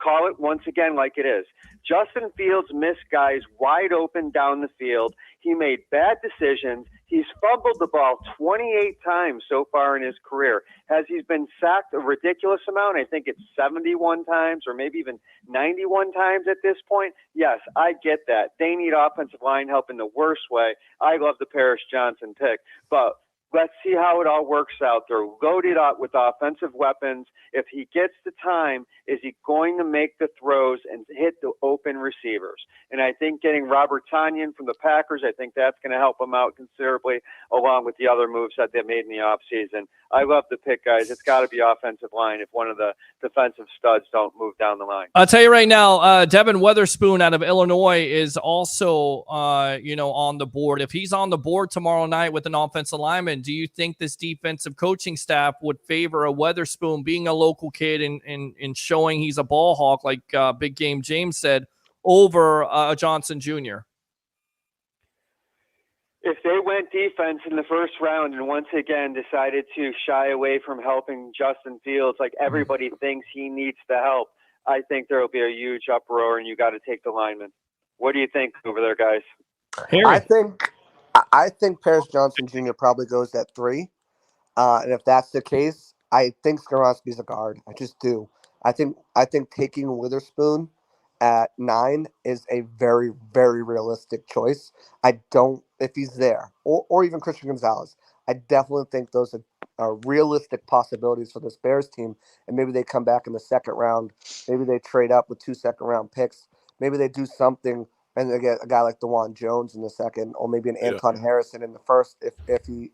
call it once again like it is. Justin Fields missed guys wide open down the field. He made bad decisions. He's fumbled the ball 28 times so far in his career. Has he been sacked a ridiculous amount? I think it's 71 times or maybe even 91 times at this point. Yes, I get that. They need offensive line help in the worst way. I love the Paris Johnson pick. But let's see how it all works out. They're loaded up with offensive weapons. If he gets the time, is he going to make the throws and hit the open receivers? And I think getting Robert Tonyan from the Packers, I think that's going to help him out considerably, along with the other moves that they made in the offseason. I love the pick, guys. It's got to be offensive line if one of the defensive studs don't move down the line. I'll tell you right now, Devin Weatherspoon out of Illinois is also, on the board. If he's on the board tomorrow night with an offensive lineman, do you think this defensive coaching staff would favor a Weatherspoon, being a local kid and showing he's a ball hawk, like Big Game James said, over Johnson Jr.? If they went defense in the first round and once again decided to shy away from helping Justin Fields like everybody thinks he needs the help, I think there will be a huge uproar and you got to take the lineman. What do you think over there, guys? I think Paris Johnson Jr. probably goes at 3. And if that's the case, I think Skoronski's a guard. I just do. I think taking Witherspoon at 9 is a very, very realistic choice. I don't, if he's there, or even Christian Gonzalez, I definitely think those are realistic possibilities for this Bears team. And maybe they come back in the second round. Maybe they trade up with 2 second-round picks. Maybe they do something and they get a guy like DeJuan Jones in the second, or maybe an Anton Harrison in the first if the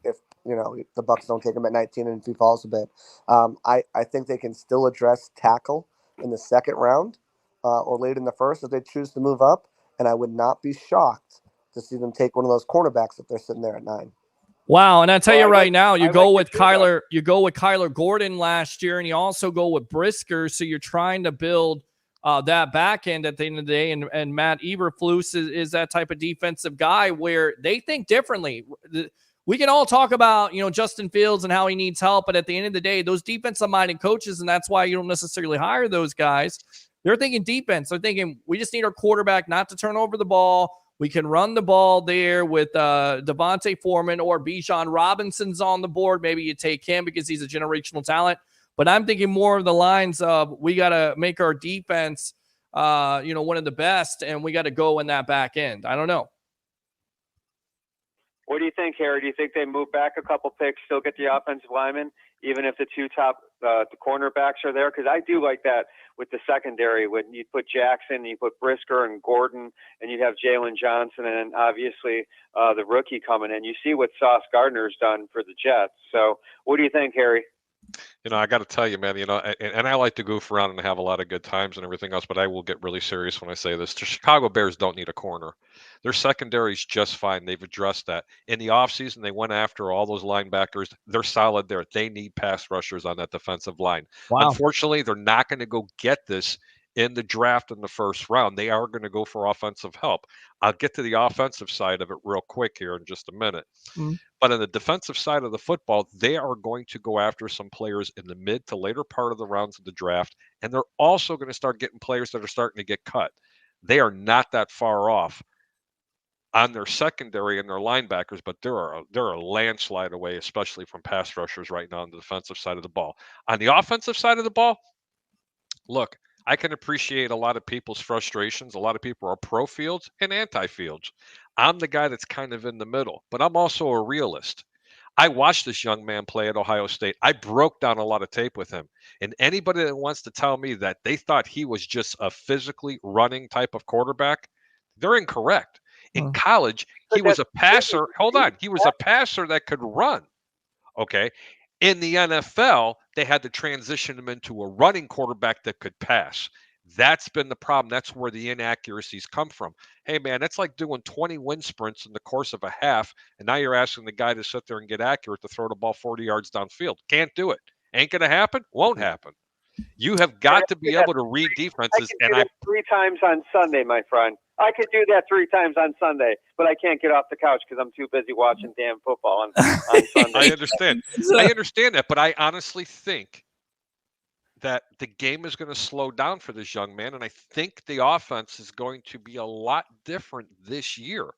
Bucs don't take him at 19 and if he falls a bit. I think they can still address tackle in the second round or late in the first if they choose to move up, and I would not be shocked to see them take one of those cornerbacks if they're sitting there at 9. Wow, and I tell you right now, you go with Kyler Gordon last year, and you also go with Brisker, so you're trying to build that back end at the end of the day, and Matt Eberflus is that type of defensive guy where they think differently. We can all talk about, Justin Fields and how he needs help, but at the end of the day, those defensive-minded coaches, and that's why you don't necessarily hire those guys, they're thinking defense. They're thinking, we just need our quarterback not to turn over the ball. We can run the ball there with Devontae Foreman, or Bijan Robinson's on the board. Maybe you take him because he's a generational talent. But I'm thinking more of the lines of, we got to make our defense, one of the best, and we got to go in that back end. I don't know. What do you think, Harry? Do you think they move back a couple picks, still get the offensive lineman, even if the two top the cornerbacks are there, because I do like that with the secondary when you put Jackson, you put Brisker and Gordon, and you have Jalen Johnson, and obviously the rookie coming in. You see what Sauce Gardner's done for the Jets. So what do you think, Harry? I got to tell you, man, and I like to goof around and have a lot of good times and everything else, but I will get really serious when I say this. The Chicago Bears don't need a corner. Their secondary is just fine. They've addressed that. In the offseason, they went after all those linebackers. They're solid there. They need pass rushers on that defensive line. Wow. Unfortunately, they're not going to go get this in the draft in the first round. They are going to go for offensive help. I'll get to the offensive side of it real quick here in just a minute. But on the defensive side of the football, they are going to go after some players in the mid to later part of the rounds of the draft, and they're also going to start getting players that are starting to get cut. They are not that far off on their secondary and their linebackers, but they're a landslide away, especially from pass rushers right now on the defensive side of the ball. On the offensive side of the ball, look, I can appreciate a lot of people's frustrations. A lot of people are pro Fields and anti Fields. I'm the guy that's kind of in the middle, but I'm also a realist. I watched this young man play at Ohio State. I broke down a lot of tape with him. And anybody that wants to tell me that they thought he was just a physically running type of quarterback, they're incorrect. In college, he was a passer. Hold on. He was a passer that could run. Okay. In the NFL, they had to transition him into a running quarterback that could pass. That's been the problem. That's where the inaccuracies come from. Hey, man, that's like doing 20 wind sprints in the course of a half, and now you're asking the guy to sit there and get accurate to throw the ball 40 yards downfield. Can't do it. Ain't going to happen. Won't happen. You have got to be able to read defenses. I can do that 3 times on Sunday, my friend. I could do that 3 times on Sunday, but I can't get off the couch because I'm too busy watching damn football on Sunday. I understand. I understand that, but I honestly think that the game is going to slow down for this young man, and I think the offense is going to be a lot different this year.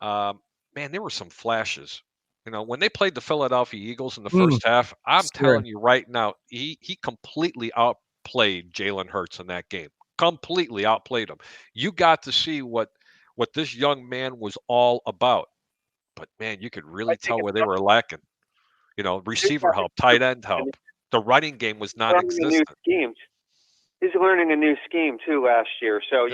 Man, there were some flashes. When they played the Philadelphia Eagles in the first half, I'm telling you right now, he completely outplayed Jalen Hurts in that game. Completely outplayed him. You got to see what this young man was all about. But, man, you could really tell where they were lacking. Receiver help, tight end help. The running game was non-existent. He's learning a new scheme too last year. So,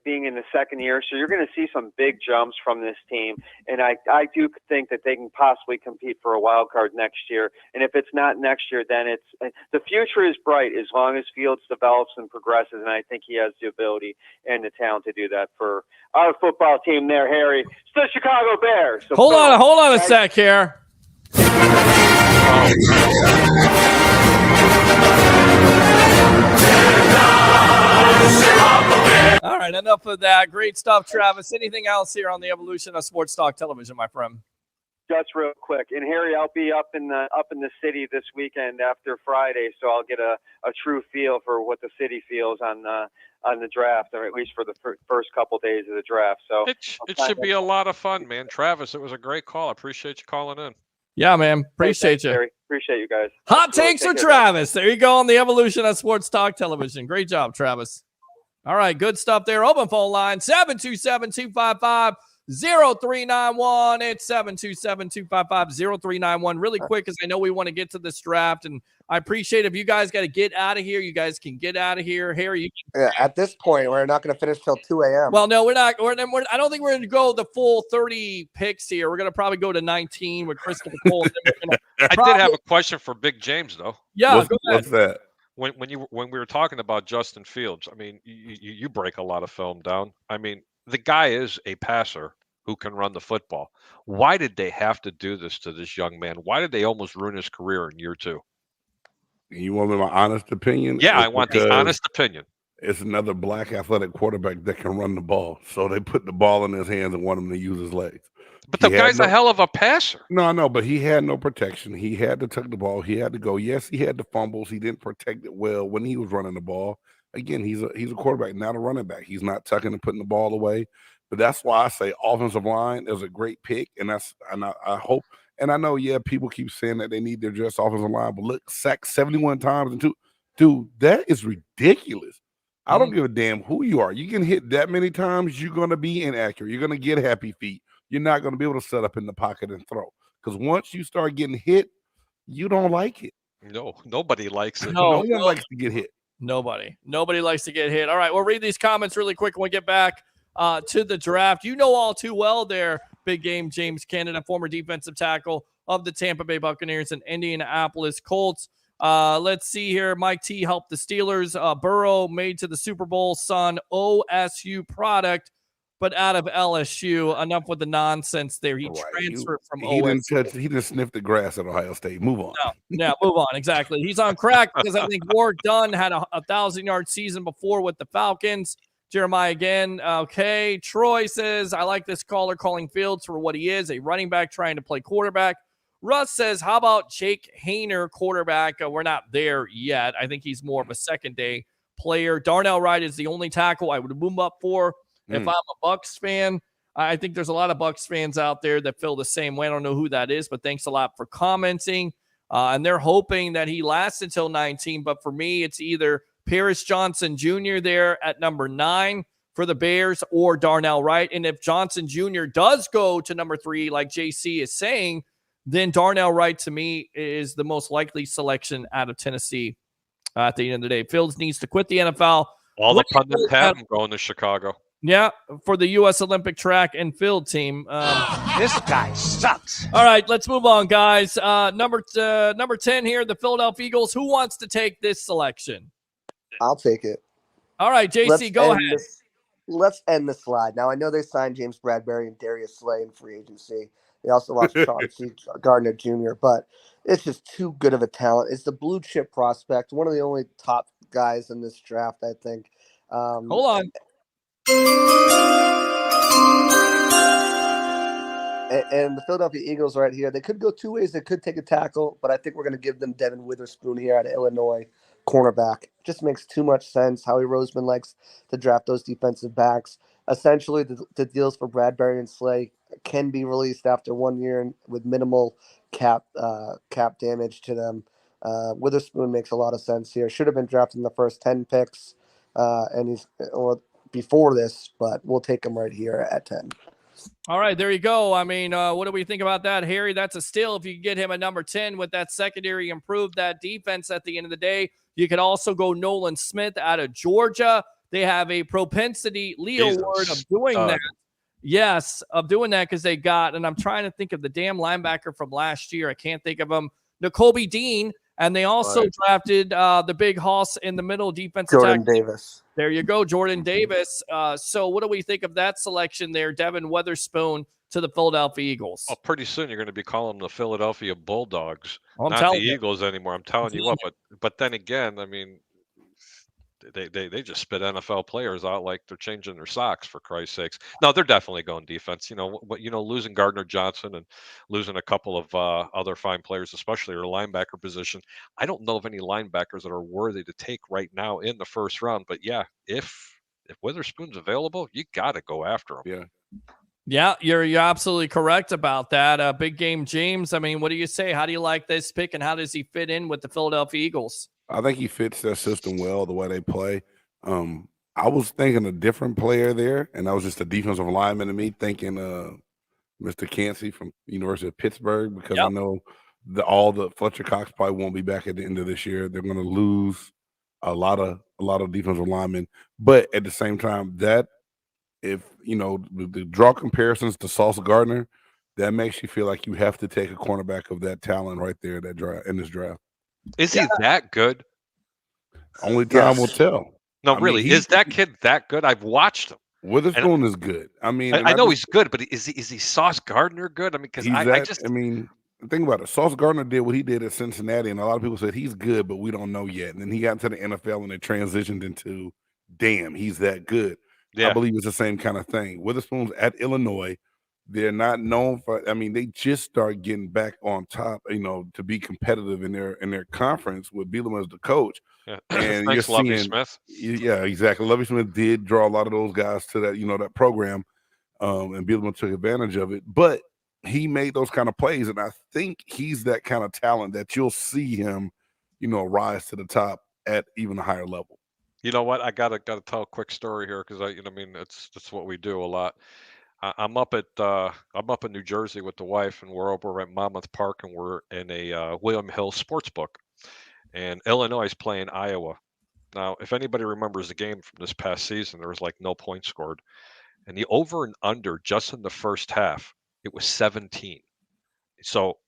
being in the second year, so you're going to see some big jumps from this team. And I do think that they can possibly compete for a wild card next year. And if it's not next year, then the future is bright as long as Fields develops and progresses. And I think he has the ability and the talent to do that for our football team there, Harry. It's the Chicago Bears. So hold on a sec here. All right, enough of that. Great stuff, Travis. Anything else here on the evolution of Sports Talk Television, my friend? Just real quick, and Harry, I'll be up in the city this weekend after Friday, so I'll get a true feel for what the city feels on the draft, or at least for the first couple days of the draft. So it should be a lot of fun, man. Travis, it was a great call. I appreciate you calling in. Yeah, man. Appreciate you. Harry. Appreciate you guys. Hot takes for Travis. There you go on the evolution of Sports Talk Television. Great job, Travis. All right, good stuff there. Open phone line, 727-255-0391. It's 727-255-0391. Really quick, because I know we want to get to this draft, and I appreciate if you guys got to get out of here. You guys can get out of here. Harry, at this point, we're not going to finish till 2 a.m. Well, no, we're not. I don't think we're going to go the full 30 picks here. We're going to probably go to 19 with Christopher Cole. I did have a question for Big James, though. Yeah, go ahead. What's that? When we were talking about Justin Fields, I mean, you break a lot of film down. I mean, the guy is a passer who can run the football. Why did they have to do this to this young man? Why did they almost ruin his career in year 2? You want my honest opinion? Yeah, I want the honest opinion. It's another black athletic quarterback that can run the ball. So they put the ball in his hands and want him to use his legs. But the guy's a hell of a passer. No, I know, but he had no protection. He had to tuck the ball. He had to go. Yes, he had the fumbles. He didn't protect it well when he was running the ball. Again, he's a quarterback, not a running back. He's not tucking and putting the ball away. But that's why I say offensive line is a great pick, and I hope. And I know, people keep saying that they need their dress offensive line, but look, sacked 71 times and dude, that is ridiculous. I don't give a damn who you are. You can hit that many times, you're going to be inaccurate. You're going to get happy feet. You're not going to be able to set up in the pocket and throw. Because once you start getting hit, You don't like it. No, nobody likes it. No one likes to get hit. Nobody likes to get hit. All right, we'll read these comments really quick when we get back to the draft. You know all too well there, big game James Canada, former defensive tackle of the Tampa Bay Buccaneers and Indianapolis Colts. Let's see here. Mike T helped the Steelers. Burrow made to the Super Bowl, son, OSU product, but out of LSU. Enough with the nonsense there. He transferred from OSU. He didn't sniff the grass at Ohio State. Move on. No, move on. Exactly. He's on crack because I think Warwick Dunn had a 1,000-yard season before with the Falcons. Jeremiah again. Okay. Troy says, I like this caller calling Fields for what he is, a running back trying to play quarterback. Russ says, how about Jake Hayner, quarterback? We're not there yet. I think he's more of a second-day player. Darnell Wright is the only tackle I would move up for if I'm a Bucs fan. I think there's a lot of Bucs fans out there that feel the same way. I don't know who that is, but thanks a lot for commenting. And they're hoping that he lasts until 19. But for me, it's either Paris Johnson Jr. there at number 9 for the Bears or Darnell Wright. And if Johnson Jr. does go to number 3, like JC is saying, then Darnell Wright to me is the most likely selection out of Tennessee at the end of the day. Fields needs to quit the NFL. All the pundits have him going to Chicago. Yeah, for the U.S. Olympic track and field team. This guy sucks. All right, let's move on, guys. Number 10 here, the Philadelphia Eagles. Who wants to take this selection? I'll take it. All right, JC, go ahead. Let's end the slide. Now, I know they signed James Bradbury and Darius Slay in free agency. They also lost Sean Gardner Jr., but it's just too good of a talent. It's the blue chip prospect, one of the only top guys in this draft, I think. Hold on. And the Philadelphia Eagles right here, they could go two ways. They could take a tackle, but I think we're going to give them Devin Witherspoon here out of Illinois, cornerback. Just makes too much sense. Howie Roseman likes to draft those defensive backs. Essentially, the deals for Bradbury and Slay can be released after 1 year with minimal cap damage to them. Witherspoon makes a lot of sense here. Should have been drafted in the first 10 picks, or before this, but we'll take him right here at 10. All right, there you go. I mean, what do we think about that, Harry? That's a steal if you can get him at number 10 with that secondary, improve that defense at the end of the day. You could also go Nolan Smith out of Georgia. They have a propensity, Leo word, of doing that. Yes, of doing that because they got, and I'm trying to think of the damn linebacker from last year. I can't think of him. N'Kobe Dean. And they also drafted the big hoss in the middle defensive Jordan Davis. There you go, Jordan Davis. So what do we think of that selection there, Devin Witherspoon to the Philadelphia Eagles? Oh, pretty soon you're going to be calling them the Philadelphia Bulldogs, I'm not the Eagles anymore. I'm telling you what. But then again, I mean, they just spit NFL players out like they're changing their socks, for Christ's sakes. No, they're definitely going defense. Losing Gardner Johnson and losing a couple of other fine players, especially their linebacker position. I don't know of any linebackers that are worthy to take right now in the first round. But yeah, if Witherspoon's available, you got to go after him. Yeah, you're absolutely correct about that. Big game, James. I mean, what do you say? How do you like this pick, and how does he fit in with the Philadelphia Eagles? I think he fits that system well, the way they play. I was thinking a different player there, and that was just a defensive lineman to me, thinking Mr. Cansey from University of Pittsburgh, because I know all the Fletcher Cox probably won't be back at the end of this year. They're going to lose a lot of defensive linemen, but at the same time, that if the draw comparisons to Sauce Gardner, that makes you feel like you have to take a cornerback of that talent right there in this draft. Is he that good? Only time will tell. No, really, is that kid that good? I've watched him. Witherspoon is good. I mean, I know he's good, but is he Sauce Gardner good? I mean, because I mean, think about it. Sauce Gardner did what he did at Cincinnati, and a lot of people said he's good, but we don't know yet. And then he got into the NFL, and it transitioned into, damn, he's that good. Yeah. I believe it's the same kind of thing. Witherspoon's at Illinois. They're not known for. I mean, they just start getting back on top. To be competitive in their conference with Bielema as the coach. Yeah. And thanks, Lovie Smith. Yeah, exactly. Lovie Smith did draw a lot of those guys to that that program, and Bielema took advantage of it. But he made those kind of plays, and I think he's that kind of talent that you'll see him, rise to the top at even a higher level. You know what? I gotta tell a quick story here because that's what we do a lot. I'm up in New Jersey with the wife, and we're over at Monmouth Park, and we're in a William Hill sports book, and Illinois is playing Iowa. Now, if anybody remembers the game from this past season, there was like no points scored, and the over and under just in the first half, it was 17. So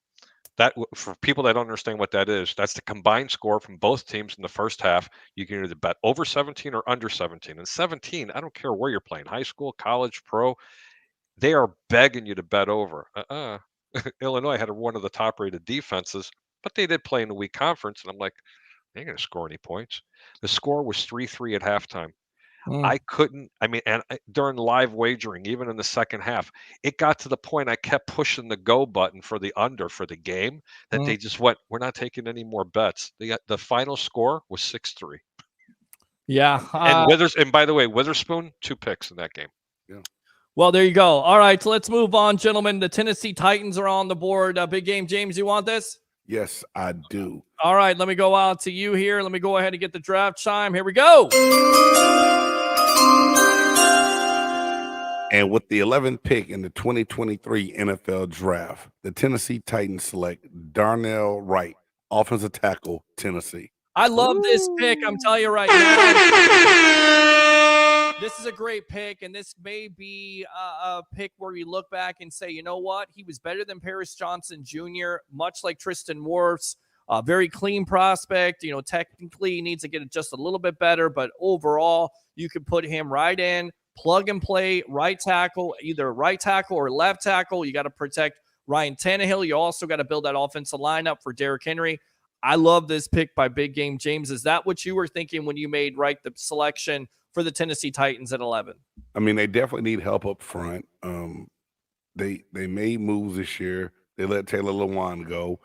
that, for people that don't understand what that is, that's the combined score from both teams in the first half. You can either bet over 17 or under 17. And 17, I don't care where you're playing, high school, college, pro, they are begging you to bet over. Illinois had one of the top rated defenses, but they did play in the weak conference. And I'm like, they ain't going to score any points. The score was 3-3 at halftime. I couldn't, during live wagering, even in the second half, it got to the point I kept pushing the go button for the under for the game that they just went, we're not taking any more bets. The final score was 6-3. Yeah. And by the way, Witherspoon, 2 picks in that game. Yeah. Well, there you go. All right, so let's move on, gentlemen. The Tennessee Titans are on the board. Big game, James, you want this? Yes, I do. All right, let me go out to you here. Let me go ahead and get the draft chime. Here we go. And with the 11th pick in the 2023 NFL Draft, the Tennessee Titans select Darnell Wright, offensive tackle, Tennessee. I love this pick. I'm telling you right now. This is a great pick, and this may be a pick where you look back and say, you know what? He was better than Paris Johnson Jr., much like Tristan Wirfs. Very clean prospect. You know, technically he needs to get it just a little bit better, but overall, you could put him right in, plug and play, right tackle, either right tackle or left tackle. You got to protect Ryan Tannehill. You also got to build that offensive lineup for Derrick Henry. I love this pick by Big Game James. Is that what you were thinking when you made the selection for the Tennessee Titans at 11? I mean, they definitely need help up front. They made moves this year. They let Taylor Lewan go.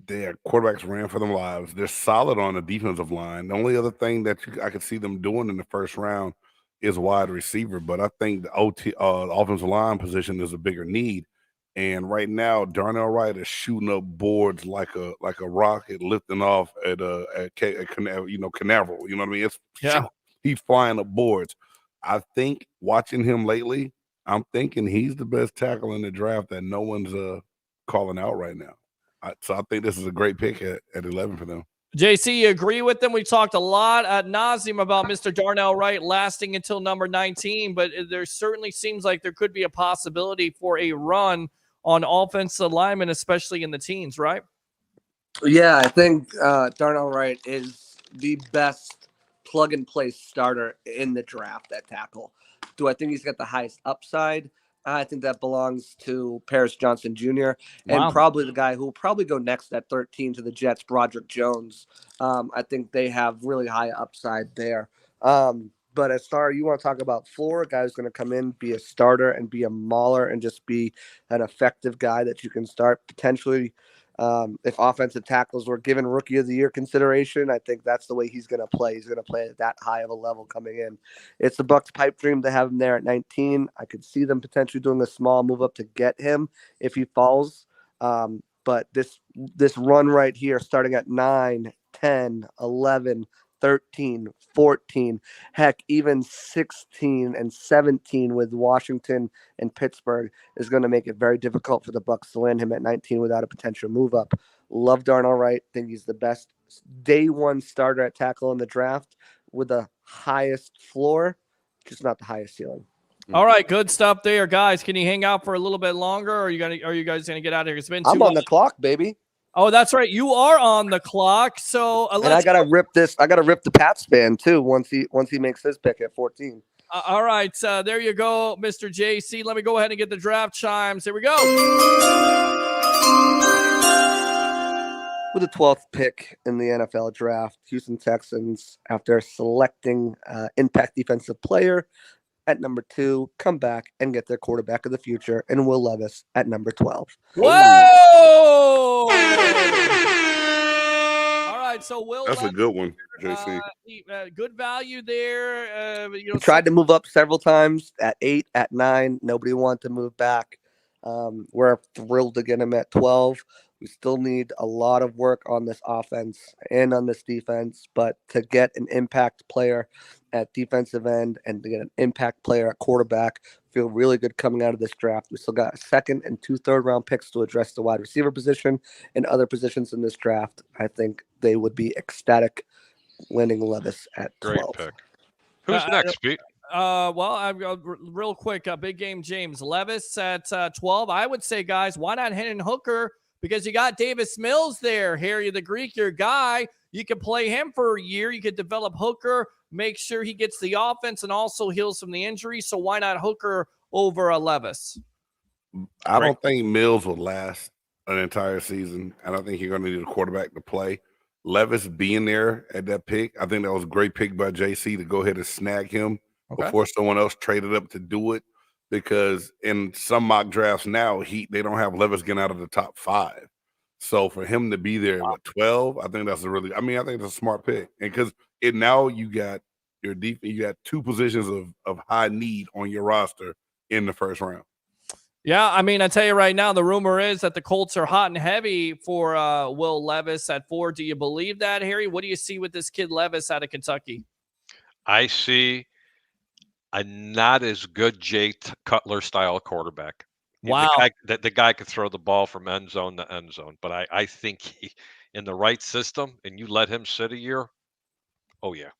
Their quarterbacks ran for their lives. They're solid on the defensive line. The only other thing that I could see them doing in the first round is wide receiver, but I think the offensive line position is a bigger need. And right now, Darnell Wright is shooting up boards like a rocket lifting off at Canaveral. You know what I mean? He's flying up boards. I think watching him lately, I'm thinking he's the best tackle in the draft that no one's calling out right now. So I think this is a great pick at 11 for them. JC, you agree with them? We talked a lot ad nauseum about Mr. Darnell Wright lasting until number 19, but there certainly seems like there could be a possibility for a run on offensive linemen, especially in the teens, right? Yeah, I think Darnell Wright is the best plug-and-play starter in the draft at tackle. Do I think he's got the highest upside? I think that belongs to Paris Johnson Jr. and probably the guy who will probably go next at 13 to the Jets, Broderick Jones. I think they have really high upside there. But as far as you want to talk about floor, a guy who's going to come in, be a starter and be a mauler and just be an effective guy that you can start potentially. If offensive tackles were given Rookie of the Year consideration, I think that's the way he's going to play. He's going to play at that high of a level coming in. It's the Bucs' pipe dream to have him there at 19. I could see them potentially doing a small move up to get him if he falls. But this run right here, starting at 9, 10, 11, 13, 14, heck, even 16 and 17 with Washington and Pittsburgh is going to make it very difficult for the Bucs to land him at 19 without a potential move up. Love Darnell Wright. Think he's the best day one starter at tackle in the draft with the highest floor, just not the highest ceiling. All right, good stuff there, guys. Can you hang out for a little bit longer, or are you guys gonna get out of here? It's been too I'm on the clock, baby. Oh, that's right. You are on the clock. So and I gotta rip this. I gotta rip the Pats fan too once he makes his pick at 14. All right, there you go, Mr. JC. Let me go ahead and get the draft chimes. Here we go. With the 12th pick in the NFL draft, Houston Texans, after selecting impact defensive player at number 2, come back and get their quarterback of the future and Will Levis at number 12. Whoa! All right, so Will. That's Levis, a good one, JC. Good value there. He tried to move up several times at 8, at 9. Nobody wanted to move back. We're thrilled to get him at 12. We still need a lot of work on this offense and on this defense, but to get an impact player at defensive end and to get an impact player at quarterback, feel really good coming out of this draft. We still got a second and 2 third-round picks to address the wide receiver position and other positions in this draft. I think they would be ecstatic landing Levis at 12. Great pick. Who's next, Pete? Well, I've got real quick. Big game, James Levis at 12. I would say, guys, why not Hendon Hooker? Because you got Davis Mills there, Harry the Greek, your guy. You could play him for a year. You could develop Hooker, make sure he gets the offense and also heals from the injury. So why not Hooker over Levis? I don't think Mills will last an entire season. I don't think you're going to need a quarterback to play. Levis being there at that pick, I think that was a great pick by JC to go ahead and snag him before someone else traded up to do it. Because in some mock drafts now, they don't have Levis getting out of the top 5. So for him to be there at 12, I think that's I think it's a smart pick. And because now you got your defense, you got 2 positions of high need on your roster in the first round. Yeah, I mean, I tell you right now, the rumor is that the Colts are hot and heavy for Will Levis at 4. Do you believe that, Harry? What do you see with this kid Levis out of Kentucky? I see a not as good Jay Cutler style quarterback. Wow. The guy could throw the ball from end zone to end zone. But I think in the right system, and you let him sit a year, oh, yeah.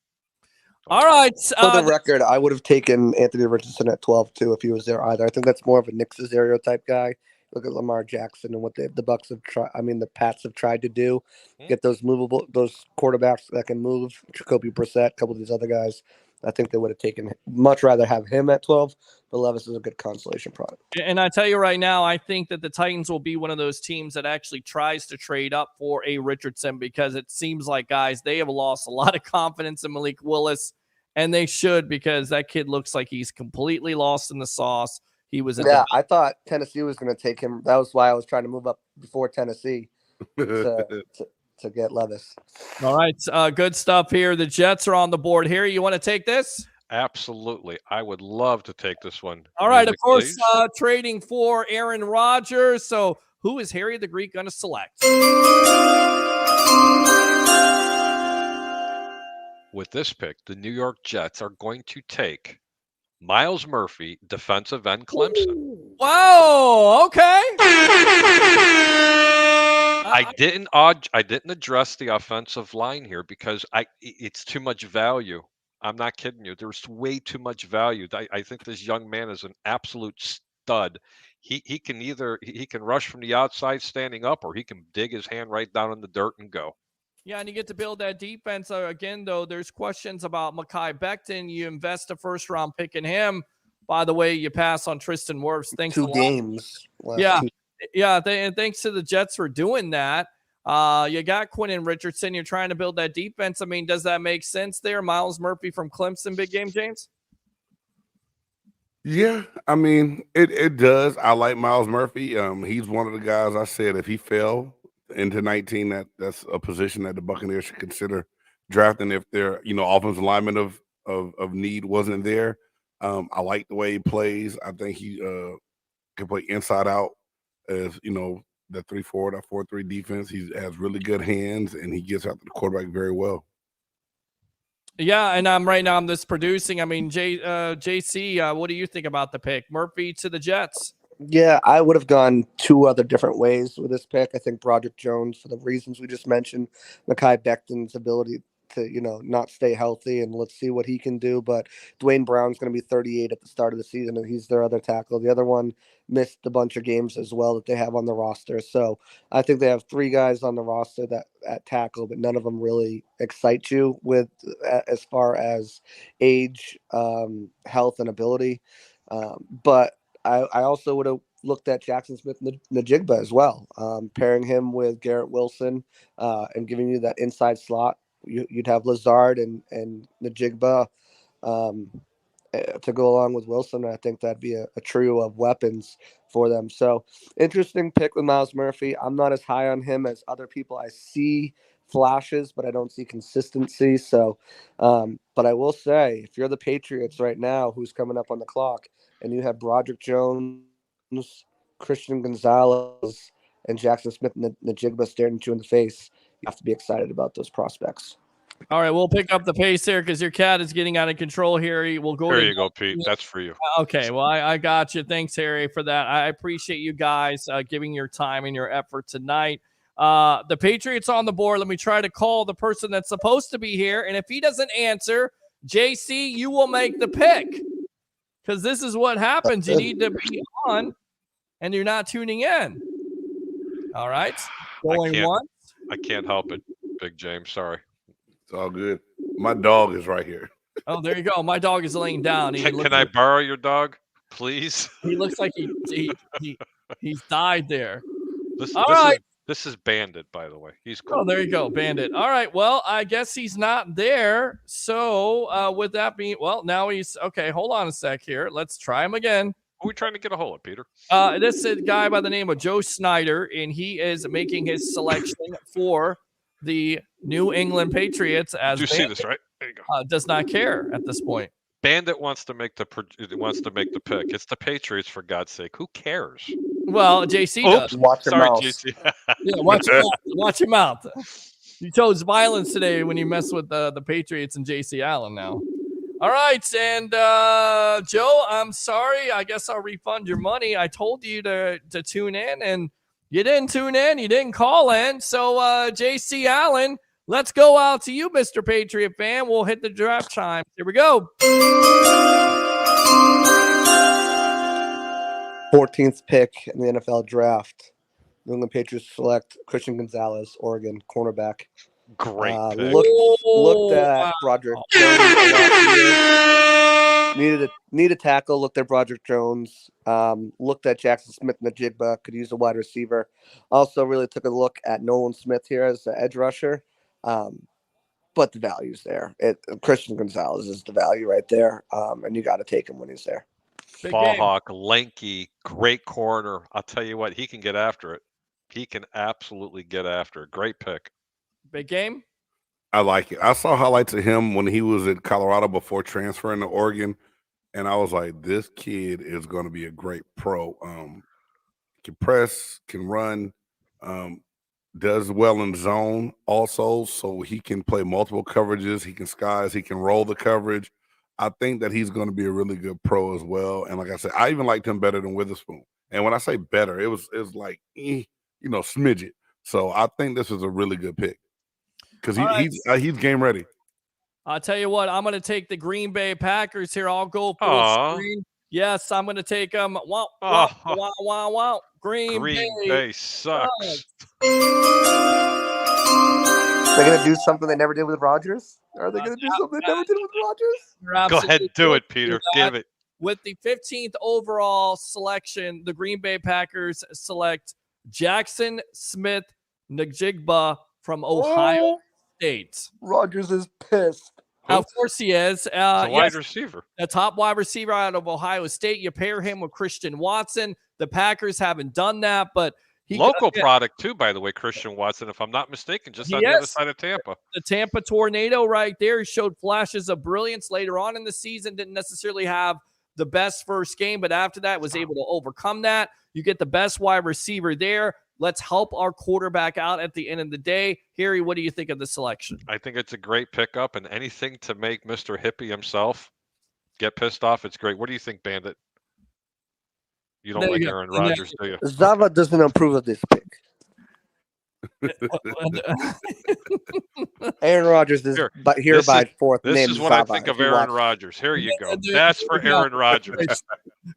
All right. For the record, I would have taken Anthony Richardson at 12 too if he was there either. I think that's more of a Nick Caserio type guy. Look at Lamar Jackson and what the Bucs have tried. I mean, the Pats have tried to do, get those quarterbacks that can move. Jacoby Brissett, a couple of these other guys. I think they would have much rather have him at 12, but Levis is a good consolation product. And I tell you right now, I think that the Titans will be one of those teams that actually tries to trade up for a Richardson because it seems like, guys, they have lost a lot of confidence in Malik Willis, and they should because that kid looks like he's completely lost in the sauce. He was I thought Tennessee was going to take him. That was why I was trying to move up before Tennessee to get Levis. All right. Good stuff here. The Jets are on the board here. You want to take this? Absolutely. I would love to take this one. All right. Of course, trading for Aaron Rodgers. So who is Harry the Greek going to select? With this pick, the New York Jets are going to take Miles Murphy, defensive end, Clemson. Wow. Okay. I didn't address the offensive line here because it's too much value. I'm not kidding you. There's way too much value. I think this young man is an absolute stud. He can rush from the outside standing up, or he can dig his hand right down in the dirt and go. Yeah, and you get to build that defense. Again, though, there's questions about Mekhi Becton. You invest a first-round pick in him. By the way, you pass on Tristan Wirfs. Thanks 2 games. Yeah. And thanks to the Jets for doing that. You got Quentin Richardson. You're trying to build that defense. I mean, does that make sense there? Miles Murphy from Clemson, big game, James? Yeah, I mean, it does. I like Miles Murphy. He's one of the guys I said if he fell into 19, that's a position that the Buccaneers should consider drafting if their offensive lineman of need wasn't there. I like the way he plays. I think he can play inside out as the 3-4, that 4-3 defense. He has really good hands and he gets after the quarterback very well. Yeah, and right now I'm just producing. I mean, JC, what do you think about the pick? Murphy to the Jets. Yeah, I would have gone 2 other different ways with this pick. I think Broderick Jones, for the reasons we just mentioned, Mekhi Becton's ability to, not stay healthy, and let's see what he can do. But Dwayne Brown's going to be 38 at the start of the season, and he's their other tackle. The other one missed a bunch of games as well that they have on the roster. So I think they have 3 guys on the roster that at tackle, but none of them really excite you with as far as age, health, and ability. But I also would have looked at Jackson Smith-Njigba as well, pairing him with Garrett Wilson and giving you that inside slot. You'd have Lazard and Njigba to go along with Wilson. I think that'd be a trio of weapons for them. So interesting pick with Miles Murphy. I'm not as high on him as other people. I see flashes, but I don't see consistency. So, but I will say, if you're the Patriots right now, who's coming up on the clock, and you have Broderick Jones, Christian Gonzalez, and Jackson Smith and Najigba staring at you in the face, you have to be excited about those prospects. All right, we'll pick up the pace here because your cat is getting out of control, Harry. We'll go. There you go, Pete. That's for you. Okay, well, I got you. Thanks, Harry, for that. I appreciate you guys giving your time and your effort tonight. The Patriots on the board. Let me try to call the person that's supposed to be here, and if he doesn't answer, JC, you will make the pick because this is what happens. You need to be on, and you're not tuning in. All right, going once. I can't help it, Big James. Sorry. It's all good. My dog is right here. Oh, there you go. My dog is laying down. Can I borrow your dog, please? He looks like he's died there. This is Bandit, by the way. He's cool. Oh, there you go, Bandit. All right. Well, I guess he's not there. So with that being, well, now he's okay. Hold on a sec here. Let's try him again. Who are we trying to get a hold of, Peter? This is a guy by the name of Joe Snyder, and he is making his selection for the New England Patriots. As you see this, right? There you go. Does not care at this point. Bandit wants to make the pick. It's the Patriots, for God's sake. Who cares? Well, JC does. Watch your mouth. JC. Yeah, watch your mouth. Watch your mouth. You chose violence today when you mess with the Patriots and JC Allen now. All right, and Joe, I'm sorry. I guess I'll refund your money. I told you to tune in, and you didn't tune in. You didn't call in. So, JC Allen, let's go out to you, Mr. Patriot fan. We'll hit the draft time. Here we go. 14th pick in the NFL draft. New England Patriots select Christian Gonzalez, Oregon, cornerback. Great pick. Looked at Broderick Jones. Needed a tackle. Looked at Broderick Jones. Looked at Jackson Smith and Najigba. Could use a wide receiver. Also really took a look at Nolan Smith here as the edge rusher. But the value's there. Christian Gonzalez is the value right there. And you got to take him when he's there. Ball hawk, lanky, great corner. I'll tell you what, he can get after it. He can absolutely get after it. Great pick. Big game. I like it. I saw highlights of him when he was at Colorado before transferring to Oregon, and I was like, this kid is going to be a great pro. Can press, can run, does well in zone also, so he can play multiple coverages. He can skies. He can roll the coverage. I think that he's going to be a really good pro as well. And like I said, I even liked him better than Witherspoon. And when I say better, it was like, smidget. So I think this is a really good pick because he's game ready. I'll tell you what, I'm going to take the Green Bay Packers here. I'll go full screen. Yes, I'm going to take them. Wow. Green Bay sucks. They're going to do something they never did with Rodgers? Are they going to do something they never did with Rodgers? Go ahead, do it, Peter. Give it. With the 15th overall selection, the Green Bay Packers select Jackson Smith Najigba from Ohio State. Rodgers is pissed. Of course he is. Wide receiver. The top wide receiver out of Ohio State. You pair him with Christian Watson. The Packers haven't done that, but local product too, by the way, Christian Watson, if I'm not mistaken, just on the other side of Tampa. The Tampa Tornado right there. He showed flashes of brilliance later on in the season. Didn't necessarily have the best first game, but after that was able to overcome that. You get the best wide receiver there. Let's help our quarterback out at the end of the day. Harry, what do you think of the selection? I think it's a great pickup, and anything to make Mr. Hippie himself get pissed off, it's great. What do you think, Bandit? You don't like Aaron Rodgers, do you? Zava doesn't approve of this pick. Aaron Rodgers is hereby fourth name. This is what Zava. I think of Aaron Rodgers. Here you go. That's for Aaron Rodgers.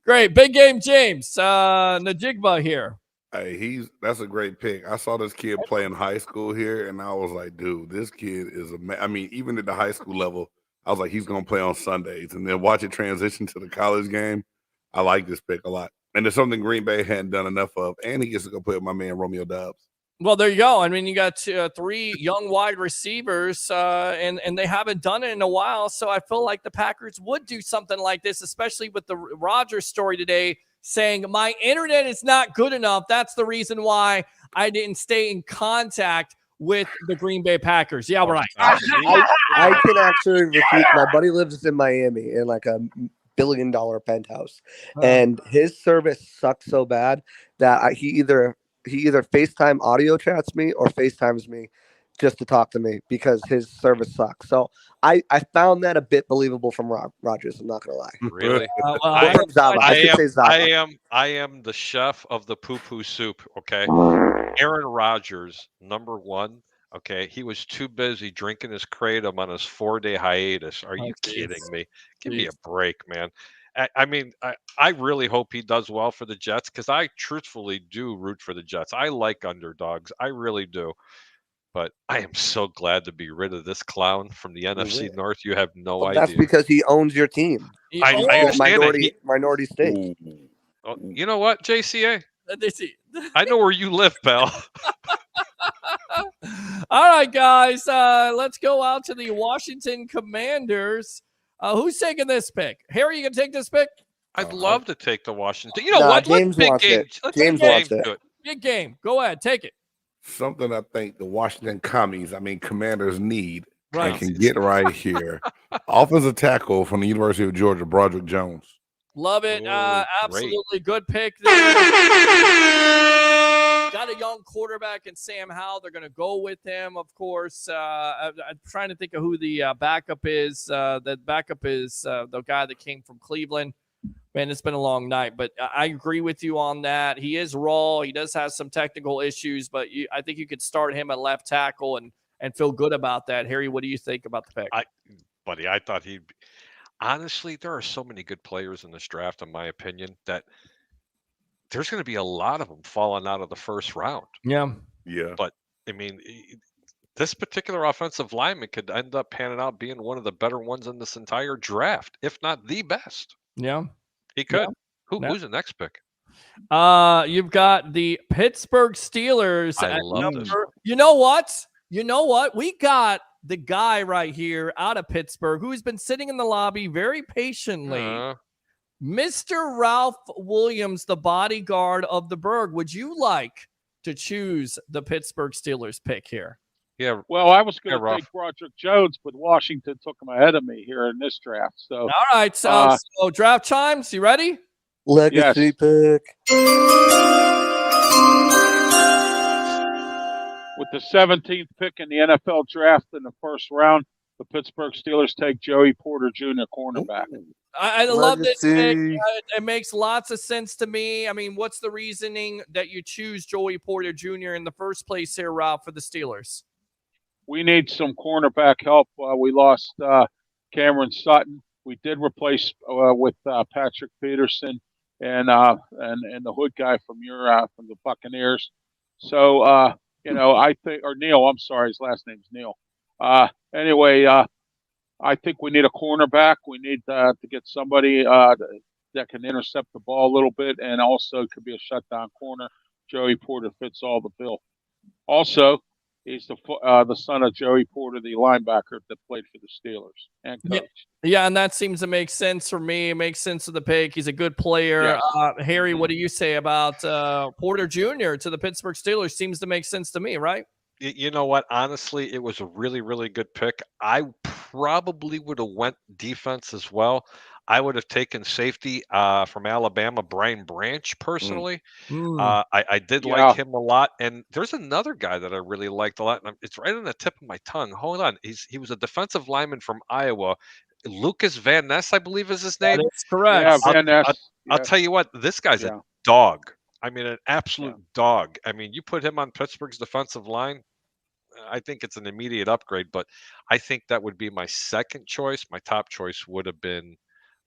Great. Big game, James. Najigba here. Hey, that's a great pick. I saw this kid play in high school here, and I was like, dude, this kid is even at the high school level, I was like, he's going to play on Sundays. And then watch it transition to the college game. I like this pick a lot. And there's something Green Bay hadn't done enough of. And he gets to go play with my man, Romeo Doubs. Well, there you go. I mean, you got three young wide receivers, and they haven't done it in a while. So I feel like the Packers would do something like this, especially with the Rodgers story today, saying my internet is not good enough. That's the reason why I didn't stay in contact with the Green Bay Packers. Yeah, right. I can actually refute. My buddy lives in Miami in like a $1 billion penthouse, and his service sucks so bad that he either he either FaceTime audio chats me or FaceTimes me just to talk to me because his service sucks. So I found that a bit believable from Rogers. I'm not gonna lie. Really? Or from Zava. I should say Zava. I am the chef of the poo-poo soup. Okay, Aaron Rodgers, number one. Okay, he was too busy drinking his kratom on his 4-day hiatus. Are you kidding me? Give me a break, man. I mean, I really hope he does well for the Jets because I truthfully do root for the Jets. I like underdogs. I really do. But I am so glad to be rid of this clown from the NFC North. You have no idea. That's because he owns your team. I understand minority stake. Oh, you know what, JCA? I know where you live, pal. All right, guys. Let's go out to the Washington Commanders. Who's taking this pick? Harry, you gonna take this pick? I'd love to take the Washington. You know what? James Let's James wants it. do it. Big game. Go ahead, take it. Something I think the Washington Commanders need. Right. I can get right here. Offensive tackle from the University of Georgia, Broderick Jones. Love it. Oh, Absolutely good pick there. Got a young quarterback in Sam Howell. They're going to go with him, of course. I'm trying to think of who the backup is. The backup is the guy that came from Cleveland. Man, it's been a long night, but I agree with you on that. He is raw. He does have some technical issues, but I think you could start him at left tackle and feel good about that. Harry, what do you think about the pick? I thought he'd be. Honestly, there are so many good players in this draft, in my opinion, that there's going to be a lot of them falling out of the first round. Yeah. But, I mean, this particular offensive lineman could end up panning out being one of the better ones in this entire draft, if not the best. Yeah. He could. Yeah. Who's the next pick? You've got the Pittsburgh Steelers. I love this. You know what? We got the guy right here out of Pittsburgh who's been sitting in the lobby very patiently. Mr. Ralph Williams, the bodyguard of the Berg. Would you like to choose the Pittsburgh Steelers pick here? Yeah. Well, I was going to take Broderick Jones, but Washington took him ahead of me here in this draft. So, all right. So draft chimes. You ready? Legacy pick. With the 17th pick in the NFL draft in the first round, the Pittsburgh Steelers take Joey Porter Jr., cornerback. I love this pick. It makes lots of sense to me. I mean, what's the reasoning that you choose Joey Porter Jr. in the first place here, Ralph, for the Steelers? We need some cornerback help. We lost Cameron Sutton. We did replace with Patrick Peterson and the hood guy from the Buccaneers. So I think, or Neil. I'm sorry, his last name's Neil. Anyway, I think we need a cornerback. We need to get somebody that can intercept the ball a little bit, and also could be a shutdown corner. Joey Porter fits all the bill. Also, he's the son of Joey Porter, the linebacker that played for the Steelers and coach. Yeah, and that seems to make sense for me. It makes sense of the pick. He's a good player. Yeah. Harry, what do you say about Porter Jr. to the Pittsburgh Steelers? Seems to make sense to me, right? You know what? Honestly, it was a really, really good pick. I probably would have went defense as well. I would have taken safety from Alabama, Brian Branch, personally. I did like him a lot. And there's another guy that I really liked a lot. And it's right on the tip of my tongue. Hold on. He was a defensive lineman from Iowa. Lucas Van Ness, I believe is his name. That's correct. Yeah, Van Ness. I'll tell you what, this guy's a dog. I mean, an absolute dog. I mean, you put him on Pittsburgh's defensive line, I think it's an immediate upgrade. But I think that would be my second choice. My top choice would have been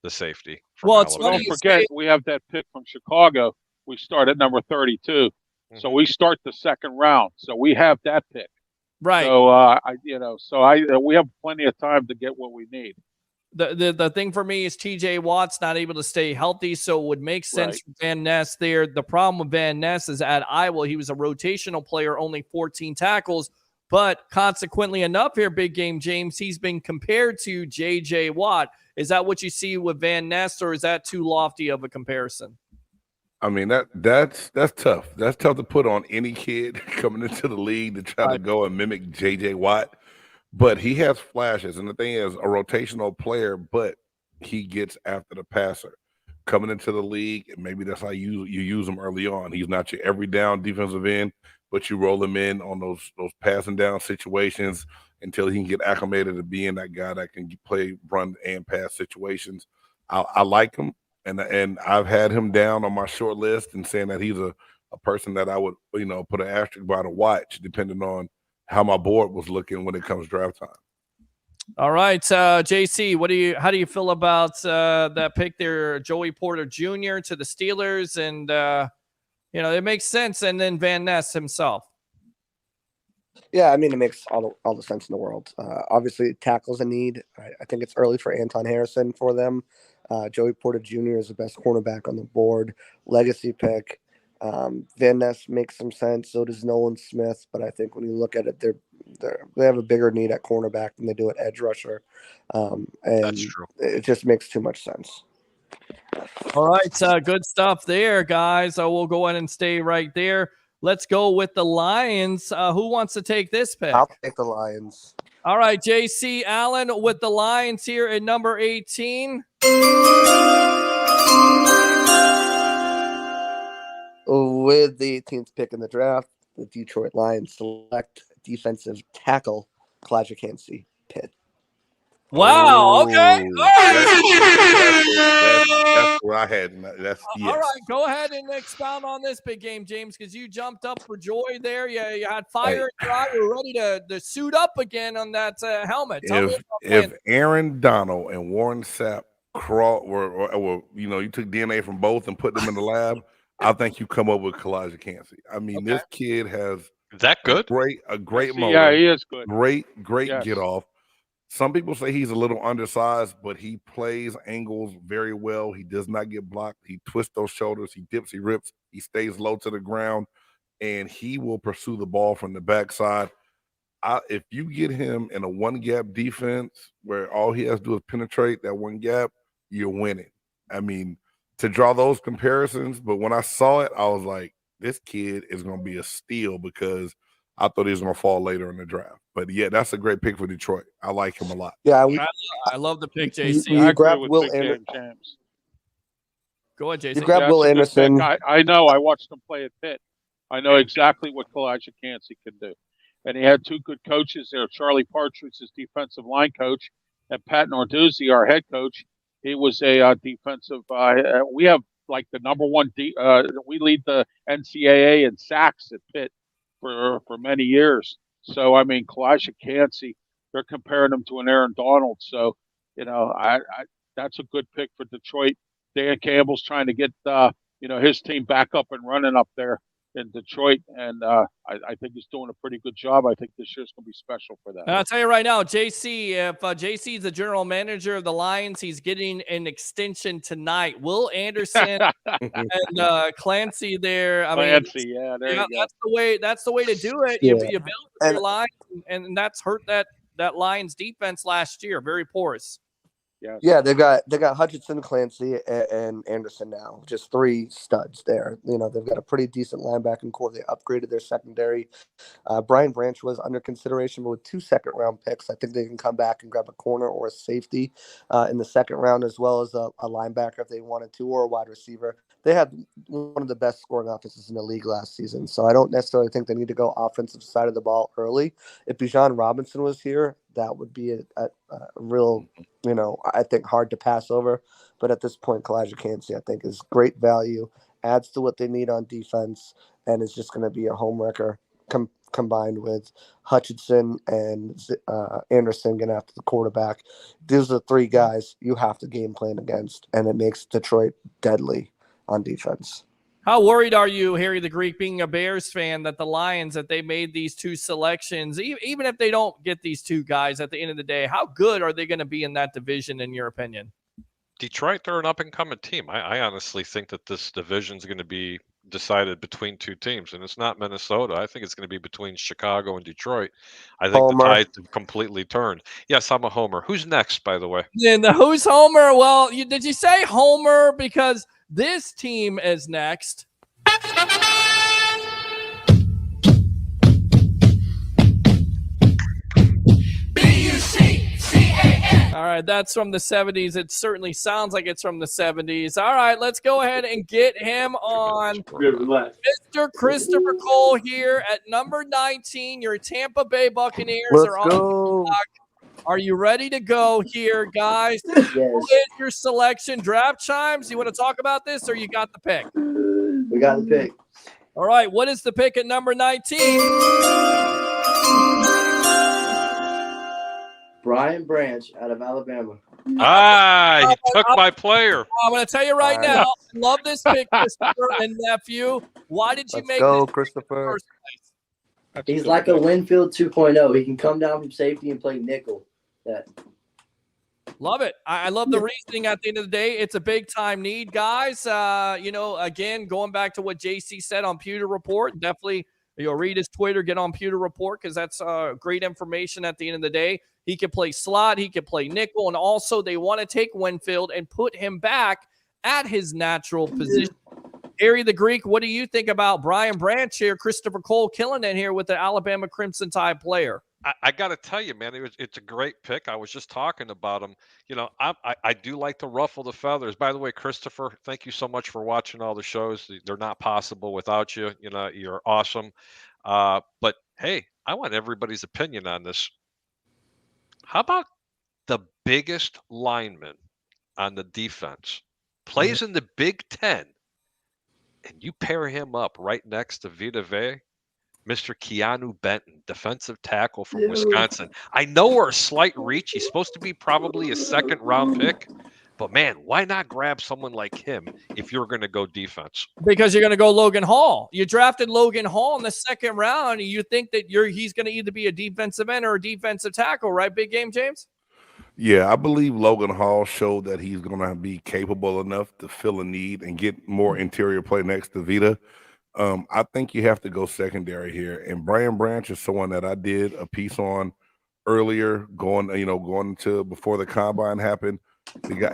the safety. Well, don't forget, we have that pick from Chicago. We start at number 32. So we start the second round. So we have that pick. Right. So we have plenty of time to get what we need. The thing for me is TJ Watt's not able to stay healthy, so it would make sense for Van Ness there. The problem with Van Ness is at Iowa, he was a rotational player, only 14 tackles, but consequently enough here, Big Game James, he's been compared to J.J. Watt. Is that what you see with Van Ness, or is that too lofty of a comparison? I mean, that's tough. That's tough to put on any kid coming into the league to try to go and mimic J.J. Watt. But he has flashes, and the thing is, a rotational player, but he gets after the passer. coming into the league, and maybe that's how you use him early on. He's not your every down defensive end, but you roll him in on those passing down situations until he can get acclimated to being that guy that can play run and pass situations. I like him, and I've had him down on my short list and saying that he's a person that I would put an asterisk by to watch, depending on how my board was looking when it comes draft time. All right, JC, how do you feel about that pick there, Joey Porter Jr. to the Steelers, and it makes sense, and then Van Ness himself. Yeah, I mean, it makes all the sense in the world. Obviously, tackles a need. I think it's early for Anton Harrison for them. Joey Porter Jr. is the best cornerback on the board. Legacy pick. Van Ness makes some sense. So does Nolan Smith. But I think when you look at it, they have a bigger need at cornerback than they do at edge rusher. And that's true. It just makes too much sense. All right, good stuff there, guys. We'll go ahead and stay right there. Let's go with the Lions. Who wants to take this pick? I'll take the Lions. All right, JC Allen with the Lions here at number 18. With the 18th pick in the draft, the Detroit Lions select defensive tackle Kalijah Kancey Pitt. Wow. Okay. All right. That's where I had. Yes. All right. Go ahead and expound on this big game, James, because you jumped up for joy there. You had fire in your eye. You're ready to suit up again on that helmet. If Aaron Donald and Warren Sapp were you took DNA from both and put them in the lab, I think you come up with Kalijah Kancey. I mean, this kid has that good, a great motor. Yeah, he is good. Great get off. Some people say he's a little undersized, but he plays angles very well. He does not get blocked. He twists those shoulders. He dips. He rips. He stays low to the ground, and he will pursue the ball from the backside. If you get him in a one-gap defense where all he has to do is penetrate that one gap, you're winning. I mean, to draw those comparisons, but when I saw it, I was like, this kid is going to be a steal because I thought he was going to fall later in the draft. But, yeah, that's a great pick for Detroit. I like him a lot. Yeah, I love the pick, JC. You grabbed Will Anderson. James. Go ahead, JC. You grabbed Will Anderson. I know. I watched him play at Pitt. I know exactly what Kalijah Kancey can do. And he had two good coaches there. Charlie Partridge, his defensive line coach, and Pat Narduzzi, our head coach. He was a defensive we have like the number one we lead the NCAA in sacks at Pitt for many years. So I mean, Kalijah Kancey, they're comparing him to an Aaron Donald. So I that's a good pick for Detroit. Dan Campbell's trying to get his team back up and running up there in Detroit, and I think he's doing a pretty good job. I think this year's going to be special for that. I'll tell you right now, JC, if JC is the general manager of the Lions, he's getting an extension tonight. Will Anderson and Clancy there. Clancy, there you go. That's the way to do it. Yeah. You build your line, and that's hurt that Lions defense last year. Very porous. Yes. Yeah, they got Hutchinson, Clancy, and Anderson now. Just three studs there. They've got a pretty decent linebacking core. They upgraded their secondary. Brian Branch was under consideration, but with 2 second-round picks, I think they can come back and grab a corner or a safety in the second round, as well as a linebacker if they wanted to, or a wide receiver. They had one of the best scoring offenses in the league last season, so I don't necessarily think they need to go offensive side of the ball early. If Bijan Robinson was here, that would be a real, I think hard to pass over. But at this point, Kalijah Kancey, I think, is great value, adds to what they need on defense, and is just going to be a home wrecker combined with Hutchinson and Anderson getting after the quarterback. These are the three guys you have to game plan against, and it makes Detroit deadly on defense. How worried are you, Harry the Greek, being a Bears fan, that the Lions, that they made these two selections, even if they don't get these two guys at the end of the day, how good are they going to be in that division, in your opinion? Detroit, they're an up-and-coming team. I honestly think that this division is going to be decided between two teams, and it's not Minnesota. I think it's going to be between Chicago and Detroit. I think the tides have completely turned. Yes, I'm a homer. Who's next, by the way? And who's homer? Well, did you say homer? Because this team is next. Buccaneers. All right, that's from the 70s. It certainly sounds like it's from the 70s. All right, let's go ahead and get him on. Mr. Christopher Cole here at number 19. Your Tampa Bay Buccaneers Let's are on go. the clock. Are you ready to go here, guys? Yes. Who is your selection? Draft chimes? You want to talk about this, or you got the pick? We got the pick. All right, what is the pick at number 19? Brian Branch out of Alabama. He took my player. I'm going to tell you right now, I love this pick, Christopher and nephew. Why did you make this Christopher? in the first place? He's like a Winfield 2.0. He can come down from safety and play nickel. Love it. I love the reasoning at the end of the day. It's a big-time need, guys. Again, going back to what JC said on Pewter Report, definitely read his Twitter, get on Pewter Report, because that's great information at the end of the day. He can play slot, he can play nickel, and also they want to take Winfield and put him back at his natural position. Harry the Greek, what do you think about Brian Branch here? Christopher Cole killing it here with the Alabama Crimson Tide player. I got to tell you, man, it's a great pick. I was just talking about him. I do like to ruffle the feathers. By the way, Christopher, thank you so much for watching all the shows. They're not possible without you. You're awesome. But hey, I want everybody's opinion on this. How about the biggest lineman on the defense plays in the Big Ten, and you pair him up right next to Vita Vea, Mr. Keanu Benton, defensive tackle from Wisconsin. I know we're a slight reach. He's supposed to be probably a second-round pick. But, man, why not grab someone like him if you're going to go defense? Because you're going to go Logan Hall. You drafted Logan Hall in the second round, and you think that he's going to either be a defensive end or a defensive tackle, right, Big Game James? Yeah, I believe Logan Hall showed that he's going to be capable enough to fill a need and get more interior play next to Vita. I think you have to go secondary here. And Brian Branch is someone that I did a piece on earlier, going to before the combine happened.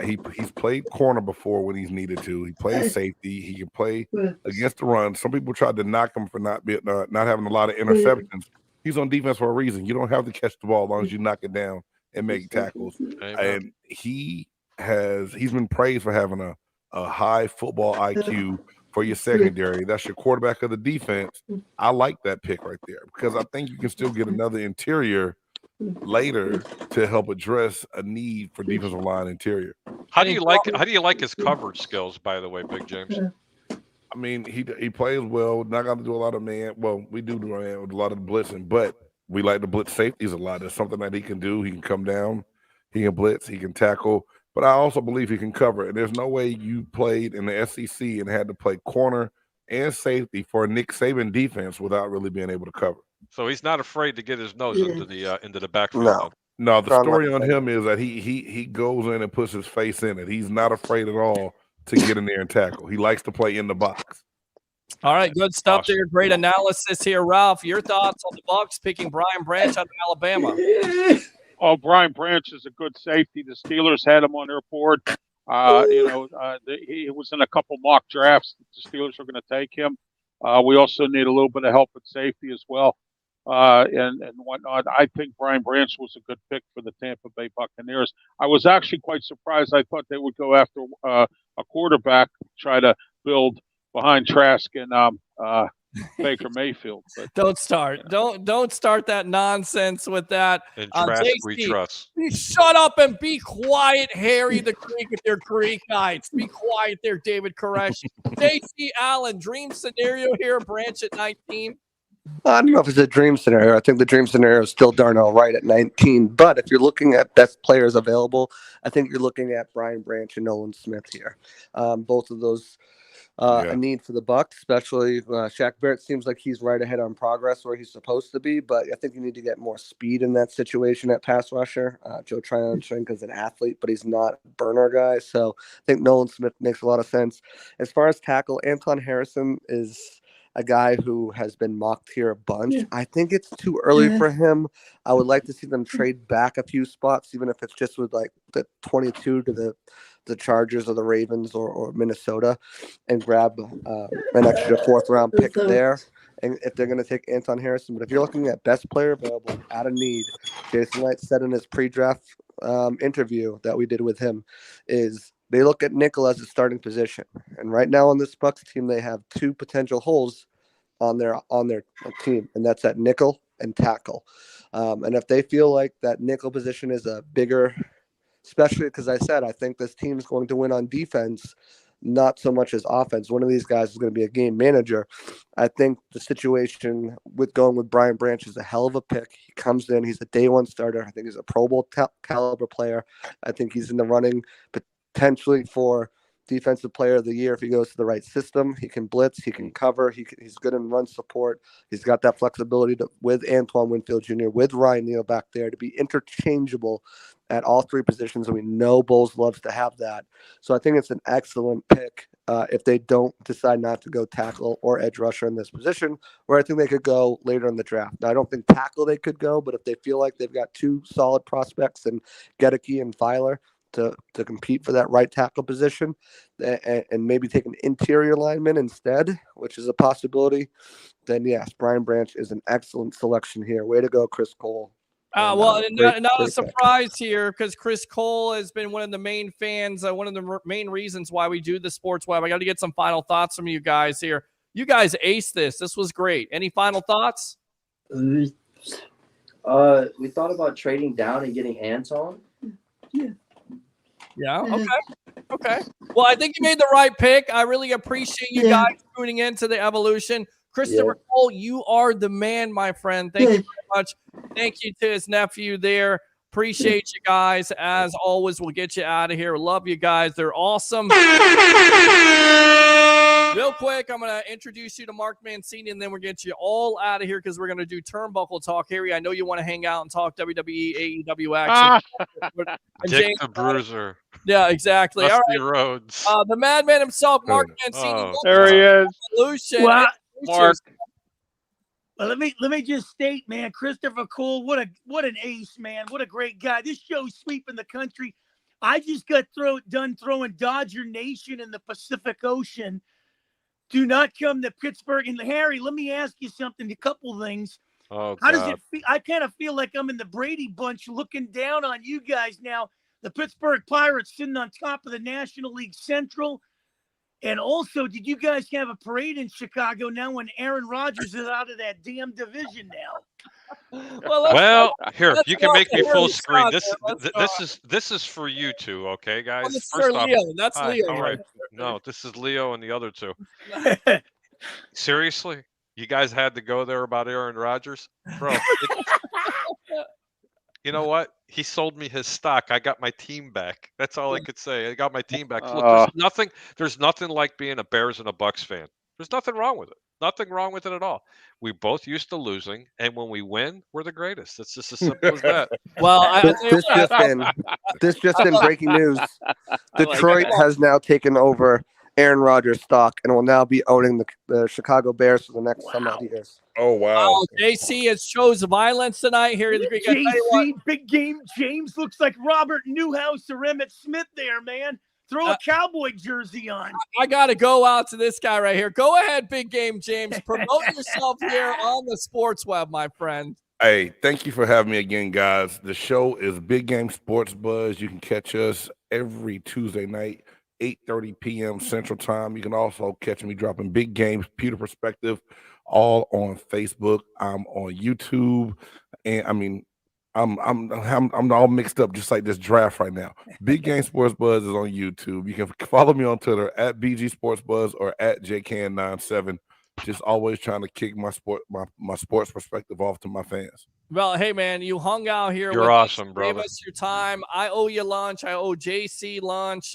He's played corner before when he's needed to. He plays safety. He can play against the run. Some people tried to knock him for not having a lot of interceptions. He's on defense for a reason. You don't have to catch the ball as long as you knock it down and make tackles. And he's been praised for having a high football IQ for your secondary. That's your quarterback of the defense. I like that pick right there because I think you can still get another interior later to help address a need for defensive line interior. How do you like his coverage skills, by the way, Big James? I mean, he plays well. Not going to do a lot of man. Well, we do man with a lot of blitzing, but we like to blitz safeties a lot. There's something that he can do. He can come down. He can blitz. He can tackle. But I also believe he can cover. And there's no way you played in the SEC and had to play corner and safety for a Nick Saban defense without really being able to cover. So he's not afraid to get his nose into the backfield. No. The story on him is that he goes in and puts his face in it. He's not afraid at all to get in there and tackle. He likes to play in the box. All right, good stuff there. Great analysis here, Ralph. Your thoughts on the Bucs picking Brian Branch out of Alabama? Oh, Brian Branch is a good safety. The Steelers had him on their board. He was in a couple mock drafts. The Steelers are going to take him. We also need a little bit of help at safety as well. And whatnot. I think Brian Branch was a good pick for the Tampa Bay Buccaneers. I was actually quite surprised. I thought they would go after a quarterback, try to build behind Trask and Baker Mayfield. But, don't start. Don't start that nonsense with that. And Trask we trust. Shut up and be quiet, Harry the Greek with your Greekites. Be quiet there, David Koresh. JC Allen, dream scenario here, Branch at 19. I don't know if it's a dream scenario. I think the dream scenario is still Darnell Wright at 19. But if you're looking at best players available, I think you're looking at Brian Branch and Nolan Smith here. Both of those a need for the Bucs, especially Shaq Barrett seems like he's right ahead on progress where he's supposed to be. But I think you need to get more speed in that situation at pass rusher. Joe Tryon is an athlete, but he's not a burner guy. So I think Nolan Smith makes a lot of sense. As far as tackle, Anton Harrison is a guy who has been mocked here a bunch. I think it's too early for him. I would like to see them trade back a few spots, even if it's just with like the 22 to the Chargers or the Ravens or Minnesota, and grab an extra fourth-round pick there. And if they're going to take Anton Harrison. But if you're looking at best player available at a need, Jason Light said in his pre-draft interview that we did with him is they look at nickel as a starting position. And right now on this Bucs team, they have 2 potential holes on their team, and that's at nickel and tackle. And if they feel like that nickel position is a bigger, especially because I think this team is going to win on defense, not so much as offense. One of these guys is going to be a game manager. I think the situation with going with Brian Branch is a hell of a pick. He comes in, he's a day one starter. I think he's a Pro Bowl caliber player. I think he's in the running potentially for Defensive Player of the Year if he goes to the right system. He can blitz, he can cover, he's good in run support. He's got that flexibility with Antoine Winfield Jr., with Ryan Neal back there to be interchangeable at all 3 positions, and we know Bowles loves to have that. So I think it's an excellent pick if they don't decide not to go tackle or edge rusher in this position, where I think they could go later in the draft. Now, I don't think tackle they could go, but if they feel like they've got 2 solid prospects in G.O.A.T and Filer to compete for that right tackle position and maybe take an interior lineman instead, which is a possibility, then yes, Brian Branch is an excellent selection here. Way to go, Chris Cole. Not a surprise here because Chris Cole has been one of the main fans, one of the main reasons why we do the Sports Web. I got to get some final thoughts from you guys here. You guys aced this. This was great. Any final thoughts? We thought about trading down and getting Anton. Yeah. Okay. Well, I think you made the right pick. I really appreciate you guys tuning into the evolution. Christopher Cole, you are the man, my friend. Thank you very much. Thank you to his nephew there. Appreciate you guys. As always, we'll get you out of here. Love you guys. They're awesome. Real quick, I'm going to introduce you to Mark Mancini, and then we'll get you all out of here because we're going to do turnbuckle talk. Harry, I know you want to hang out and talk WWE, AEW action. Dick the Bruiser. Yeah, exactly. Dusty All right. Rhodes. The madman himself, Mark Mancini. There he is. Well, Mark. Well, let me just state, man, Christopher Cole, what an ace, man. What a great guy. This show's sweeping the country. I just got done throwing Dodger Nation in the Pacific Ocean. Do not come to Pittsburgh. And Harry, let me ask you something, a couple things. Oh, how does it feel? I kind of feel like I'm in the Brady Bunch looking down on you guys now. The Pittsburgh Pirates sitting on top of the National League Central. And also, did you guys have a parade in Chicago now when Aaron Rodgers is out of that damn division now? Well, here you can make me full screen. This is for you two, okay, guys. This is for Leo. That's Leo. All right. No, this is Leo and the other 2. Seriously, you guys had to go there about Aaron Rodgers, bro. You know what? He sold me his stock. I got my team back. That's all I could say. I got my team back. Look, there's nothing like being a Bears and a Bucks fan. There's nothing wrong with it. Nothing wrong with it at all. We both used to losing, and when we win, we're the greatest. It's just as simple as that. Well, this just in breaking news. Detroit has now taken over Aaron Rodgers' stock and will now be owning the Chicago Bears for the next some odd years. Oh, wow. JC has chose violence tonight here in the Greek. JC, big game James looks like Robert Newhouse or Emmitt Smith there, man. Throw a cowboy jersey on. I got to go out to this guy right here. Go ahead, big game James. Promote yourself here on the Sports Web, my friend. Hey, thank you for having me again, guys. The show is Big Game Sports Buzz. You can catch us every Tuesday night, 8:30 p.m. Central Time. You can also catch me dropping Big Games, Pewter Perspective, all on Facebook. I'm on YouTube, and I mean, I'm all mixed up just like this draft right now. Big Game Sports Buzz is on YouTube. You can follow me on Twitter at BG Sports Buzz or at JCan97. Just always trying to kick my sports perspective off to my fans. Well, hey man, you hung out here. You're awesome, brother. Gave us your time. I owe you lunch. I owe JC lunch.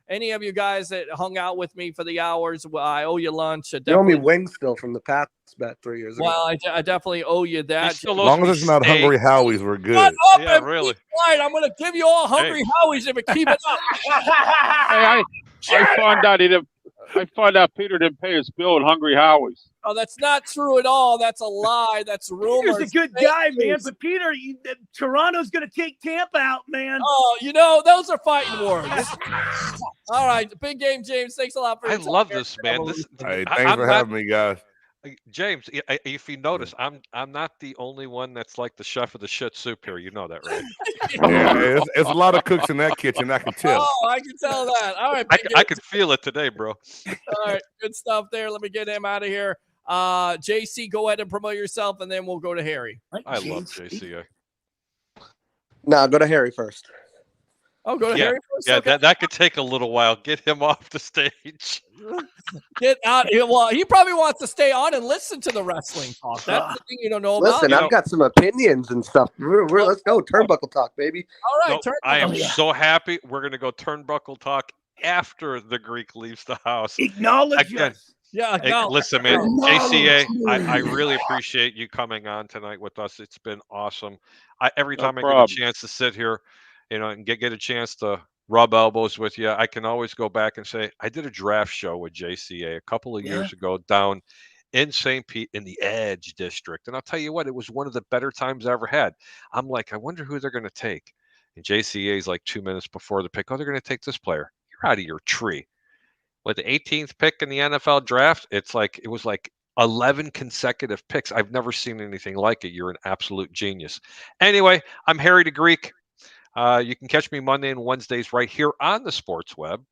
Any of you guys that hung out with me for the hours, I owe you lunch. You owe me wings still from the past about 3 years ago. Well, I definitely owe you that. As long as it's not Hungry Howie's, we're good. Shut up yeah, really. Right, I'm going to give you all Hungry Howie's if it keep it up. Hey, I found out Peter didn't pay his bill at Hungry Howie's. Oh, that's not true at all. That's a lie. That's rumors. Peter's a good guy, man. But Peter, Toronto's going to take Tampa out, man. Oh, those are fighting words. All right, big game, James. Thanks a lot for. I love this, man. Hey, thanks for having me, guys. James, if you notice, I'm not the only one that's like the chef of the shit soup here. You know that, right? Yeah, it's a lot of cooks in that kitchen. I can tell. Oh, I can tell that. All right, I can feel it today, bro. All right, good stuff there. Let me get him out of here. JC, go ahead and promote yourself, and then we'll go to Harry. I love JC. No, go to Harry first. Oh, go to Harry first? Yeah, Okay. that could take a little while. Get him off the stage. Get out. Well, he probably wants to stay on and listen to the wrestling talk. That's the thing you don't know about. Listen, I've got some opinions and stuff. Let's go turnbuckle talk, baby. All right, I am so happy. We're going to go turnbuckle talk after the Greek leaves the house. Acknowledge us. Yeah, listen, man, JCA, I really appreciate you coming on tonight with us. It's been awesome. Every time I get a chance to sit here, and get a chance to rub elbows with you, I can always go back and say, I did a draft show with JCA a couple of years ago down in St. Pete in the Edge district. And I'll tell you what, it was one of the better times I ever had. I'm like, I wonder who they're going to take. And JCA is like 2 minutes before the pick. Oh, they're going to take this player. You're out of your tree. With the 18th pick in the NFL draft, it was like 11 consecutive picks. I've never seen anything like it. You're an absolute genius. Anyway, I'm Harry the Greek. You can catch me Monday and Wednesdays right here on the Sports Web.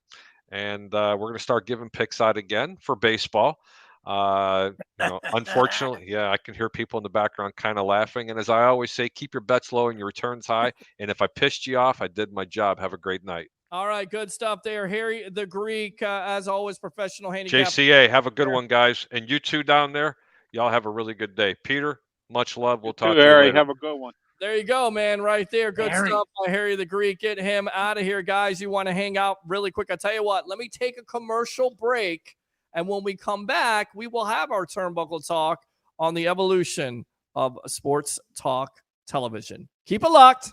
And we're going to start giving picks out again for baseball. Unfortunately, I can hear people in the background kind of laughing. And as I always say, keep your bets low and your returns high. And if I pissed you off, I did my job. Have a great night. All right, good stuff there. Harry the Greek, as always, professional handicap. JCA, have a good one, guys. And you two down there, y'all have a really good day. Peter, much love. We'll talk to you Harry, later. have a good one. There you go, man, right there. Good Harry. stuff by Harry the Greek. Get him out of here, guys. You want to hang out really quick? I tell you what, let me take a commercial break. And when we come back, we will have our turnbuckle talk on the evolution of sports talk television. Keep it locked.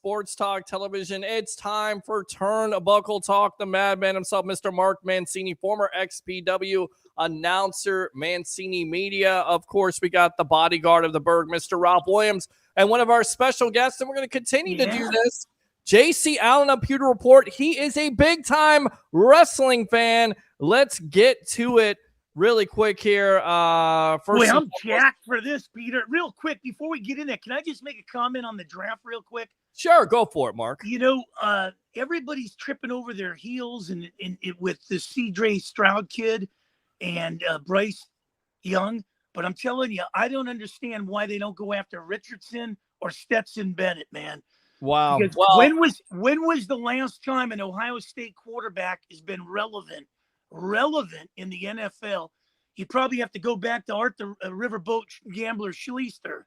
Sports Talk Television. It's time for Turnbuckle Talk. The madman himself, Mr. Mark Mancini, former XPW announcer, Mancini Media. Of course, we got the bodyguard of the Berg, Mr. Ralph Williams, and one of our special guests, and we're going to continue to do this, JC Allen of Pewter Report. He is a big-time wrestling fan. Let's get to it really quick here. Wait, I'm jacked for this, Peter. Real quick, before we get in there, can I just make a comment on the draft real quick? Sure, go for it, Mark. Everybody's tripping over their heels and with the C.J. Stroud kid and Bryce Young. But I'm telling you, I don't understand why they don't go after Richardson or Stetson Bennett, man. Wow. Because when was the last time an Ohio State quarterback has been relevant in the NFL? You probably have to go back to Art the Riverboat Gambler Schleister.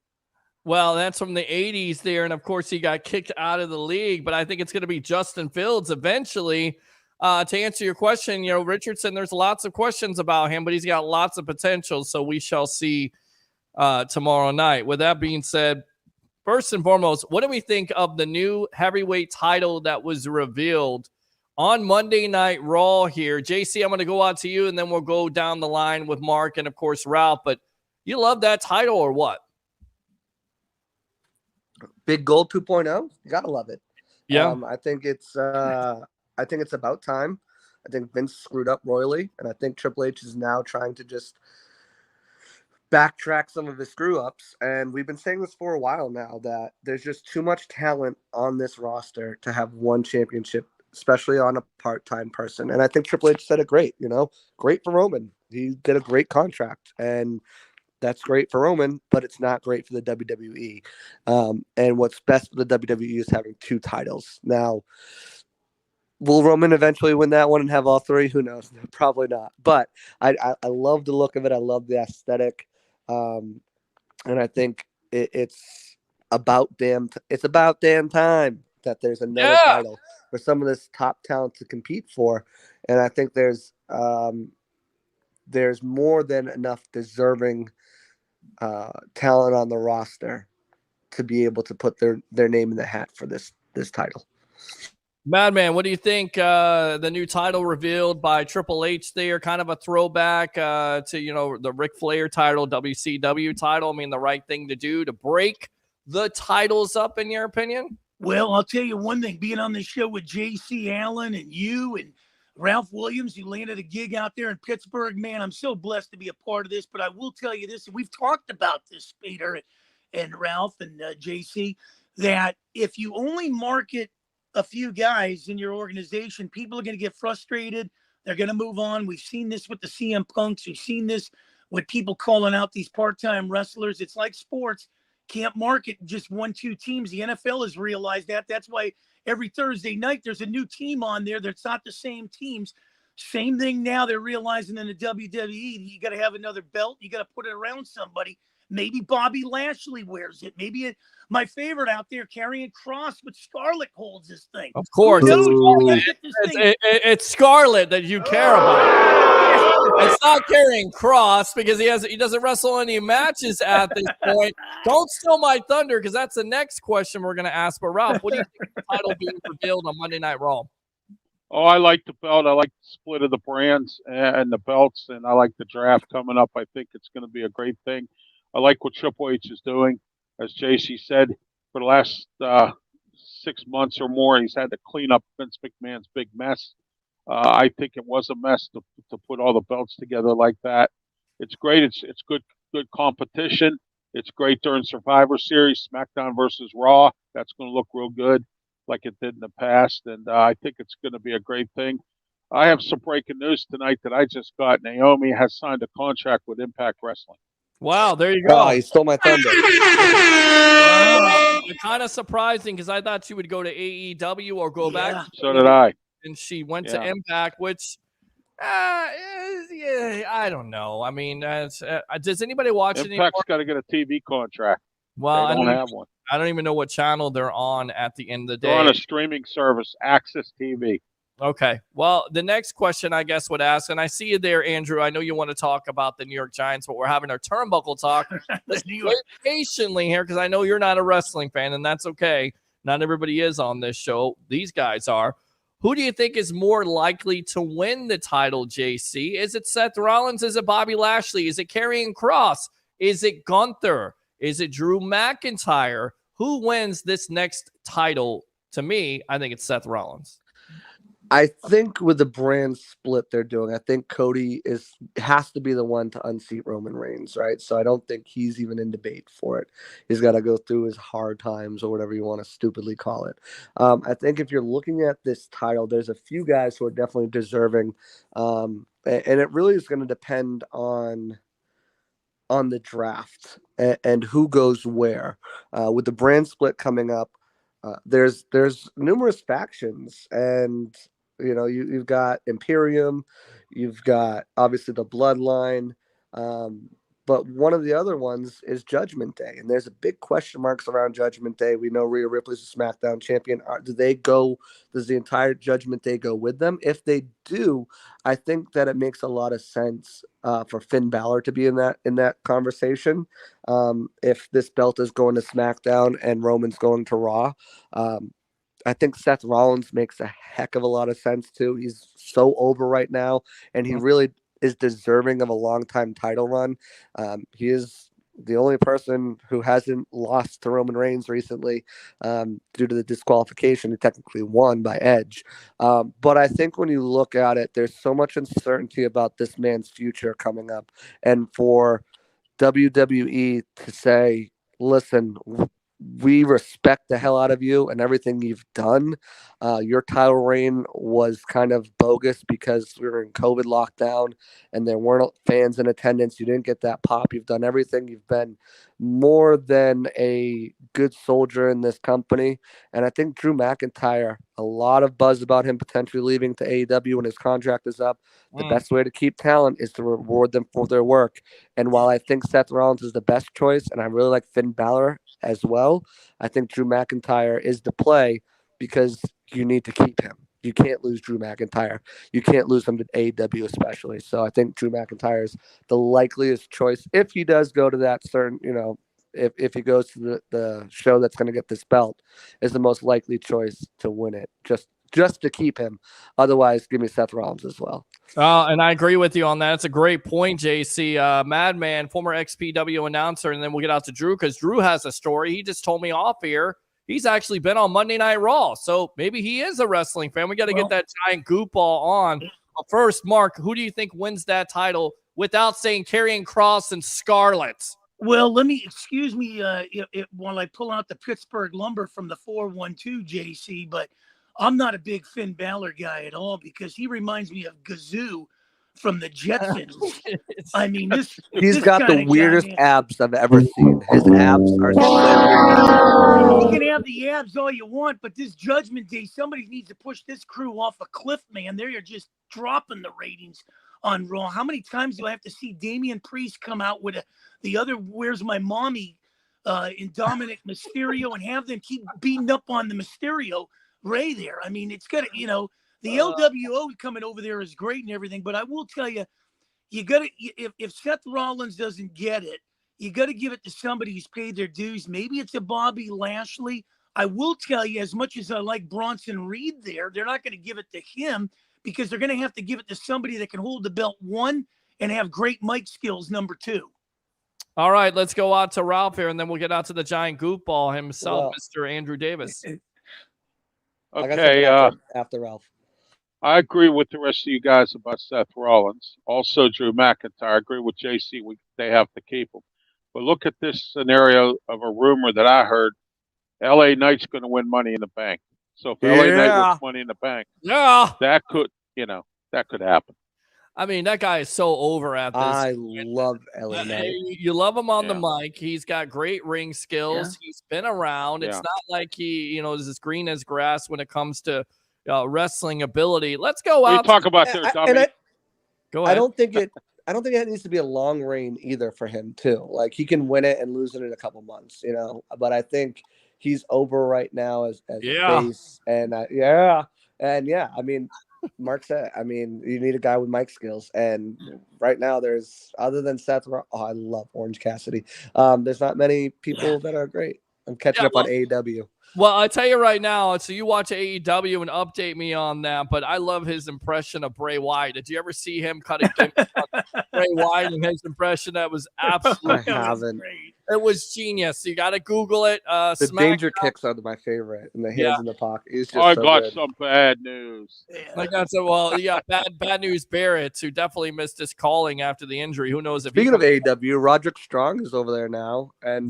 Well, that's from the 80s there, and of course he got kicked out of the league, but I think it's going to be Justin Fields eventually. To answer your question, Richardson, there's lots of questions about him, but he's got lots of potential, so we shall see tomorrow night. With that being said, first and foremost, what do we think of the new heavyweight title that was revealed on Monday Night Raw here? JC, I'm going to go out to you, and then we'll go down the line with Mark and, of course, Ralph, but you love that title or what? Big Gold 2.0. You gotta love it. Yeah. I think it's about time. I think Vince screwed up royally, and I think Triple H is now trying to just backtrack some of his screw-ups. And we've been saying this for a while now, that there's just too much talent on this roster to have one championship, especially on a part-time person. And I think Triple H said it great, great for Roman. He did a great contract, and that's great for Roman, but it's not great for the WWE. And what's best for the WWE is having 2 titles. Now, will Roman eventually win that one and have all 3? Who knows? Probably not. But I love the look of it. I love the aesthetic. And I think it's about damn time that there's another title for some of this top talent to compete for. And I think there's more than enough deserving talent on the roster to be able to put their name in the hat for this title. Madman, what do you think? The new title revealed by Triple H there, kind of a throwback to the Ric Flair title, WCW title. I mean, the right thing to do to break the titles up, in your opinion? Well, I'll tell you one thing. Being on the show with J.C. Allen and you and Ralph Williams, who landed a gig out there in Pittsburgh, man, I'm so blessed to be a part of this. But I will tell you this, and we've talked about this, Peter and Ralph and JC, that if you only market a few guys in your organization, people are going to get frustrated. They're going to move on. We've seen this with the CM Punks. We've seen this with people calling out these part-time wrestlers. It's like sports. Can't market just 1-2 teams. The NFL has realized that. That's why every Thursday night there's a new team on there that's not the same teams. Same thing now they're realizing in the WWE. You got to have another belt. You got to put it around somebody. Maybe Bobby Lashley wears it. Maybe my favorite out there, Karrion Kross, but Scarlett holds this thing. Of course. It's Scarlett that you care about. It's not Karrion Kross because he doesn't wrestle any matches at this point. Don't steal my thunder, because that's the next question we're going to ask. But Ralph, what do you think of the title being revealed on Monday Night Raw? Oh, I like the belt. I like the split of the brands and the belts, and I like the draft coming up. I think it's going to be a great thing. I like what Triple H is doing. As JC said, for the last 6 months or more, he's had to clean up Vince McMahon's big mess. I think it was a mess to put all the belts together like that. It's great. It's good competition. It's great during Survivor Series, SmackDown versus Raw. That's going to look real good, like it did in the past. And I think it's going to be a great thing. I have some breaking news tonight that I just got. Naomi has signed a contract with Impact Wrestling. Wow, there you go. Oh, he stole my thunder. Kind of surprising, because I thought she would go to AEW or go back. So did I. And she went to Impact, which, I don't know. I mean, does anybody watch it anymore? Impact's got to get a TV contract. Well, they don't have one. I don't even know what channel they're on at the end of the day. They're on a streaming service, Access TV. Okay. Well, the next question I guess would ask, and I see you there, Andrew. I know you want to talk about the New York Giants, but we're having our turnbuckle talk. Let's wait patiently here, because I know you're not a wrestling fan, and that's okay. Not everybody is on this show. These guys are. Who do you think is more likely to win the title, JC? Is it Seth Rollins? Is it Bobby Lashley? Is it Karrion Kross? Is it Gunther? Is it Drew McIntyre? Who wins this next title? To me, I think it's Seth Rollins. I think with the brand split they're doing, I think Cody has to be the one to unseat Roman Reigns, right? So I don't think he's even in debate for it. He's got to go through his hard times, or whatever you want to stupidly call it. I think if you're looking at this title, there's a few guys who are definitely deserving, and it really is going to depend on the draft and who goes where. With the brand split coming up, there's numerous factions, and you've got Imperium, you've got obviously the Bloodline, but one of the other ones is Judgment Day, and there's a big question marks around Judgment Day. We know Rhea Ripley's a SmackDown champion. Does the entire Judgment Day go with them? If they do, I think that it makes a lot of sense for Finn Balor to be in that conversation. If this belt is going to SmackDown and Roman's going to Raw, I think Seth Rollins makes a heck of a lot of sense too. He's so over right now, and he really is deserving of a long-time title run. He is the only person who hasn't lost to Roman Reigns recently due to the disqualification. He technically won by Edge. But I think when you look at it, there's so much uncertainty about this man's future coming up. And for WWE to say, listen, we respect the hell out of you and everything you've done. Your title reign was kind of bogus because we were in COVID lockdown and there weren't fans in attendance. You didn't get that pop. You've done everything. You've been more than a good soldier in this company. And I think Drew McIntyre, a lot of buzz about him potentially leaving to AEW when his contract is up. The best way to keep talent is to reward them for their work. And while I think Seth Rollins is the best choice, and I really like Finn Balor as well, I think Drew McIntyre is the play because you need to keep him. You can't lose Drew McIntyre. You can't lose him to AEW especially. So I think Drew McIntyre is the likeliest choice if he does go to that certain, if he goes to the show that's going to get this belt, is the most likely choice to win it. Just to keep him. Otherwise, give me Seth Rollins as well. And I agree with you on that. It's a great point, JC. Madman, former XPW announcer, and then we'll get out to Drew because Drew has a story. He just told me off here. He's actually been on Monday Night Raw, so maybe he is a wrestling fan. We got to get that giant goop ball on. But first, Mark, who do you think wins that title without saying Karrion Kross and Scarlett? Well, excuse me while I pull out the Pittsburgh lumber from the 412, JC, but I'm not a big Finn Balor guy at all because he reminds me of Gazoo from the Jetsons. I mean, he's got the weirdest abs I've ever seen. His abs are so weird. You can have the abs all you want, but this Judgment Day, somebody needs to push this crew off a cliff, man. They're just dropping the ratings on Raw. How many times do I have to see Damian Priest come out with the other "Where's My Mommy" in Dominic Mysterio and have them keep beating up on the Mysterio Ray there? I mean, it's got to, the LWO coming over there is great and everything, but I will tell you, you got to, if Seth Rollins doesn't get it, you got to give it to somebody who's paid their dues. Maybe it's a Bobby Lashley. I will tell you, as much as I like Bronson Reed there, they're not going to give it to him because they're going to have to give it to somebody that can hold the belt, 1, and have great mic skills, 2. All right, let's go out to Ralph here, and then we'll get out to the giant goop ball himself, Mr. Andrew Davis. Okay, after Ralph. I agree with the rest of you guys about Seth Rollins. Also, Drew McIntyre. I agree with JC. They have to keep him. But look at this scenario of a rumor that I heard. LA Knight's going to win Money in the Bank. So if LA Knight wins Money in the Bank, that could happen. I mean, that guy is so over at this. I love LA Knight. You love him on the mic. He's got great ring skills. He's been around. It's not like he, is as green as grass when it comes to wrestling ability. Let's go out. Talk about their dummy. Go ahead. I don't think it needs to be a long reign either for him too. Like he can win it and lose it in a couple months, But I think he's over right now as face, and I mean, Mark said, you need a guy with mic skills, and right now there's, other than Seth, I love Orange Cassidy. There's not many people that are great. I'm catching up on AEW. Well, I tell you right now, so you watch AEW and update me on that, but I love his impression of Bray Wyatt. Did you ever see him cut a Bray Wyatt and his impression? That was absolutely great. It was genius. You got to Google it. The danger kicks are my favorite, and the hands in the pocket. It's just I got some bad news. Like I said, bad news Barrett, who definitely missed his calling after the injury. Who knows if Speaking of AEW, Roderick Strong is over there now, and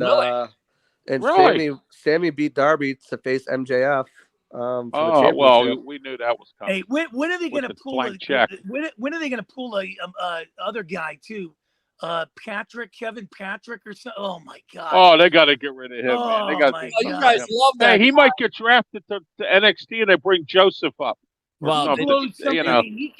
Sammy beat Darby to face MJF. For the championship. We knew that was coming. Hey, when are they going to pull? When are they going to pull a other guy too? Kevin Patrick or something. Oh my God! Oh, they got to get rid of him. Man. They got you guys love that. Hey, he might get drafted to NXT and they bring Joseph up. Well,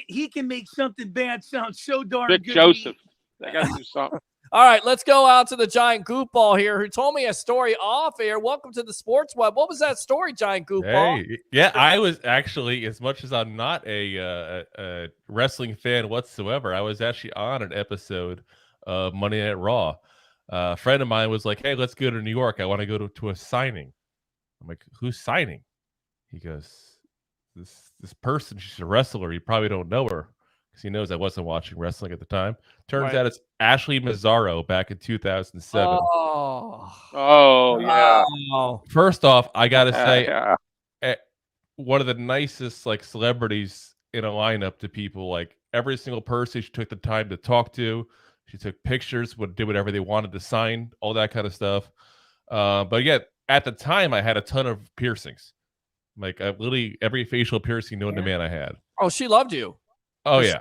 he can make something bad sound so darn Big good. Joseph. They got to do something. All right, let's go out to the giant goop ball here, who told me a story off air. Welcome to the Sports Web. What was that story, giant goop ball? Yeah, I was actually, as much as I'm not a wrestling fan whatsoever, I was actually on an episode of Monday Night Raw. A friend of mine was like, "Hey, let's go to New York. I want to go to a signing." I'm like, "Who's signing?" He goes, "This person. She's a wrestler. You probably don't know her." Because he knows I wasn't watching wrestling at the time. Turns out it's Ashley Mazzaro back in 2007. Oh yeah. First off, I gotta say, one of the nicest celebrities in a lineup to people. Like every single person she took the time to talk to, She took pictures, did whatever they wanted to sign, all that kind of stuff. But yeah, at the time, I had a ton of piercings. Like literally every facial piercing known to man I had. Oh, she loved you. Oh yeah,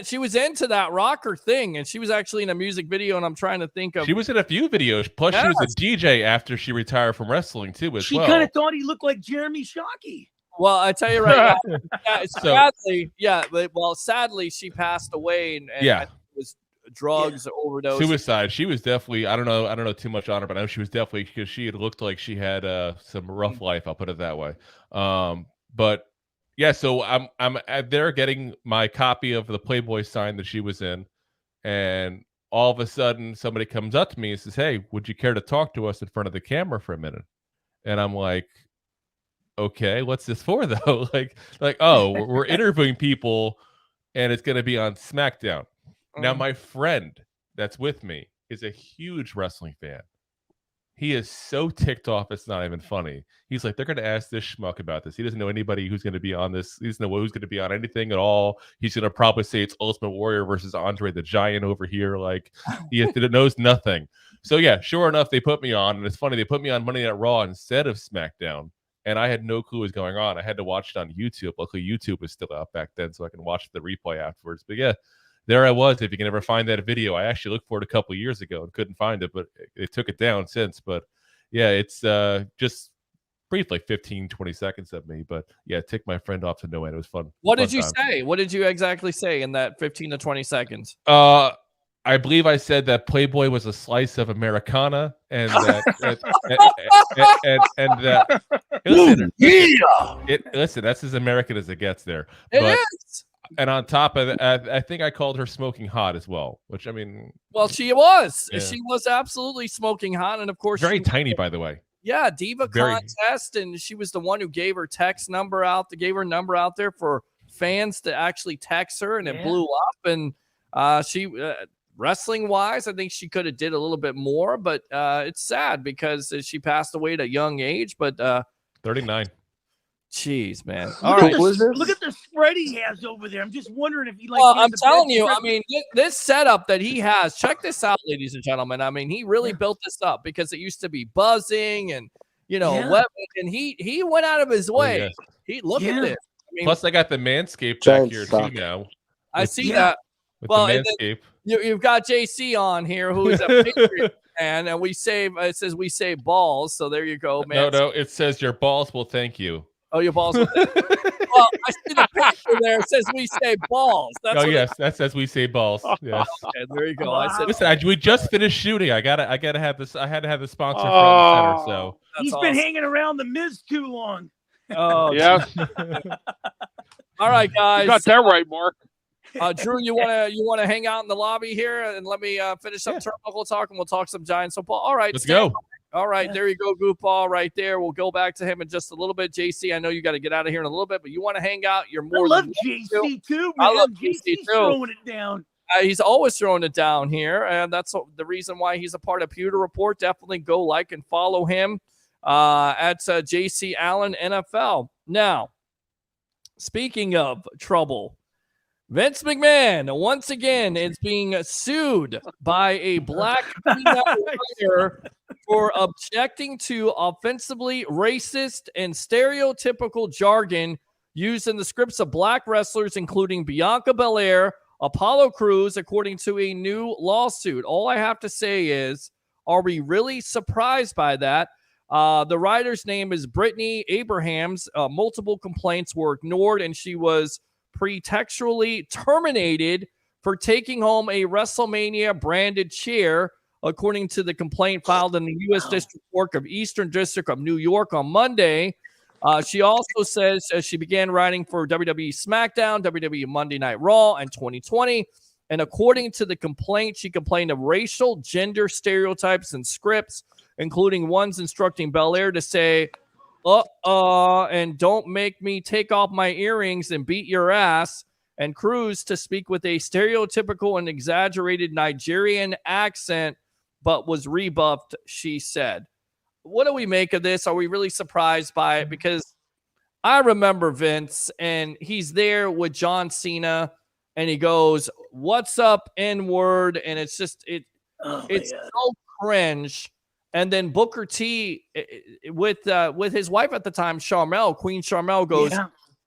she was into that rocker thing, and she was actually in a music video. And I'm trying to think of. She was in a few videos. Plus, she was a DJ after she retired from wrestling too. She kind of thought he looked like Jeremy Shockey. Well, I tell you right now, sadly, she passed away, and it was drugs overdose, suicide. She was definitely. I don't know too much on her, but I know she was definitely, because she had looked like she had some rough life. I'll put it that way. But. Yeah, so I'm there getting my copy of the Playboy sign that she was in, and all of a sudden somebody comes up to me and says, "Hey, would you care to talk to us in front of the camera for a minute?" And I'm like, "Okay, what's this for though?" like, oh, we're interviewing people, and it's going to be on SmackDown. Now, my friend that's with me is a huge wrestling fan. He is so ticked off, it's not even funny. He's like, they're going to ask this schmuck about this. He doesn't know anybody who's going to be on this. He doesn't know who's going to be on anything at all. He's going to probably say it's Ultimate Warrior versus Andre the Giant over here. Like, he knows nothing. So, yeah, sure enough, they put me on. And it's funny, they put me on Monday Night Raw instead of SmackDown. And I had no clue what was going on. I had to watch it on YouTube. Luckily, YouTube was still out back then, so I can watch the replay afterwards. But, yeah. There I was. If you can ever find that video, I actually looked for it a couple of years ago and couldn't find it, but they took it down since. But yeah, it's just brief, like 15, 20 seconds of me. But yeah, it ticked my friend off to no end. It was fun. What did you say? What did you exactly say in that 15 to 20 seconds? I believe I said that Playboy was a slice of Americana, and that listen, that's as American as it gets there. It is. And on top of that, I think I called her smoking hot as well, which, I mean... Well, she was. Yeah. She was absolutely smoking hot. And, of course... Very tiny, by the way. Yeah, Diva Contest. And she was the one who gave her number out there for fans to actually text her, and it blew up. And she... wrestling-wise, I think she could have did a little bit more. But it's sad because she passed away at a young age. But 39. Jeez, man. All right. Look at the spread he has over there. I'm just wondering if he like. Well, I'm telling you, I mean, this setup that he has, check this out, ladies and gentlemen. I mean, he really built this up because it used to be buzzing and, and he went out of his way. He look at this. I mean, plus, I got the Manscaped back here too now. I see that. Well, you've got JC on here, who is a Patriot fan, and it says we save balls. So there you go, man. No, it says your balls will thank you. Oh, your balls. Well, I see the picture there. It says we say balls. That says we say balls. Yes. Okay, there you go. Wow. Listen, we just finished shooting. I gotta have this. I had to have the sponsor front and center. So he's been hanging around the Miz too long. Oh, yeah. All right, guys. You got that right, Mark. Drew, you wanna hang out in the lobby here and let me finish up turnbuckle talk, and we'll talk some Giants football. All right, let's go. All right, there you go, Goofball, right there. We'll go back to him in just a little bit. JC, I know you got to get out of here in a little bit, but you want to hang out. You're more. I love JC too, man. I love JC too. Throwing it down. He's always throwing it down here, and that's the reason why he's a part of Pewter Report. Definitely go like and follow him at JC Allen NFL. Now, speaking of trouble, Vince McMahon, once again, is being sued by a black female writer for objecting to offensively racist and stereotypical jargon used in the scripts of black wrestlers, including Bianca Belair, Apollo Crews, according to a new lawsuit. All I have to say is, are we really surprised by that? The writer's name is Brittany Abrahams. Multiple complaints were ignored, and she was pretextually terminated for taking home a WrestleMania branded chair, according to the complaint filed in the U.S. District Court of Eastern District of New York on Monday. She also says she began writing for WWE SmackDown, WWE Monday Night Raw in 2020. And according to the complaint, she complained of racial gender stereotypes and scripts, including ones instructing Belair to say, and don't make me take off my earrings and beat your ass, and Cruz to speak with a stereotypical and exaggerated Nigerian accent, but was rebuffed, she said. What do we make of this? Are we really surprised by it? Because I remember Vince, and he's there with John Cena and he goes, "What's up, N-word?" And it's just it's so cringe. And then Booker T with his wife at the time, Queen Charmel, goes,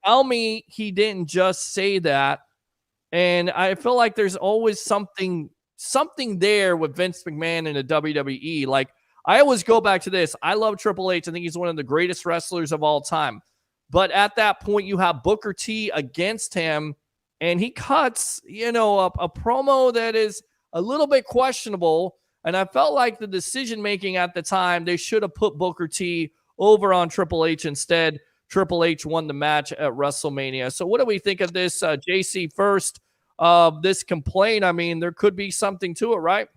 "Tell me he didn't just say that." And I feel like there's always something there with Vince McMahon in the WWE. Like, I always go back to this. I love Triple H. I think he's one of the greatest wrestlers of all time. But at that point, you have Booker T against him, and he cuts, a promo that is a little bit questionable. And I felt like the decision-making at the time, they should have put Booker T over on Triple H instead. Triple H won the match at WrestleMania. So what do we think of this, JC, first, this complaint? I mean, there could be something to it, right?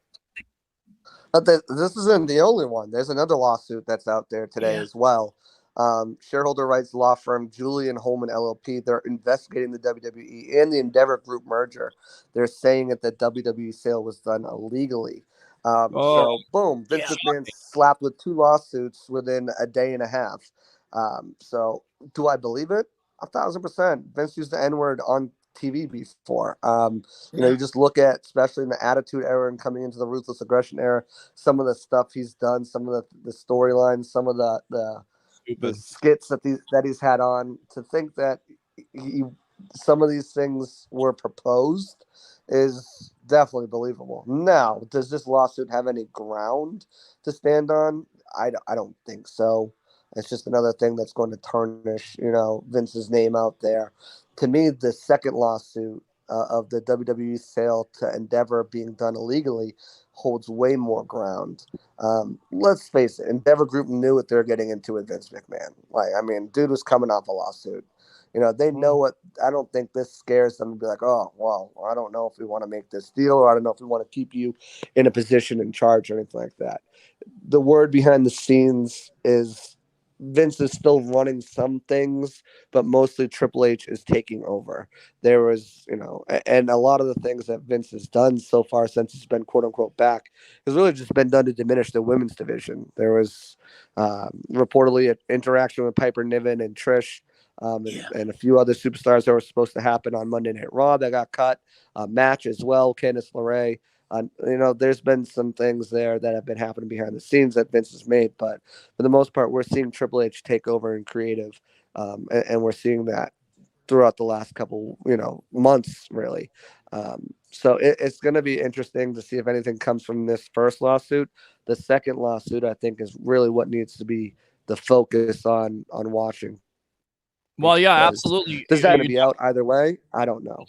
But this isn't the only one. There's another lawsuit that's out there today as well. Shareholder rights law firm Julian Holman LLP, they're investigating the WWE and the Endeavor Group merger. They're saying that the WWE sale was done illegally. So, boom, Vince McMahon slapped with 2 lawsuits within a day and a half. So, do I believe it? 1,000%. Vince used the N-word on TV before. You just look at, especially in the Attitude Era and coming into the Ruthless Aggression Era, some of the stuff he's done, some of the storylines, some of the skits that he's had on. To think that some of these things were proposed is definitely believable. Now, does this lawsuit have any ground to stand on? I don't think so. It's just another thing that's going to tarnish, Vince's name out there. To me, the second lawsuit of the WWE sale to Endeavor being done illegally holds way more ground. Let's face it, Endeavor Group knew what they're getting into with Vince McMahon. Dude was coming off a lawsuit. They know what. I don't think this scares them to be like, oh, well, I don't know if we want to make this deal, or I don't know if we want to keep you in a position in charge or anything like that. The word behind the scenes is Vince is still running some things, but mostly Triple H is taking over. There was, and a lot of the things that Vince has done so far since he's been quote unquote back has really just been done to diminish the women's division. There was reportedly an interaction with Piper Niven and Trish. And a few other superstars that were supposed to happen on Monday Night Raw that got cut. Match as well, Candice LeRae. There's been some things there that have been happening behind the scenes that Vince has made, but for the most part, we're seeing Triple H take over in creative, and we're seeing that throughout the last couple, months, really. So it's going to be interesting to see if anything comes from this first lawsuit. The second lawsuit, I think, is really what needs to be the focus on watching. Well, yeah, absolutely. Does that be out either way? I don't know.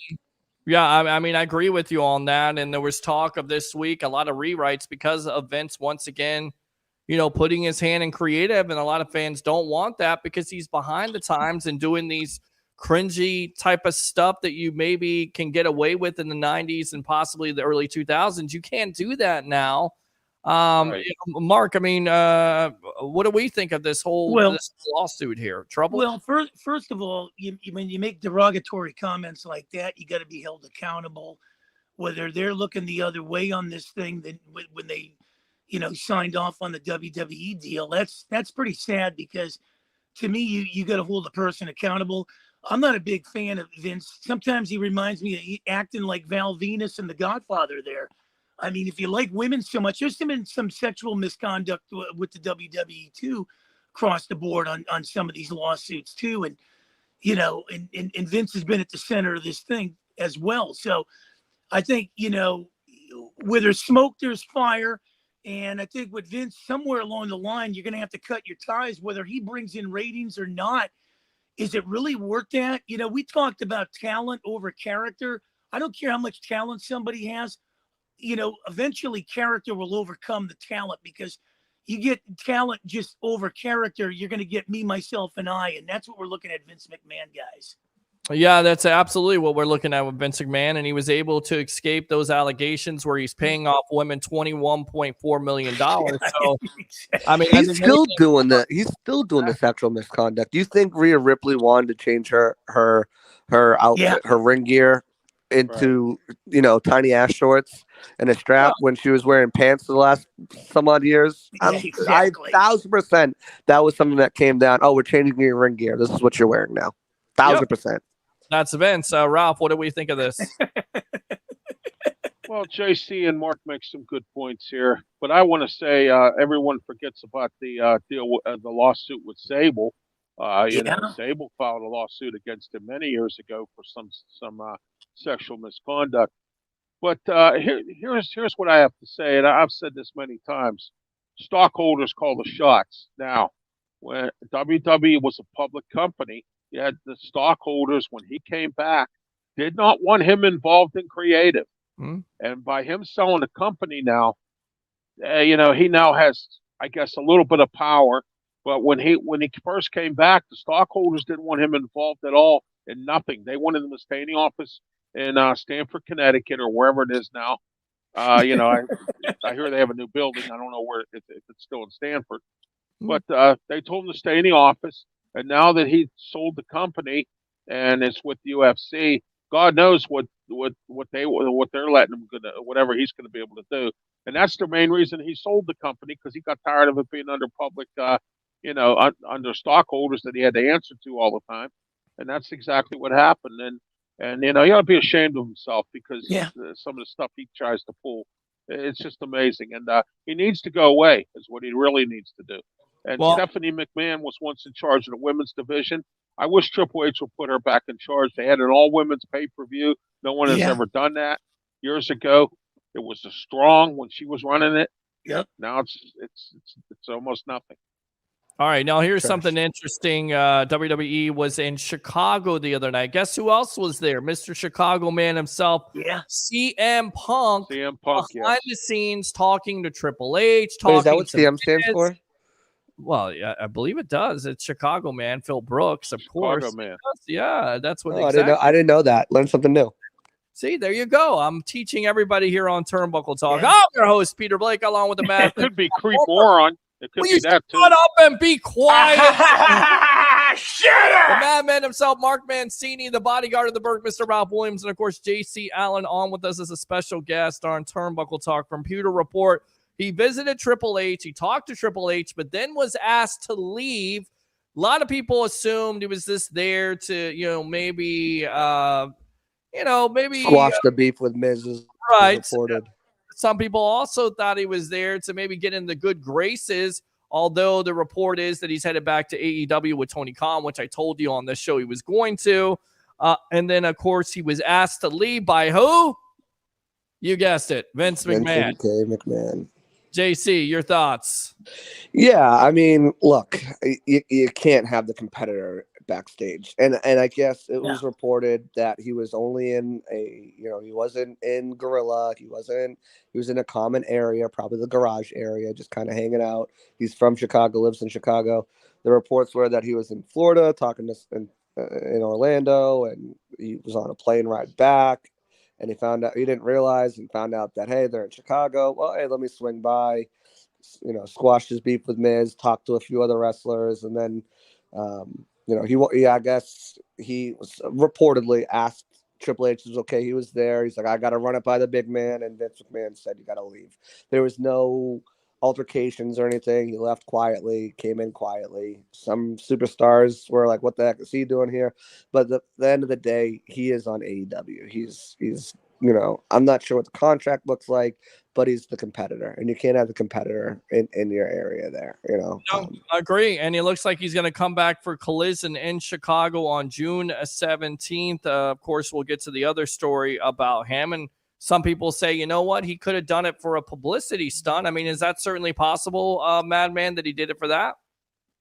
Yeah, I mean, I agree with you on that. And there was talk of this week, a lot of rewrites because of Vince once again, putting his hand in creative. And a lot of fans don't want that because he's behind the times and doing these cringy type of stuff that you maybe can get away with in the 90s and possibly the early 2000s. You can't do that now. Right. Mark, I mean, what do we think of this whole this lawsuit here? Trouble? Well, first of all, when you make derogatory comments like that, you got to be held accountable. Whether they're looking the other way on this thing than when they, signed off on the WWE deal, that's pretty sad because to me, you got to hold a person accountable. I'm not a big fan of Vince. Sometimes he reminds me of acting like Val Venus in The Godfather there. I mean, if you like women so much, there's been some sexual misconduct with the WWE too, across the board on some of these lawsuits too. And, and Vince has been at the center of this thing as well. So I think, where there's smoke, there's fire. And I think with Vince, somewhere along the line, you're going to have to cut your ties, whether he brings in ratings or not. Is it really worth that? We talked about talent over character. I don't care how much talent somebody has. Eventually character will overcome the talent because you get talent just over character. You're going to get me, myself, and I. And that's what we're looking at Vince McMahon, guys. Yeah, that's absolutely what we're looking at with Vince McMahon. And he was able to escape those allegations where he's paying off women $21.4 million. So, I mean, he's still doing that. He's still doing the sexual misconduct. Do you think Rhea Ripley wanted to change her outfit, her ring gear into, tiny ass shorts and a strap when she was wearing pants for the last some odd years? Exactly. 1,000% that was something that came down. Oh, we're changing your ring gear. This is what you're wearing now. 1,000%. That's Vince. Ralph, what do we think of this? Well, JC and Mark make some good points here, but I want to say everyone forgets about the the lawsuit with Sable. You know, Sable filed a lawsuit against him many years ago for some sexual misconduct. But here's what I have to say, and I've said this many times: stockholders call the shots. Now, when WWE was a public company, you had the stockholders when he came back did not want him involved in creative. And by him selling the company now, you know, he now has, I guess, a little bit of power. But when he first came back, the stockholders didn't want him involved at all in nothing. They wanted him to stay in the office in Stamford, Connecticut, or wherever it is now. You know, I hear they have a new building. I don't know where if it's still in Stamford, but they told him to stay in the office. And now that he sold the company and it's with UFC, God knows what they're letting him whatever he's going to be able to do. And that's the main reason he sold the company, because he got tired of it being under public, you know, under stockholders that he had to answer to all the time. And that's exactly what happened. And you know, he ought to be ashamed of himself, because some of the stuff he tries to pull, it's just amazing. And he needs to go away is what he really needs to do. And Stephanie McMahon was once in charge of the women's division. I wish Triple H would put her back in charge. They had an all-women's pay-per-view. No one has ever done that. Years ago, it was a strong when she was running it. Yep. Now it's almost nothing. All right, now here's something interesting. WWE was in Chicago the other night. Guess who else was there? Mr. Chicago man himself. Yeah. CM Punk. Behind the scenes talking to Triple H. Wait, is that what CM stands for? Well, yeah, I believe it does. It's Chicago man, Phil Brooks, of course. Chicago man. Yeah, that's what. Exactly. I didn't know that. Learn something new. See, there you go. I'm teaching everybody here on Turnbuckle Talk. I'm your host, Peter Blake, along with the man. It could be Creep Moron. It could be that too. Shut up and be quiet. Shut up. The madman himself, Mark Mancini, the bodyguard of the Burke, Mr. Ralph Williams, and of course, JC Allen on with us as a special guest on Turnbuckle Talk from Pewter Report. He visited Triple H. He talked to Triple H, but then was asked to leave. A lot of people assumed he was just there to, maybe squash the beef with Miz. Right. Reported. Some people also thought he was there to maybe get in the good graces, although the report is that he's headed back to AEW with Tony Khan, which I told you on this show he was going to. And then, of course, he was asked to leave by who? You guessed it, Vince McMahon. McMahon. JC, your thoughts? Yeah, I mean, look, you can't have the competitor backstage, and I guess it was reported that he was only in he wasn't in Gorilla, he was in a common area, probably the garage area, just kind of hanging out. He's from Chicago, lives in Chicago. The reports were that he was in Florida talking to in Orlando, and he was on a plane ride back. And he found out, he didn't realize, and found out that, hey, they're in Chicago. Well, hey, let me swing by, squash his beef with Miz, talk to a few other wrestlers. And then, I guess he was reportedly asked Triple H was okay. He was there. He's like, I got to run it by the big man. And Vince McMahon said, you got to leave. There was no altercations or anything. He left quietly, came in quietly. Some superstars were like, what the heck is he doing here? But at the end of the day, he is on AEW. He's I'm not sure what the contract looks like, but he's the competitor, and you can't have the competitor in your area there, I agree. And it looks like he's going to come back for Collision in Chicago on June 17th. Of course, we'll get to the other story about him. And some people say, you know what? He could have done it for a publicity stunt. I mean, is that certainly possible, Madman, that he did it for that?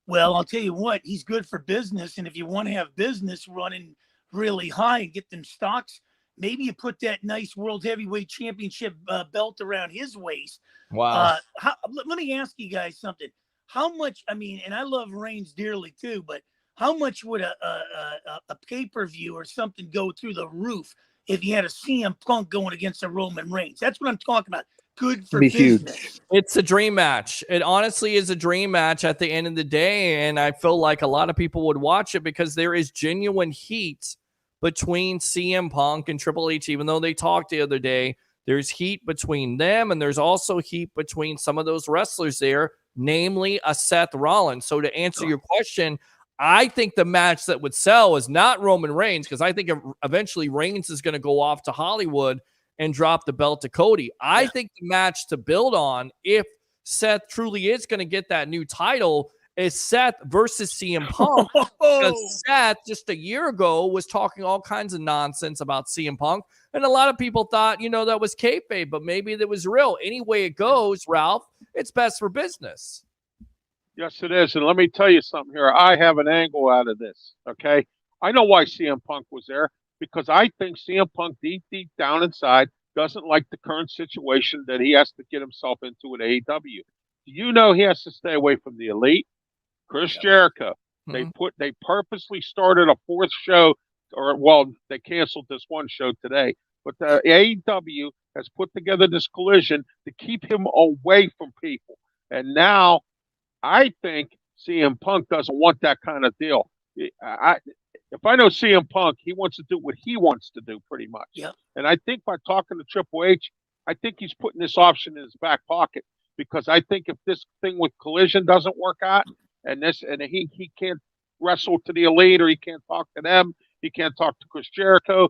Well, I'll tell you what, he's good for business. And if you want to have business running really high and get them stocks, maybe you put that nice World Heavyweight Championship belt around his waist. Wow. Let me ask you guys something. How much, and I love Reigns dearly too, but how much would a pay-per-view or something go through the roof if you had a CM Punk going against a Roman Reigns? That's what I'm talking about. Good for business. Huge. It's a dream match. It honestly is a dream match at the end of the day, and I feel like a lot of people would watch it because there is genuine heat between CM Punk and Triple H. Even though they talked the other day, there's heat between them, and there's also heat between some of those wrestlers there, namely a Seth Rollins. So to answer your question, I think the match that would sell is not Roman Reigns, because I think eventually Reigns is going to go off to Hollywood and drop the belt to Cody. I think the match to build on, if Seth truly is going to get that new title, is Seth versus CM Punk. Because Seth, just a year ago, was talking all kinds of nonsense about CM Punk. And a lot of people thought, that was kayfabe, but maybe that was real. Any way it goes, Ralph, it's best for business. Yes, it is. And let me tell you something here. I have an angle out of this, okay? I know why CM Punk was there, because I think CM Punk deep down inside doesn't like the current situation that he has to get himself into at AEW. He has to stay away from the Elite, Chris Jericho. They purposely started a fourth show, they canceled this one show today. But the AEW has put together this collision to keep him away from people. And now I think CM Punk doesn't want that kind of deal. If I know CM Punk, he wants to do what he wants to do pretty much. Yep. And I think by talking to Triple H, I think he's putting this option in his back pocket, because I think if this thing with Collision doesn't work out, and he can't wrestle to the Elite, or he can't talk to them, he can't talk to Chris Jericho.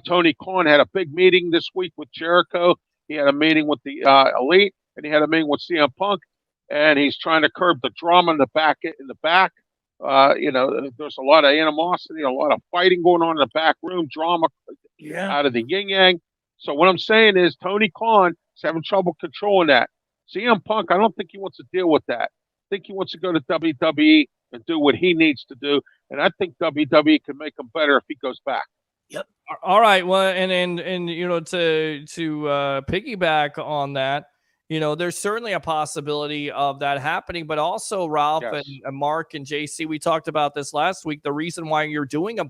Tony Khan had a big meeting this week with Jericho. He had a meeting with the Elite, and he had a meeting with CM Punk, and he's trying to curb the drama in the back. There's a lot of animosity, a lot of fighting going on in the back room, drama out of the yin-yang. So what I'm saying is Tony Khan is having trouble controlling that. CM Punk, I don't think he wants to deal with that. I think he wants to go to WWE and do what he needs to do. And I think WWE can make him better if he goes back. Yep. All right. Well, and to piggyback on that, there's certainly a possibility of that happening, but also Ralph and Mark and JC, we talked about this last week. The reason why you're doing a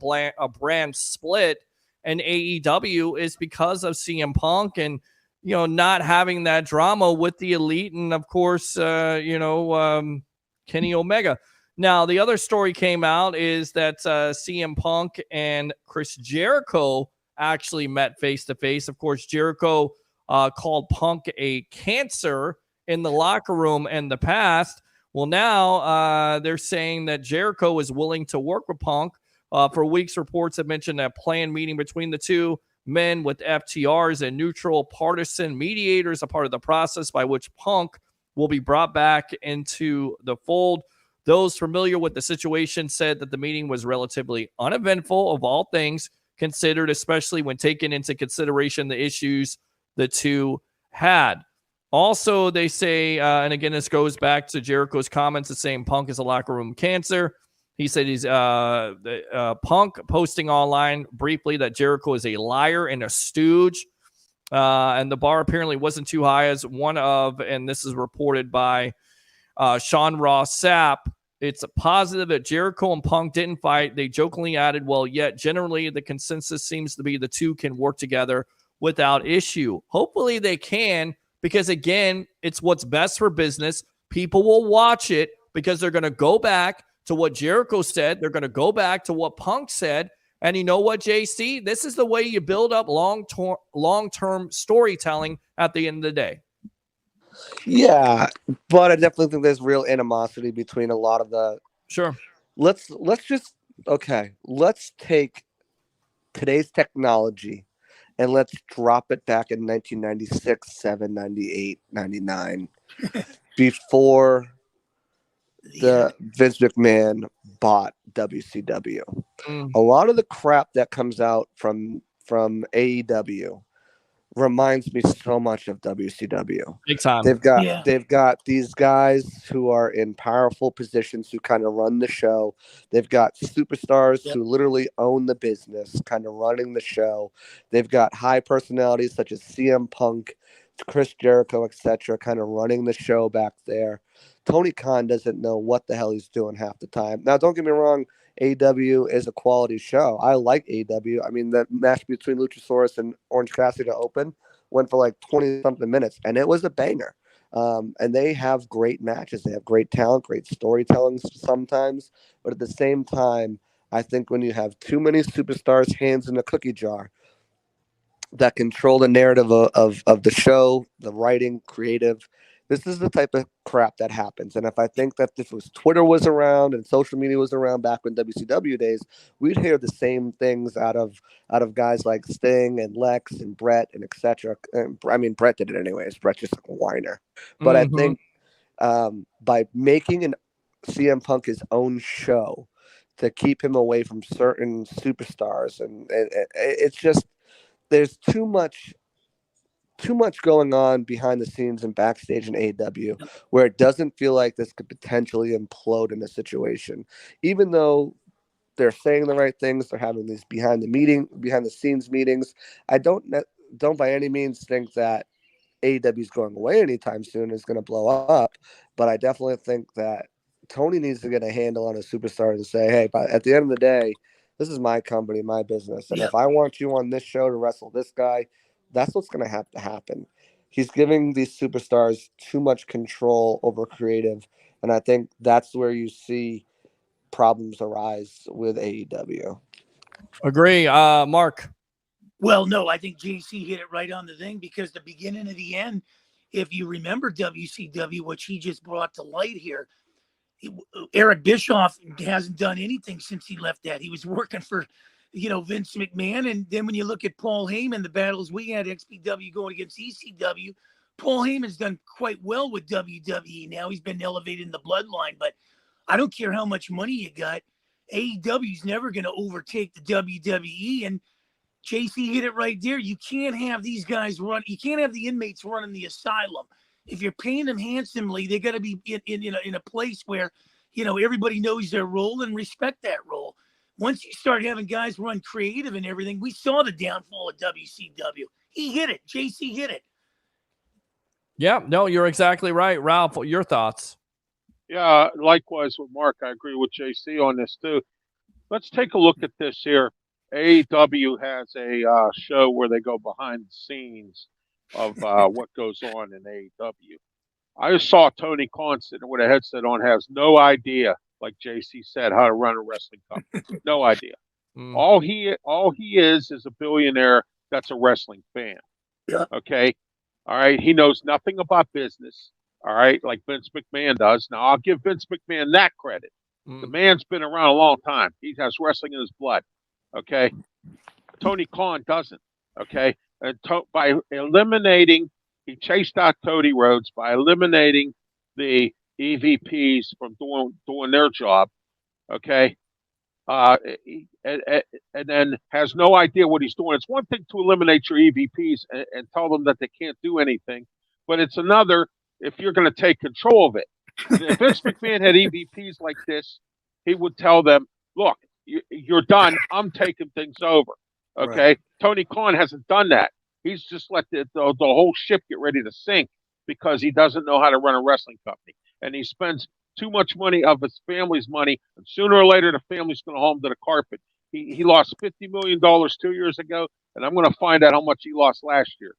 brand split in AEW is because of CM Punk and, not having that drama with the Elite and, of course, Kenny Omega. Now, the other story came out is that CM Punk and Chris Jericho actually met face-to-face. Of course, Jericho called Punk a cancer in the locker room in the past. Well, now they're saying that Jericho is willing to work with Punk. For weeks, reports have mentioned a planned meeting between the two men with FTRs and neutral partisan mediators, a part of the process by which Punk will be brought back into the fold. Those familiar with the situation said that the meeting was relatively uneventful, of all things considered, especially when taking into consideration the issues the two had. Also, they say, and again, this goes back to Jericho's comments of saying Punk is a locker room cancer. He said he's Punk posting online briefly that Jericho is a liar and a stooge. And the bar apparently wasn't too high as one of, and this is reported by Sean Ross Sapp. It's a positive that Jericho and Punk didn't fight. They jokingly added, well, yet generally the consensus seems to be the two can work together without issue. Hopefully they can, because again, it's what's best for business. People will watch it because they're going to go back to what Jericho said. They're going to go back to what Punk said. And you know what, JC? This is the way you build up long-term storytelling at the end of the day. Yeah, but I definitely think there's real animosity between a lot of the. Sure. Let's take today's technology and let's drop it back in 1996, 7, 98, 99, before the Vince McMahon bought WCW. A lot of the crap that comes out from AEW reminds me so much of WCW. Big time. They've got these guys who are in powerful positions who kind of run the show. They've got superstars who literally own the business, kind of running the show. They've got high personalities such as CM Punk, Chris Jericho, etc., kind of running the show back there. Tony Khan doesn't know what the hell he's doing half the time. Now, don't get me wrong, AEW is a quality show. I like AEW. I mean, the match between Luchasaurus and Orange Cassidy to open went for like 20-something minutes, and it was a banger. And they have great matches. They have great talent, great storytelling sometimes. But at the same time, I think when you have too many superstars' hands in a cookie jar, that control the narrative of the show, the writing, creative. This is the type of crap that happens. And if I think that if Twitter was around and social media was around back in WCW days, we'd hear the same things out of guys like Sting and Lex and Brett and etc. I mean, Brett did it anyways. Brett just like a whiner. But I think by making CM Punk his own show to keep him away from certain superstars, and it's just there's too much going on behind the scenes and backstage in AEW where it doesn't feel like this could potentially implode in a situation, even though they're saying the right things. They're having these behind the scenes meetings. I don't by any means think that AEW is going away anytime soon. Is going to blow up, but I definitely think that Tony needs to get a handle on his superstars and say, hey, but at the end of the day, this is my company, my business. And if I want you on this show to wrestle this guy, that's what's going to have to happen. He's giving these superstars too much control over creative. And I think that's where you see problems arise with AEW. Agree. Mark. Well, no, I think JC hit it right on the thing, because the beginning of the end, if you remember WCW, which he just brought to light here, Eric Bischoff hasn't done anything since he left that. He was working for, Vince McMahon. And then when you look at Paul Heyman, the battles we had, XPW going against ECW, Paul Heyman's done quite well with WWE. Now he's been elevated in the bloodline, but I don't care how much money you got. AEW's never going to overtake the WWE. And JC hit it right there. You can't have these guys run. You can't have the inmates running the asylum. If you're paying them handsomely, they got to be in a place where, everybody knows their role and respect that role. Once you start having guys run creative and everything, we saw the downfall of WCW. He hit it. JC hit it. Yeah, no, you're exactly right. Ralph, your thoughts? Yeah, likewise with Mark. I agree with JC on this too. Let's take a look at this here. AEW has a show where they go behind the scenes of what goes on in AEW. I just saw Tony Khan sitting with a headset on, has no idea, like JC said, how to run a wrestling company. No idea. All he is a billionaire that's a wrestling fan. Yeah. Okay. All right. He knows nothing about business. All right, like Vince McMahon does. Now I'll give Vince McMahon that credit. The man's been around a long time. He has wrestling in his blood. Okay. Tony Khan doesn't. Okay. And by eliminating, he chased out Cody Rhodes by eliminating the EVPs from doing their job. Okay. And then has no idea what he's doing. It's one thing to eliminate your EVPs and tell them that they can't do anything, but it's another if you're going to take control of it. If Vince McMahon had EVPs like this, he would tell them, look, you're done. I'm taking things over. Okay. Right. Tony Khan hasn't done that. He's just let the whole ship get ready to sink because he doesn't know how to run a wrestling company. And he spends too much money of his family's money. And sooner or later, the family's going to haul him to the carpet. He lost $50 million 2 years ago. And I'm going to find out how much he lost last year.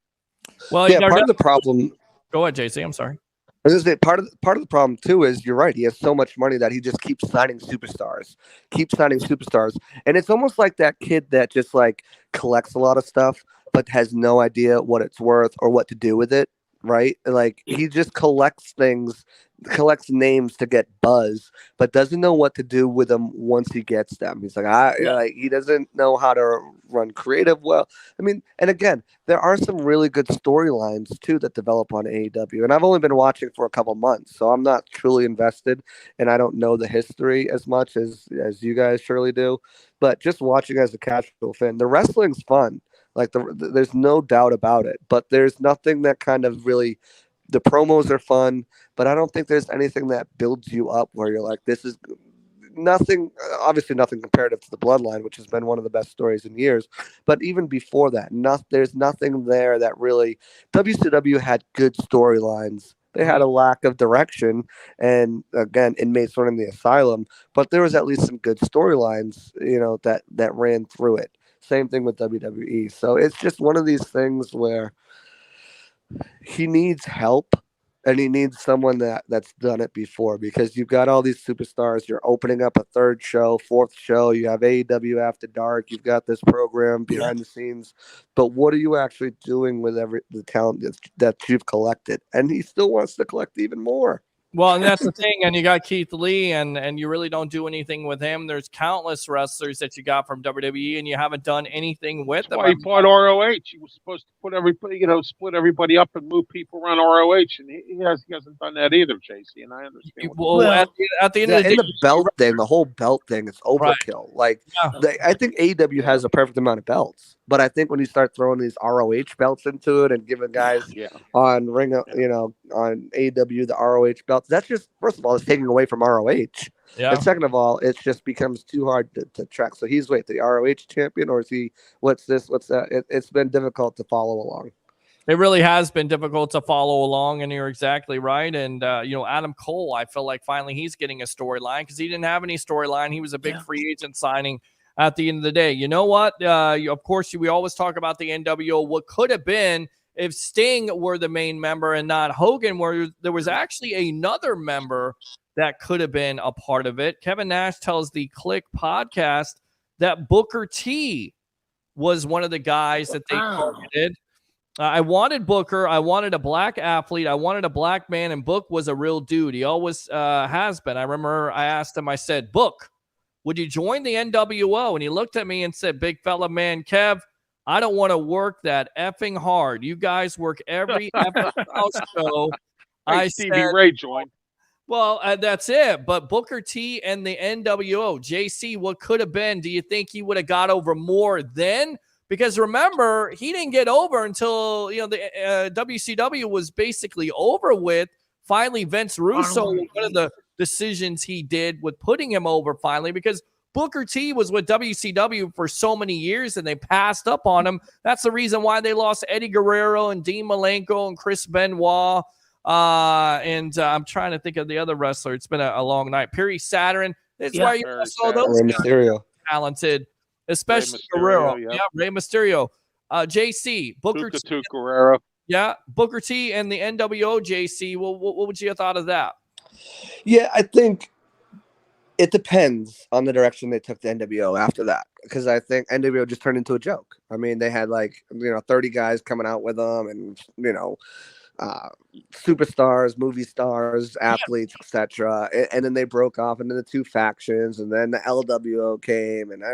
Well, yeah, part of the problem. Go ahead, JC. I'm sorry. I was gonna say part of the problem too is you're right. He has so much money that he just keeps signing superstars, and it's almost like that kid that just like collects a lot of stuff but has no idea what it's worth or what to do with it. Right? Like he just collects things, collects names to get buzz, but doesn't know what to do with them once he gets them. He's like, he doesn't know how to run creative well. I mean, and again, there are some really good storylines too that develop on AEW, and I've only been watching for a couple months, so I'm not truly invested, and I don't know the history as much as you guys surely do. But just watching as a casual fan, the wrestling's fun. Like there's no doubt about it, but there's nothing that kind of really. The promos are fun, but I don't think there's anything that builds you up where you're like, this is nothing. Obviously, nothing comparative to the Bloodline, which has been one of the best stories in years. But even before that, there's nothing there that really. WCW had good storylines. They had a lack of direction, and again, inmates running the asylum. But there was at least some good storylines, that ran through it. Same thing with WWE. So it's just one of these things where he needs help, and he needs someone that's done it before, because you've got all these superstars. You're opening up a third show, fourth show. You have AEW After Dark. You've got this program behind the scenes, but what are you actually doing with the talent that you've collected? And he still wants to collect even more. Well, and that's the thing. And you got Keith Lee, and you really don't do anything with him. There's countless wrestlers that you got from WWE, and you haven't done anything with them. Why he bought ROH? He was supposed to put everybody, split everybody up and move people around ROH, and he hasn't done that either, JC. And I understand. Well, at the end of the day, the belt thing, the whole belt thing, it's overkill. Like, I think AEW has a perfect amount of belts, but I think when you start throwing these ROH belts into it and giving guys on on AEW the ROH belts, that's just, first of all, it's taking away from ROH. Yeah. And second of all, it just becomes too hard to track. So he's the ROH champion, or is he? What's this? What's that? It's been difficult to follow along. It really has been difficult to follow along, and you're exactly right. And Adam Cole, I feel like finally he's getting a storyline, because he didn't have any storyline. He was a big free agent signing at the end of the day. You know what? Of course, we always talk about the NWO. What could have been if Sting were the main member and not Hogan, where there was actually another member that could have been a part of it. Kevin Nash tells the Click podcast that Booker T was one of the guys that they targeted. I wanted Booker. I wanted a black athlete. I wanted a black man, and Book was a real dude. He always has been. I remember I asked him, I said, Book, would you join the NWO? And he looked at me and said, big fella, man, Kev, I don't want to work that effing hard. You guys work every effing house show. Hey, Stevie Ray joined. Well, that's it. But Booker T and the NWO, JC, what could have been? Do you think he would have got over more then? Because remember, he didn't get over until the WCW was basically over with. Finally, Vince Russo, one of the decisions he did with putting him over finally, because Booker T was with WCW for so many years and they passed up on him. That's the reason why they lost Eddie Guerrero and Dean Malenko and Chris Benoit. And I'm trying to think of the other wrestler. It's been a long night. Perry Saturn. That's why you saw those Rey Mysterio. Talented, especially Guerrero. Yeah, Rey Mysterio. JC, Booker T. Guerrero. Yeah, Booker T and the NWO, JC. What would you have thought of that? Yeah, I think it depends on the direction they took the NWO after that, because I think NWO just turned into a joke. I mean, they had 30 guys coming out with them, and superstars, movie stars, athletes, etc. And then they broke off into the two factions, and then the LWO came, and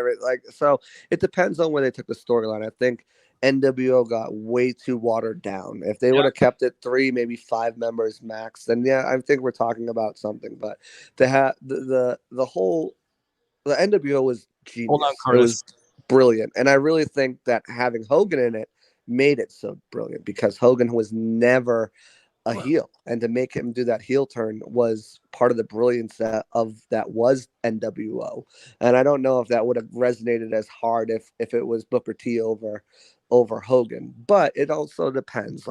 so it depends on where they took the storyline. I think NWO got way too watered down. If they would have kept it 3, maybe 5 members max, then I think we're talking about something. But to have the NWO was genius. Hold on, Curtis. It was brilliant, and I really think that having Hogan in it made it so brilliant, because Hogan was never a heel, and to make him do that heel turn was part of the brilliance of that was NWO. And I don't know if that would have resonated as hard if it was Booker T over Hogan, but it also depends.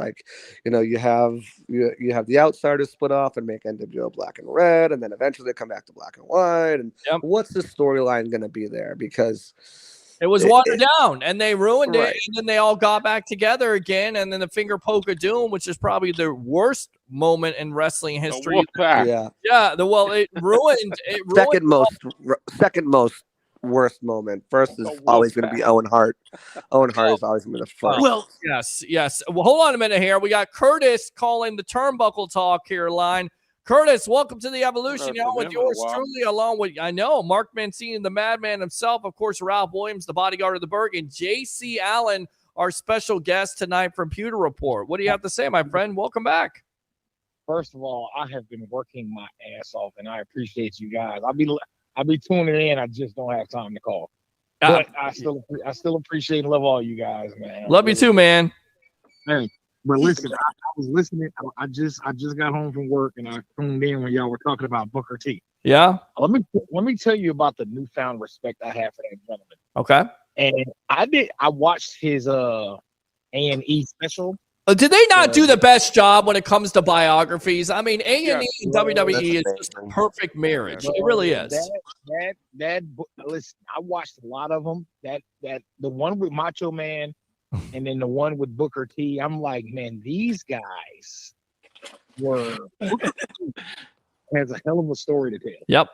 You have the Outsiders split off and make NWO black and red, and then eventually they come back to black and white. And what's the storyline going to be there? Because it was watered down, and they ruined it, and then they all got back together again, and then the finger poke of doom, which is probably the worst moment in wrestling history. It ruined. Second most worst moment. First is always going to be Owen Hart. Owen Hart is always going to be the first. Well, yes. Well, hold on a minute here. We got Curtis calling the Turnbuckle Talk here line. Curtis, welcome to the Evolution. With yours truly, along with Mark Mancini, the Madman himself, of course, Ralph Williams, the bodyguard of the Berg, and J.C. Allen, our special guest tonight from Pewter Report. What do you have to say, my friend? Welcome back. First of all, I have been working my ass off, and I appreciate you guys. I'll be tuning in. I just don't have time to call, but I still appreciate and love all you guys, man. Love you too, man. Hey. But listen, I was listening. I just got home from work, and I tuned in when y'all were talking about Booker T. Yeah. Let me tell you about the newfound respect I have for that gentleman. Okay. And I watched his A&E special. Did they not do the best job when it comes to biographies? I mean, A&E and WWE is just a perfect marriage. It really is. Listen, I watched a lot of them. That the one with Macho Man. And then the one with Booker T, I'm like, man, these guys were has a hell of a story to tell. Yep.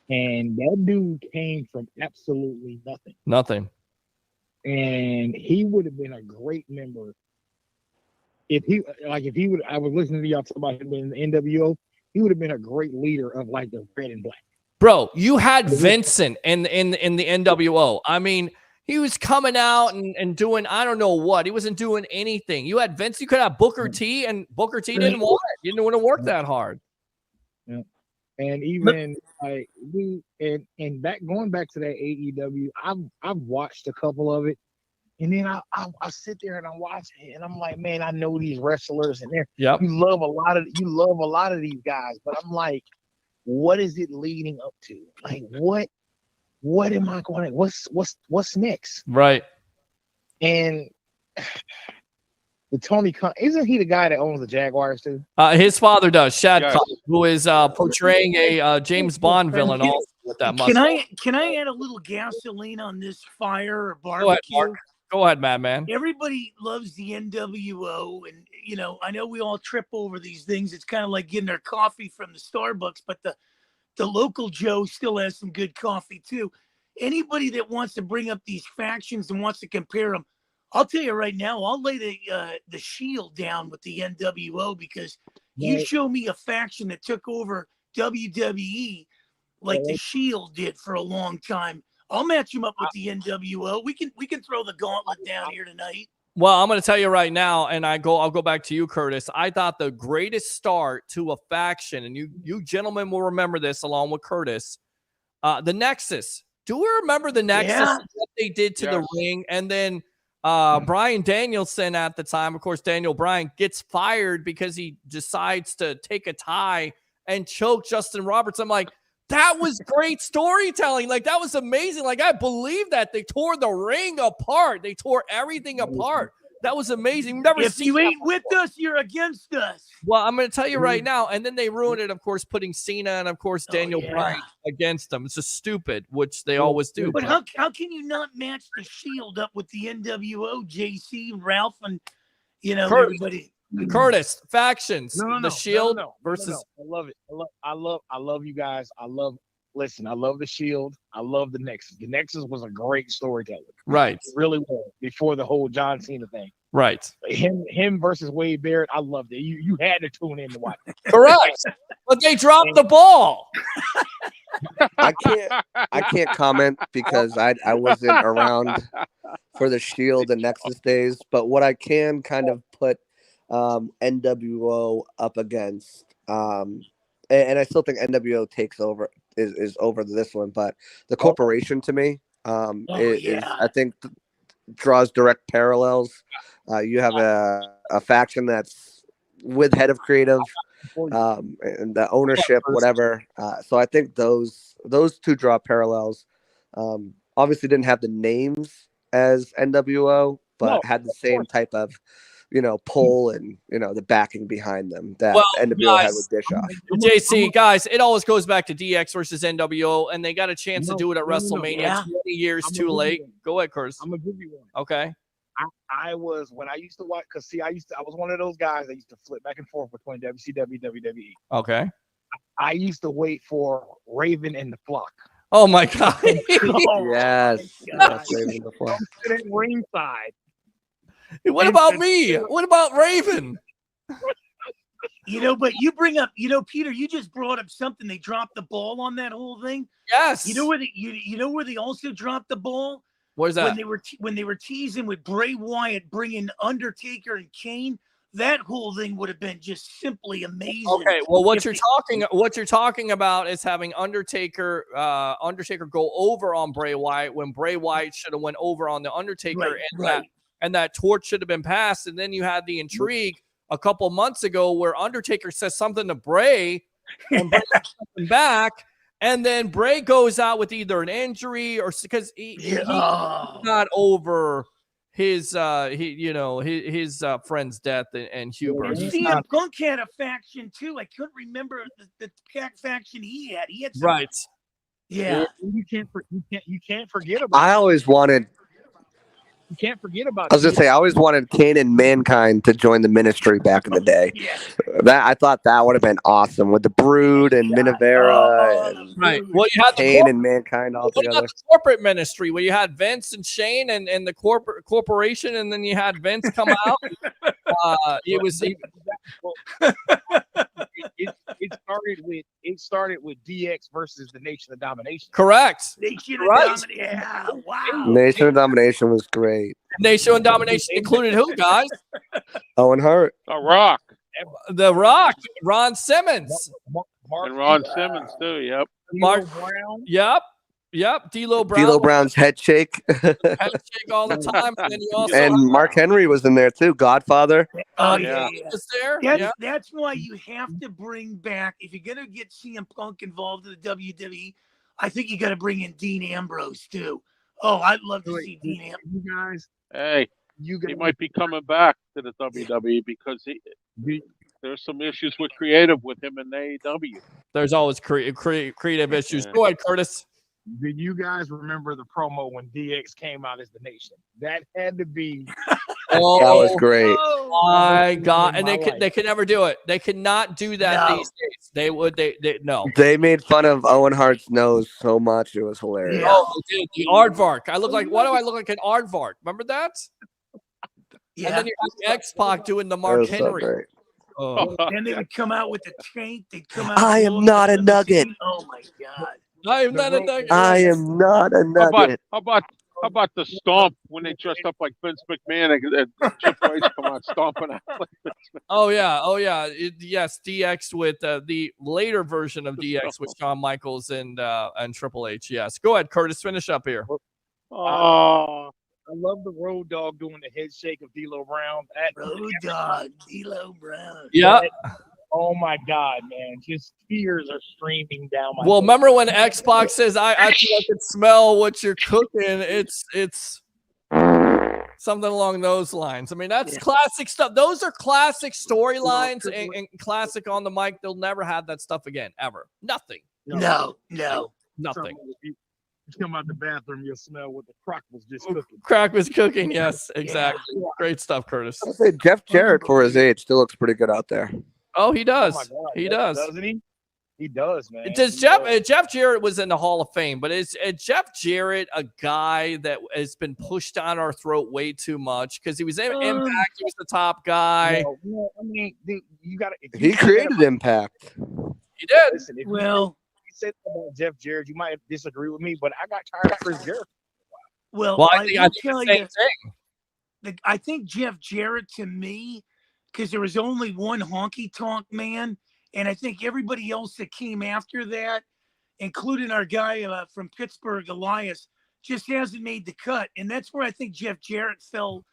And that dude came from absolutely nothing. Nothing. And he would have been a great member if he would. I was listening to y'all talk about him in the NWO. He would have been a great leader of like the red and black. Bro, you had Vincent in the NWO. I mean, he was coming out and doing I don't know what. He wasn't doing anything. You had Vince. You could have Booker T, and Booker T didn't want it. He didn't want to work that hard. Yeah. And even like and going back to that AEW, I've watched a couple of it, and then I sit there and I watch it, and I'm like, man, I know these wrestlers, and you love a lot of these guys, but I'm like, what is it leading up to? Like, what am I going? What's next? Right. And the Tony Khan, isn't he the guy that owns the Jaguars too? His father does, Shad Khan, who is portraying a James Bond villain also with that mustache. Can I add a little gasoline on this fire or barbecue? Go ahead, Mark. Go ahead, Madman. Everybody loves the NWO, and I know we all trip over these things. It's kind of like getting our coffee from the Starbucks, but the local Joe still has some good coffee too. Anybody that wants to bring up these factions and wants to compare them, I'll tell you right now, I'll lay the Shield down with the NWO, because you show me a faction that took over WWE like the Shield did for a long time. I'll match them up with the NWO. We can throw the gauntlet down here tonight. Well, I'm going to tell you right now, and I'll go back to you, Curtis. I thought the greatest start to a faction, and you gentlemen will remember this along with Curtis, the Nexus. Do we remember the Nexus? Yeah. What they did to the ring, and then Bryan Danielson at the time, of course, Daniel Bryan gets fired because he decides to take a tie and choke Justin Roberts. I'm like, that was great storytelling. Like, that was amazing. Like, I believe that they tore the ring apart. They tore everything apart. That was amazing. If you ain't with us, you're against us. Well, I'm going to tell you right now. And then they ruined it, of course, putting Cena and, of course, Daniel Bryan against them. It's just stupid, which they always do. But how can you not match the Shield up with the NWO, JC, Ralph, and everybody? Curtis, factions. The Shield versus. I love it. I love you guys. I love the Shield. I love the Nexus. The Nexus was a great storyteller. Right. It really was, before the whole John Cena thing. Right. Him versus Wade Barrett. I loved it. You had to tune in to watch it. Correct. But they dropped the ball. I can't comment because I wasn't around for the Shield and Nexus days. But what I can kind of put NWO up against, and I still think NWO takes over is over this one, but the Corporation to me is I think draws direct parallels. You have a faction that's with head of creative and the ownership, whatever. So I think those two draw parallels. Obviously didn't have the names as NWO, but had the same type of pull and the backing behind them that NWO had with Bischoff. JC, guys, it always goes back to DX versus NWO, and they got a chance to do it at WrestleMania. 20 years too late. Go ahead, Curtis. I'm gonna give you one. Okay. I was when I used to watch, because I was one of those guys that used to flip back and forth between WCW, WWE. Okay. I used to wait for Raven and the Flock. Oh my God. Yes. Raven and the Flock. At ringside. What about me? What about Raven? But you bring up, Peter, you just brought up something. They dropped the ball on that whole thing. Yes. You know where they also dropped the ball? What is that? When they were teasing with Bray Wyatt bringing Undertaker and Kane, that whole thing would have been just simply amazing. Okay, well, what you're talking about is having Undertaker go over on Bray Wyatt when Bray Wyatt should have went over on the Undertaker, and that torch should have been passed. And then you had the intrigue a couple months ago where Undertaker says something to Bray and Bray comes something back, and then Bray goes out with either an injury or because he's not over his friend's death and Huber. CM Punk had a faction too. I couldn't remember the faction he had. He had some, right. Yeah. You can't forget about. I always wanted. You can't forget about. I was gonna say I always wanted Kane and Mankind to join the ministry back in the day. That I thought that would have been awesome with the Brood and Minivera and Right. Well, you had Kane and Mankind all what about together. the corporate ministry where you had Vince and Shane and the corporation, and then you had Vince come out? It started with DX versus the Nation of Domination. Correct. Nation of Right. Domination. Yeah, wow. Nation of Domination was great. Nation of Domination included who, guys? Owen Hart. The Rock. The Rock, Ron Simmons. And Ron Simmons, too. Yep. Mark Brown. Yep. D'Lo Brown. D'Lo Brown's head shake. Head shake all the time. And then you also And Mark Henry was in there too. Godfather. Oh yeah. Was there? That's why you have to bring back, if you're gonna get CM Punk involved in the WWE, I think you got to bring in Dean Ambrose too. Oh, I'd love to see Dean Ambrose. You guys, Hey, he might be coming back to the WWE because there's some issues with creative with him in AEW. There's always creative issues. Go ahead, Curtis. do you guys remember the promo when DX came out as the Nation? That had to be. That was great. My God, and they could never do it. They could not do that these days. They would. They no. They made fun of Owen Hart's nose so much it was hilarious. Oh, dude, the aardvark. I look like. Why do I look like an aardvark? Remember that? Yeah. And then you have X-Pac doing the That Mark was so Henry. great. Oh. Then they would come out with the tank. They'd come out. I am not a nugget. Oh my God. I am not a nugget. I am not a nugget. How about the stomp when they dressed up like Vince McMahon and Triple H come out stomping out like Vince McMahon? Oh yeah. Yes, DX with the later version of DX with Shawn Michaels and Triple H. Yes, go ahead, Curtis. Finish up here. Oh, I love the Road Dogg doing the head shake of D'Lo Brown. Road Dogg, D'Lo Brown. Yeah. Oh my God, man! Just tears are streaming down my. Well, face. remember when Xbox says, "I could smell what you're cooking." It's something along those lines. I mean, that's classic stuff. Those are classic storylines and classic on the mic. They'll never have that stuff again, ever. Nothing. No. Nothing. You come out the bathroom, you'll smell what the crock was just cooking. Crack was cooking. Yes, exactly. Great stuff, Curtis. I'll say Jeff Jarrett for his age still looks pretty good out there. Oh, he does. Oh my God, He does. Doesn't he? He does, man. Does He Jeff does. Jeff Jarrett was in the Hall of Fame, but is Jeff Jarrett a guy that has been pushed down our throat way too much because he was in Impact, he was the top guy. No, I mean, you got to. He created Impact. He did. Listen, if Well, you said about Jeff Jarrett, you might disagree with me, but I got tired of Chris Jarrett. well, I think will the tell same you, thing. I think Jeff Jarrett to me, because there was only one honky tonk man, and I think everybody else that came after that, including our guy from Pittsburgh, Elias, just hasn't made the cut, and that's where I think Jeff Jarrett fell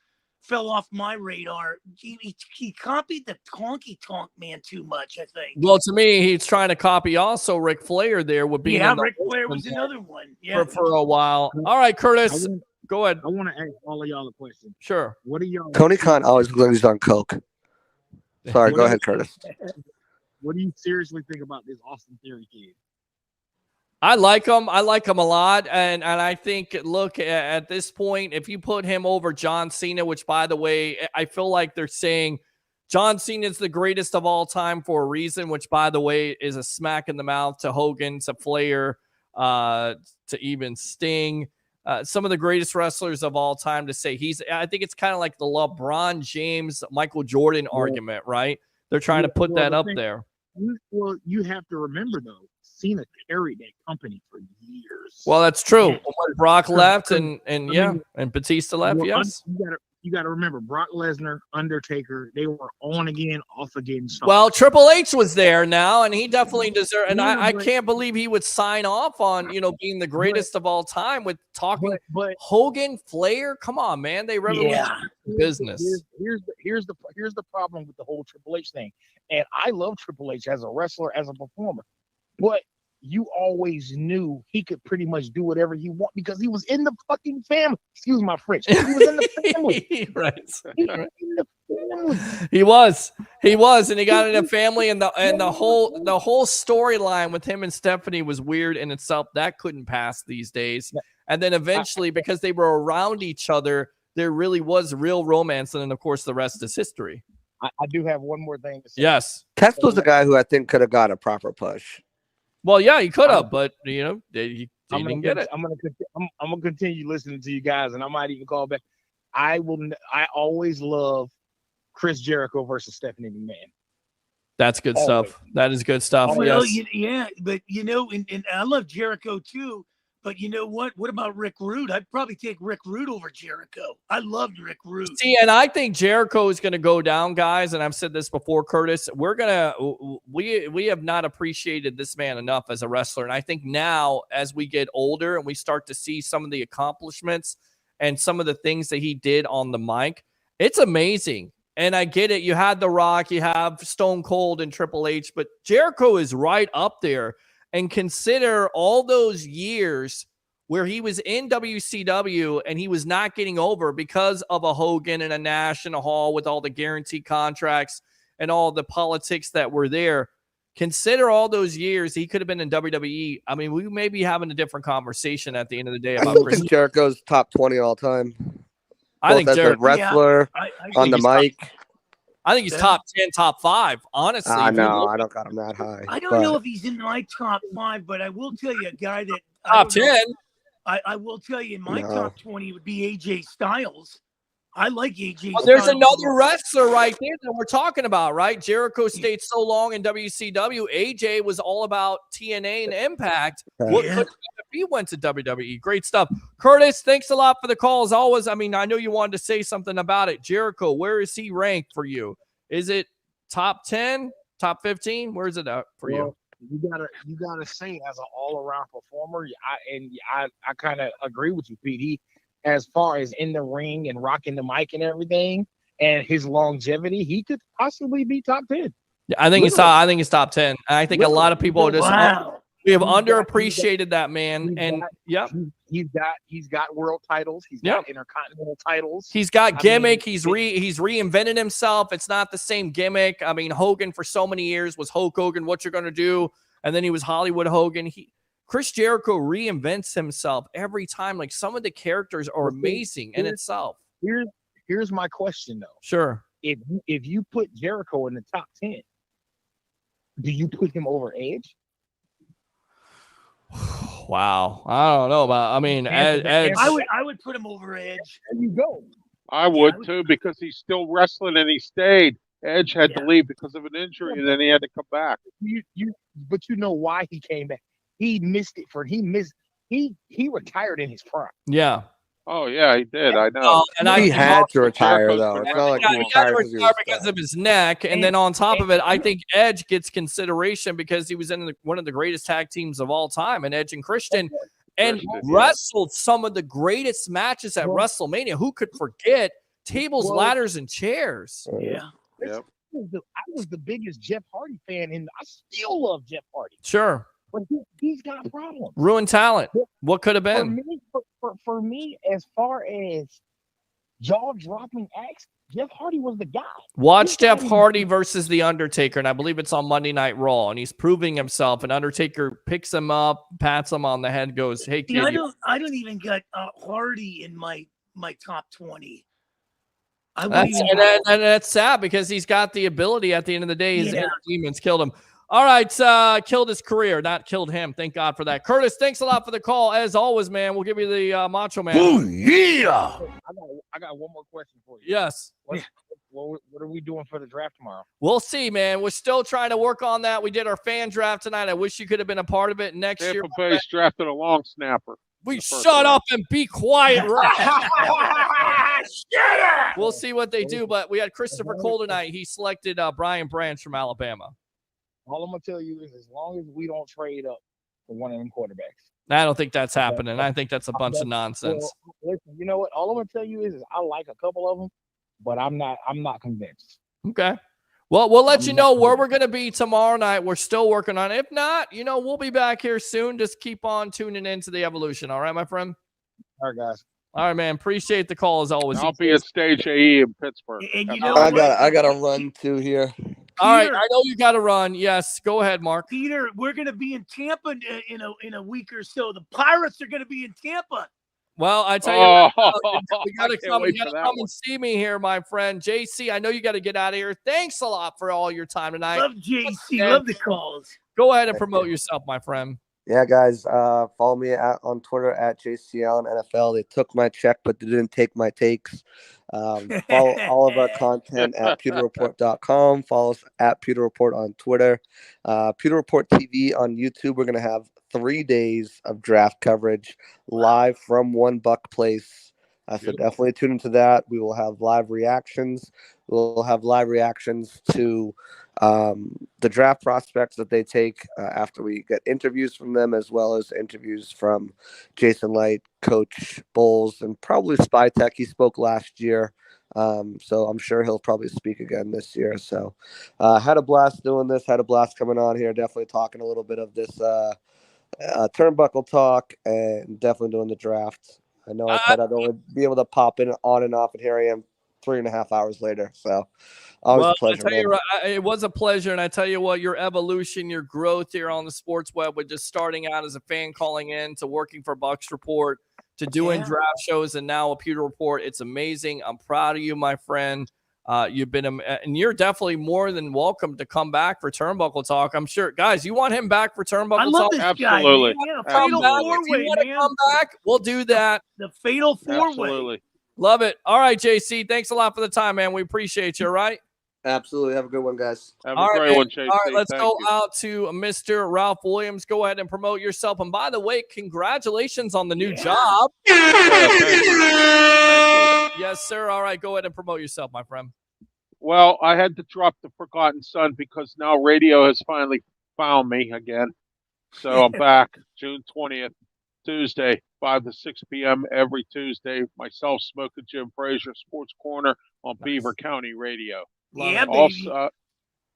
off my radar. He copied the honky tonk man too much, I think. Well, to me, he's trying to copy also Ric Flair there with being in the Ric Flair was another one. Yeah, for a while. All right, Curtis, go ahead. I want to ask all of y'all a question. Sure. What are y'all? Tony Khan always looks like he's on coke. Sorry, go ahead, Curtis. What do you seriously think about this Austin Theory kid? I like him. I like him a lot. And I think, look, at this point, if you put him over John Cena, which, by the way, I feel like they're saying John Cena is the greatest of all time for a reason, which, by the way, is a smack in the mouth to Hogan, to Flair, to even Sting. Some of the greatest wrestlers of all time to say I think it's kind of like the LeBron James, Michael Jordan argument, right? They're trying to put that up there. Well, you have to remember, though, Cena carried that company for years. Well, that's true. When Brock left and Batista left, Well, yes. You got to remember, Brock Lesnar, Undertaker, they were on again, off again. Well, Triple H was there now, and he definitely deserved. And I can't believe he would sign off on being the greatest of all time with talking. But Hogan, Flair, come on, man, they revolutionized business. Here's the problem with the whole Triple H thing, and I love Triple H as a wrestler, as a performer, but you always knew he could pretty much do whatever he want because he was in the fucking family. Excuse my French. He was in the family. Right. He was in the family. He was, and he got in a family, and the whole storyline with him and Stephanie was weird in itself. That couldn't pass these days. And then eventually, because they were around each other, there really was real romance. And then, of course, the rest is history. I do have one more thing to say. Yes. Tesla's the guy who I think could have got a proper push. Well, yeah, he could have, but, you know, he didn't get it. I'm gonna continue listening to you guys, and I might even call back. I always love Chris Jericho versus Stephanie McMahon. That's good stuff. That is good stuff. Well, Yes. yeah, but you know, and I love Jericho too. But you know what? What about Rick Rude? I'd probably take Rick Rude over Jericho. I loved Rick Rude. See, and I think Jericho is going to go down, guys. And I've said this before, Curtis. We have not appreciated this man enough as a wrestler. And I think now, as we get older and we start to see some of the accomplishments and some of the things that he did on the mic, it's amazing. And I get it. You had The Rock, you have Stone Cold and Triple H, but Jericho is right up there. And consider all those years where he was in WCW and he was not getting over because of a Hogan and a Nash and a Hall with all the guaranteed contracts and all the politics that were there. Consider all those years he could have been in WWE. I mean, we may be having a different conversation at the end of the day I about think Jericho's top 20 all time. I think as a Jericho wrestler on the mic. I think he's top 10, top 5, honestly. No, I don't got him that high. I don't know if he's in my top 5, but I will tell you a guy that top 10. I will tell you in my top 20 would be AJ Styles. I like AJ Styles. There's another wrestler right there that we're talking about, right? Jericho stayed so long in WCW. AJ was all about TNA and Impact. What could have if he went to WWE? Great stuff. Curtis, thanks a lot for the call as always. I mean, I know you wanted to say something about it. Jericho, where is he ranked for you? Is it top 10, top 15? Where is it at for you? You gotta say as an all-around performer, I kind of agree with you, Pete. As far as in the ring and rocking the mic and everything, and his longevity, he could possibly be top 10. I think it's top 10. I think a lot of people just we have underappreciated that man. And he's got world titles. He's got intercontinental titles. He's got gimmick. He's reinvented himself. It's not the same gimmick. I mean, Hogan for so many years was Hulk Hogan. What you're gonna do? And then he was Hollywood Hogan. Chris Jericho reinvents himself every time. Like, some of the characters are amazing in itself. Here's my question though. Sure. If you put Jericho in the top 10, do you put him over Edge? Wow, I don't know about. I mean, Edge. I would put him over Edge. There you go. I would too, because he's still wrestling and he stayed. Edge had to leave because of an injury, and then he had to come back. But you know why he came back? He retired in his prime. Yeah. Oh yeah, he did. I know. And he had to retire though. It's not like he had to retired retire because of his neck. And then on top of it, I think Edge gets consideration because he was in one of the greatest tag teams of all time, and Edge and Christian, and wrestled some of the greatest matches at WrestleMania. Who could forget tables, ladders, and chairs? Yeah. Yep. I was the biggest Jeff Hardy fan, and I still love Jeff Hardy. Sure. But he's got problems. Ruined talent. What could have been? For me, as far as jaw-dropping acts, Jeff Hardy was the guy. Watch Jeff Hardy versus The Undertaker, and I believe it's on Monday Night Raw, and he's proving himself, and Undertaker picks him up, pats him on the head, goes, hey, kid. I don't even got Hardy in my top 20. That's sad because he's got the ability at the end of the day. His inner demons killed him. All right, killed his career, not killed him. Thank God for that. Curtis, thanks a lot for the call. As always, man, we'll give you the Macho Man. Oh, yeah. I got one more question for you. Yes. What are we doing for the draft tomorrow? We'll see, man. We're still trying to work on that. We did our fan draft tonight. I wish you could have been a part of it next year. Tampa Bay's drafted a long snapper. We shut up and be quiet. We'll see what they do, but we had Christopher Cole tonight. He selected Brian Branch from Alabama. All I'm going to tell you is as long as we don't trade up for one of them quarterbacks. I don't think that's happening. I think that's a bunch of nonsense. Well, listen, you know what? All I'm going to tell you is I like a couple of them, but I'm not convinced. Okay. Well, we'll let you know where we're going to be tomorrow night. We're still working on it. If not, we'll be back here soon. Just keep on tuning into the evolution. All right, my friend? All right, guys. All right, man. Appreciate the call as always. I'll be at Stage AE in Pittsburgh. And I got to run too here. All right, I know you got to run. Yes, go ahead, Mark. Peter, we're going to be in Tampa in a week or so. The Pirates are going to be in Tampa. Well, I tell you, right now, you I gotta can't come. wait You for gotta that come one. and see me here, my friend JC. I know you got to get out of here. Thanks a lot for all your time tonight. Love JC. And Love the calls. go ahead and Thank promote you. yourself, my friend. Yeah, guys, follow me on Twitter at JC Allen NFL. They took my check, but they didn't take my takes. Follow all of our content at pewterreport.com. Follow us at Pewter Report on Twitter. Pewter Report TV on YouTube. We're going to have 3 days of draft coverage live from One Buck Place. So definitely tune into that. We will have live reactions. We'll have live reactions to the draft prospects that they take after we get interviews from them, as well as interviews from Jason Light, Coach Bowles, and probably Spytech. He spoke last year, so I'm sure he'll probably speak again this year. So had a blast doing this, had a blast coming on here, definitely talking a little bit of this turnbuckle talk, and definitely doing the draft. I know I said I'd only be able to pop in on and off, and here I am 3.5 hours later. So always a pleasure, I tell you, man. it was a pleasure. And I tell you what, your evolution, your growth here on the Sports Web, with just starting out as a fan calling in to working for Bucks Report to doing draft shows and now a Pewter Report. It's amazing. I'm proud of you, my friend. You've been, and you're definitely more than welcome to come back for Turnbuckle Talk. I'm sure, guys, you want him back for Turnbuckle I love Talk? this Absolutely. guy, man. Yeah, Come fatal back. If four-way, you want to man. come back, we'll do that. The fatal four-way. Absolutely. Love it. All right, JC, thanks a lot for the time, man. We appreciate you. All right. Absolutely. Have a good one, guys. Have All a right, great man. one, JC. All right, let's Thank go you. out to Mr. Ralph Williams. Go ahead and promote yourself. And by the way, congratulations on the new job. Yes, sir. All right, go ahead and promote yourself, my friend. Well, I had to drop the Forgotten Son because now radio has finally found me again. So I'm back June 20th, Tuesday, 5 to 6 p.m. every Tuesday. Myself, Smoking Jim Frazier, Sports Corner on Beaver County Radio. Yeah, baby.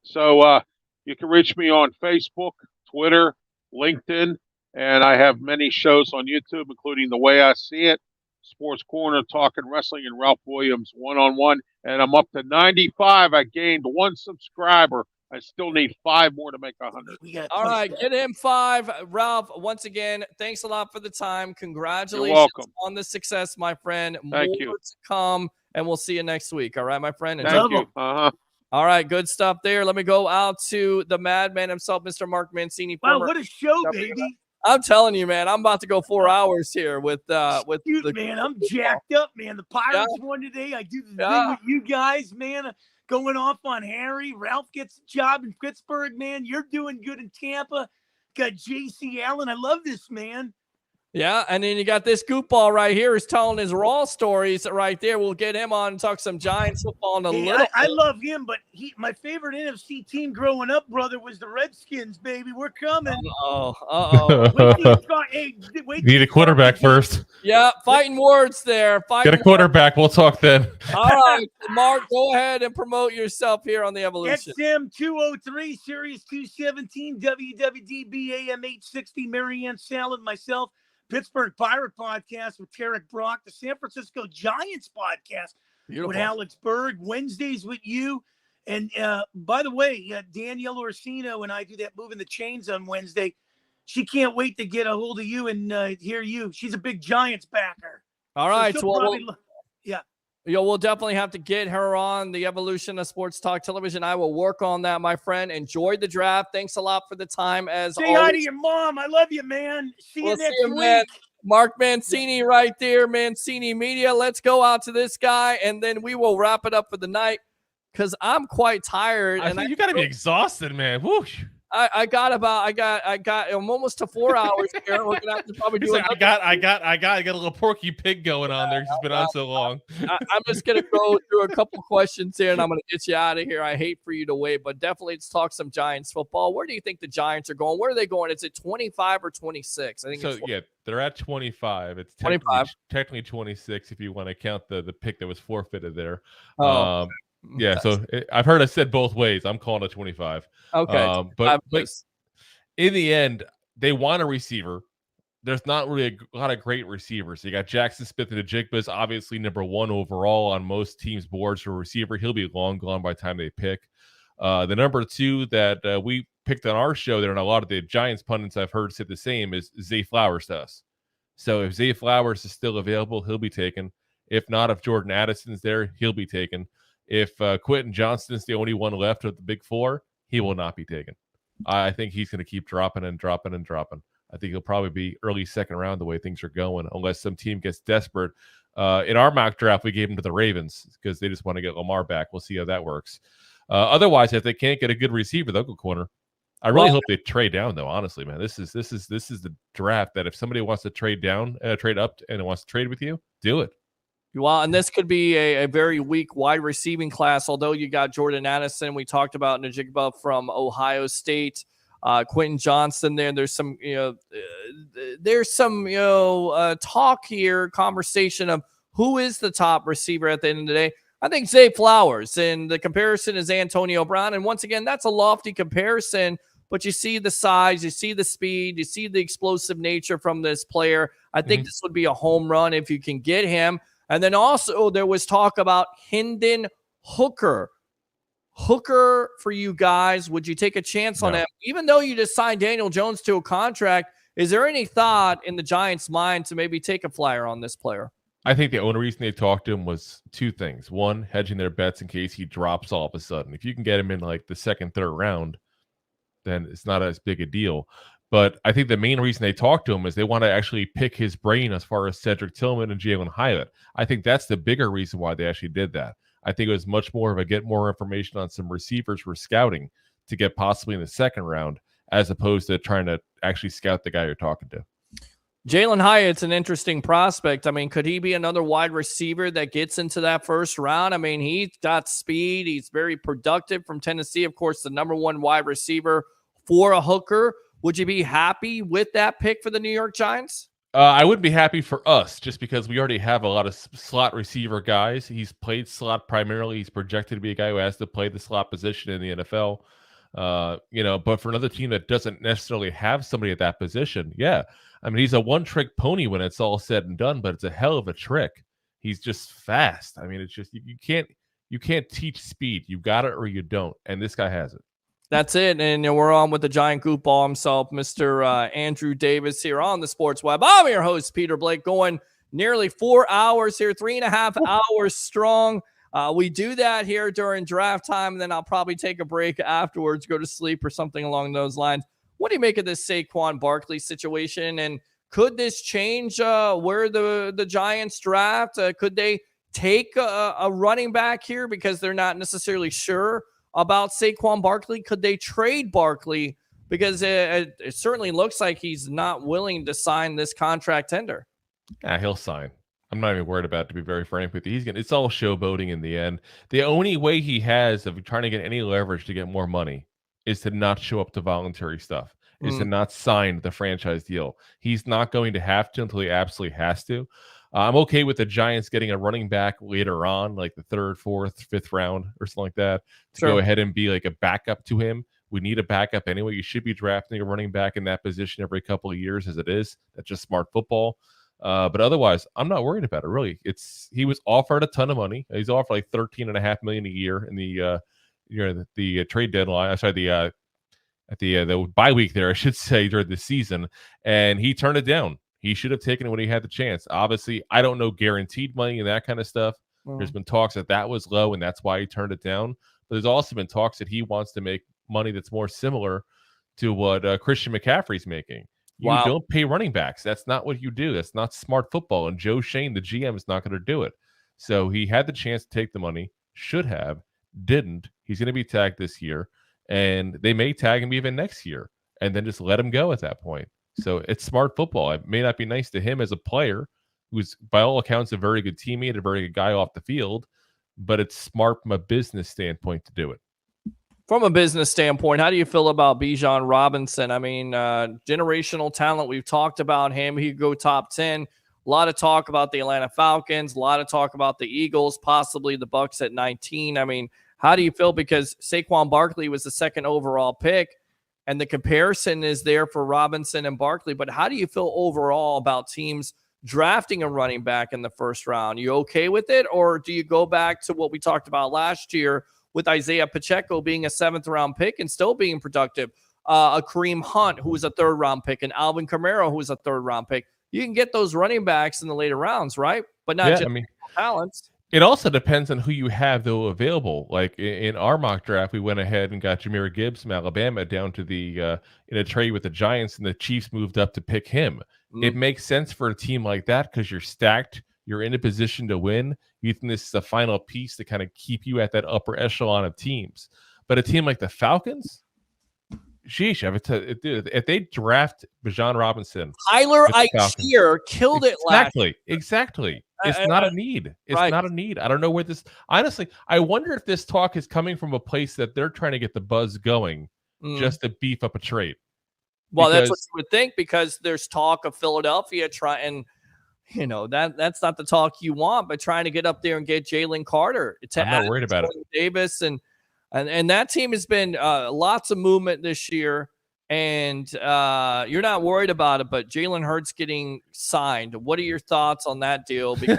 So you can reach me on Facebook, Twitter, LinkedIn, and I have many shows on YouTube, including The Way I See It, Sports Corner, Talking Wrestling, and Ralph Williams one-on-one. And I'm up to 95. I gained 1 subscriber. I still need 5 more to make 100. All right, get him 5. Ralph, once again, thanks a lot for the time. Congratulations You're welcome. on the success, my friend. Thank More you. to come, and we'll see you next week. All right, my friend? Thank you. All right, good stuff there. Let me go out to the madman himself, Mr. Mark Mancini. Wow, what a show, baby. I'm telling you, man, I'm about to go 4 hours here with Dude, man, I'm jacked up, man. The Pirates won today. I do the thing with you guys, man. Going off on Harry. Ralph gets a job in Pittsburgh, man. You're doing good in Tampa. Got JC Allen. I love this, man. Yeah, and then you got this goofball right here who's telling his raw stories right there. We'll get him on and talk some Giants football in a little I love him, but my favorite NFC team growing up, brother, was the Redskins, baby. We're coming. Wait Need a quarterback first. Yeah, fighting words there. Get a quarterback. We'll talk then. All right, Mark, go ahead and promote yourself here on the Evolution. XM 203, Sirius 217, WWDB AM 860, Marianne Salad, myself. Pittsburgh Pirate Podcast with Tarek Brock, the San Francisco Giants Podcast with Alex Berg, Wednesdays with you. And by the way, Danielle Orsino and I do that Moving the Chains on Wednesday. She can't wait to get a hold of you and hear you. She's a big Giants backer. All right. So we'll definitely have to get her on the Evolution of Sports Talk Television. I will work on that, my friend. Enjoy the draft. Thanks a lot for the time, as Say always. hi to your mom. I love you, man. See you next week. Man. Mark Mancini right there, Mancini Media. Let's go out to this guy, and then we will wrap it up for the night because I'm quite tired. You got to be exhausted, man. Whoosh. I'm almost to 4 hours here. We're gonna have to probably do I got a little Porky Pig going on there. He's been on so long. I'm just gonna go through a couple questions here, and I'm gonna get you out of here. I hate for you to wait, but definitely let's talk some Giants football. Where do you think the Giants are going? Where are they going? Is it 25 or 26? I think so. Yeah, they're at 25. It's 25. Technically 26 if you want to count the pick that was forfeited there. Yeah, so I've heard it said both ways. I'm calling it 25. Okay, but in the end, they want a receiver. There's not really a lot of great receivers. You got Jackson Smith and Ajigba's obviously number 1 overall on most teams' boards for a receiver. He'll be long gone by the time they pick. The number 2 that we picked on our show there, and a lot of the Giants pundits I've heard said the same, is Zay Flowers to us. So if Zay Flowers is still available, he'll be taken. If not, if Jordan Addison's there, he'll be taken. If Quentin Johnston's the only one left of the big four, he will not be taken. I think he's going to keep dropping and dropping and dropping. I think he'll probably be early second round the way things are going, unless some team gets desperate. In our mock draft, we gave him to the Ravens because they just want to get Lamar back. We'll see how that works. Otherwise, if they can't get a good receiver, they'll go corner. I really hope they trade down, though. Honestly, man, this is the draft that if somebody wants to trade down, trade up, and wants to trade with you, do it. Well, and this could be a very weak wide receiving class, although you got Jordan Addison. We talked about Najigba from Ohio State, Quentin Johnston there. There's some, talk here, conversation of who is the top receiver at the end of the day. I think Zay Flowers, and the comparison is Antonio Brown. And once again, that's a lofty comparison, but you see the size, you see the speed, you see the explosive nature from this player. I think this would be a home run if you can get him. And then also there was talk about Hendon Hooker. Hooker for you guys, would you take a chance on him? Even though you just signed Daniel Jones to a contract, is there any thought in the Giants' mind to maybe take a flyer on this player? I think the only reason they talked to him was two things. One, hedging their bets in case he drops all of a sudden. If you can get him in like the second, third round, then it's not as big a deal. But I think the main reason they talked to him is they want to actually pick his brain as far as Cedric Tillman and Jalen Hyatt. I think that's the bigger reason why they actually did that. I think it was much more of a get more information on some receivers we're scouting to get possibly in the second round, as opposed to trying to actually scout the guy you're talking to. Jalen Hyatt's an interesting prospect. I mean, could he be another wide receiver that gets into that first round? I mean, he's got speed. He's very productive from Tennessee. Of course, the number one wide receiver for a hooker. Would you be happy with that pick for the New York Giants? I would be happy for us just because we already have a lot of slot receiver guys. He's played slot primarily. He's projected to be a guy who has to play the slot position in the NFL. But for another team that doesn't necessarily have somebody at that position, yeah. I mean, he's a one-trick pony when it's all said and done, but it's a hell of a trick. He's just fast. I mean, it's just you can't teach speed. You got it or you don't, and this guy has it. That's it. And we're on with the giant goofball himself, Mr. Andrew Davis, here on the Sports Web. I'm your host, Peter Blake, going nearly 4 hours here, 3.5 hours strong. We do that here during draft time, and then I'll probably take a break afterwards, go to sleep or something along those lines. What do you make of this Saquon Barkley situation? And could this change where the Giants draft? Could they take a running back here because they're not necessarily sure about Saquon Barkley? Could they trade Barkley? Because it certainly looks like he's not willing to sign this contract tender. Yeah, he'll sign. I'm not even worried about it, to be very frank with you. It's all showboating in the end. The only way he has of trying to get any leverage to get more money is to not show up to voluntary stuff, is to not sign the franchise deal. He's not going to have to until he absolutely has to. I'm okay with the Giants getting a running back later on, like the third, fourth, fifth round or something like that, to go ahead and be like a backup to him. We need a backup anyway. You should be drafting a running back in that position every couple of years as it is. That's just smart football. But otherwise, I'm not worried about it, really. He was offered a ton of money. He's offered like $13.5 million a year in the trade deadline. At the bye week there, I should say, during the season, and he turned it down. He should have taken it when he had the chance. Obviously, I don't know guaranteed money and that kind of stuff. There's been talks that was low, and that's why he turned it down. But there's also been talks that he wants to make money that's more similar to what Christian McCaffrey's making. You don't pay running backs. That's not what you do. That's not smart football. And Joe Shane, the GM, is not going to do it. So he had the chance to take the money, should have, didn't. He's going to be tagged this year, and they may tag him even next year and then just let him go at that point. So it's smart football. It may not be nice to him as a player, who's by all accounts a very good teammate, a very good guy off the field, but it's smart from a business standpoint to do it. From a business standpoint, how do you feel about Bijan Robinson? I mean, generational talent. We've talked about him. He could go top 10. A lot of talk about the Atlanta Falcons. A lot of talk about the Eagles, possibly the Bucs at 19. I mean, how do you feel? Because Saquon Barkley was the second overall pick, and the comparison is there for Robinson and Barkley. But how do you feel overall about teams drafting a running back in the first round? You okay with it? Or do you go back to what we talked about last year with Isaiah Pacheco being a 7th-round pick and still being productive? A Kareem Hunt, who was a 3rd-round pick, and Alvin Kamara, who was a 3rd-round pick. you can get those running backs in the later rounds, right? But not just talents. It also depends on who you have, though, available. Like in our mock draft, we went ahead and got Jahmyr Gibbs from Alabama down to the in a trade with the Giants, and the Chiefs moved up to pick him. It makes sense for a team like that because you're stacked. You're in a position to win. You think this is the final piece to kind of keep you at that upper echelon of teams. But a team like the Falcons, sheesh, if they draft Bijan Robinson, Tyler Allgeier killed it last. Exactly. It's not a need. It's not a need. I don't know where this. Honestly, I wonder if this talk is coming from a place that they're trying to get the buzz going, just to beef up a trade. Well, that's what you would think, because there's talk of Philadelphia trying. You know, that's not the talk you want, but trying to get up there and get Jalen Carter. I'm not worried about it. Davis and that team has been lots of movement this year, and you're not worried about it. But Jalen Hurts getting signed. What are your thoughts on that deal? Because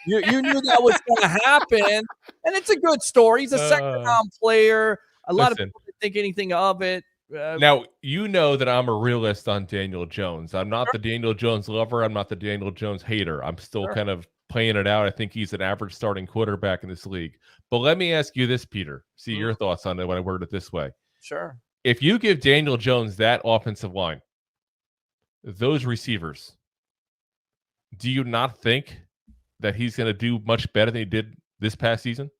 you knew that was going to happen, and it's a good story. He's a second-round player. A lot of people didn't think anything of it. Now, you know that I'm a realist on Daniel Jones. I'm not the Daniel Jones lover. I'm not the Daniel Jones hater. I'm still kind of playing it out. I think he's an average starting quarterback in this league. But let me ask you this, Peter. See your thoughts on it when I word it this way. Sure. If you give Daniel Jones that offensive line, those receivers, do you not think that he's going to do much better than he did this past season?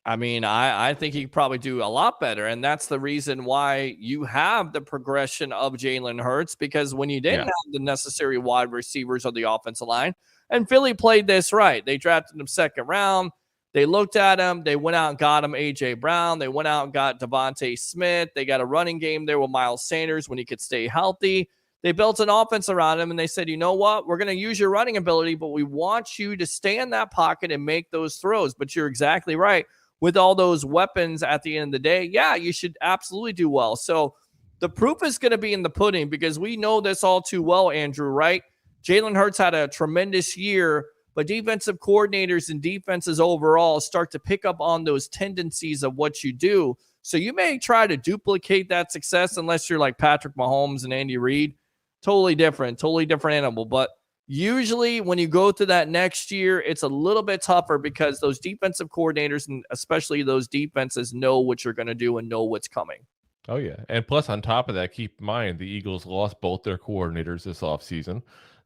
I mean, I think he could probably do a lot better. And that's the reason why you have the progression of Jalen Hurts, because when you didn't have the necessary wide receivers on the offensive line, and Philly played this right. They drafted him second round. They looked at him. They went out and got him A.J. Brown. They went out and got Devontae Smith. They got a running game there with Miles Sanders when he could stay healthy. They built an offense around him, and they said, you know what? We're going to use your running ability, but we want you to stay in that pocket and make those throws. But you're exactly right. With all those weapons at the end of the day, yeah, you should absolutely do well. So the proof is going to be in the pudding, because we know this all too well, Andrew, right? Jalen Hurts had a tremendous year, but defensive coordinators and defenses overall start to pick up on those tendencies of what you do. So you may try to duplicate that success unless you're like Patrick Mahomes and Andy Reid. Totally different animal. But usually when you go to that next year, it's a little bit tougher, because those defensive coordinators and especially those defenses know what you're going to do and know what's coming. Oh, yeah. And plus, on top of that, keep in mind the Eagles lost both their coordinators this offseason.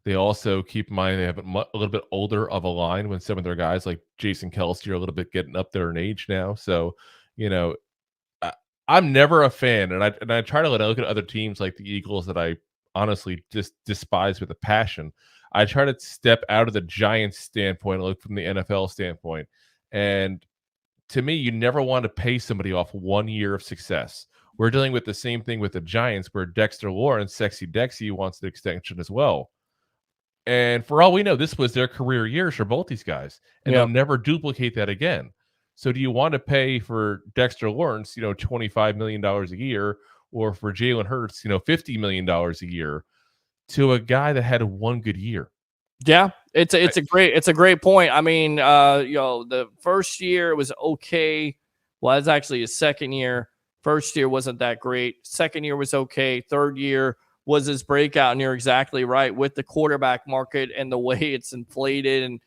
They also keep in mind they have a little bit older of a line when some of their guys like Jason Kelce are a little bit getting up there in age now. So, you know, I'm never a fan, and I try to look at other teams like the Eagles that I honestly just despise with a passion. I try to step out of the Giants standpoint and look from the NFL standpoint. And to me, you never want to pay somebody off 1 year of success. We're dealing with the same thing with the Giants, where Dexter Lawrence, Sexy Dexy, wants the extension as well. And for all we know, this was their career years for both these guys, and they'll never duplicate that again. So do you want to pay for Dexter Lawrence, $25 million a year, or for Jalen Hurts, $50 million a year, to a guy that had one good year? Yeah, it's a great point. I mean, the first year was okay. Well, it's actually his second year. First year wasn't that great. Second year was okay. Third year was his breakout, and you're exactly right with the quarterback market and the way it's inflated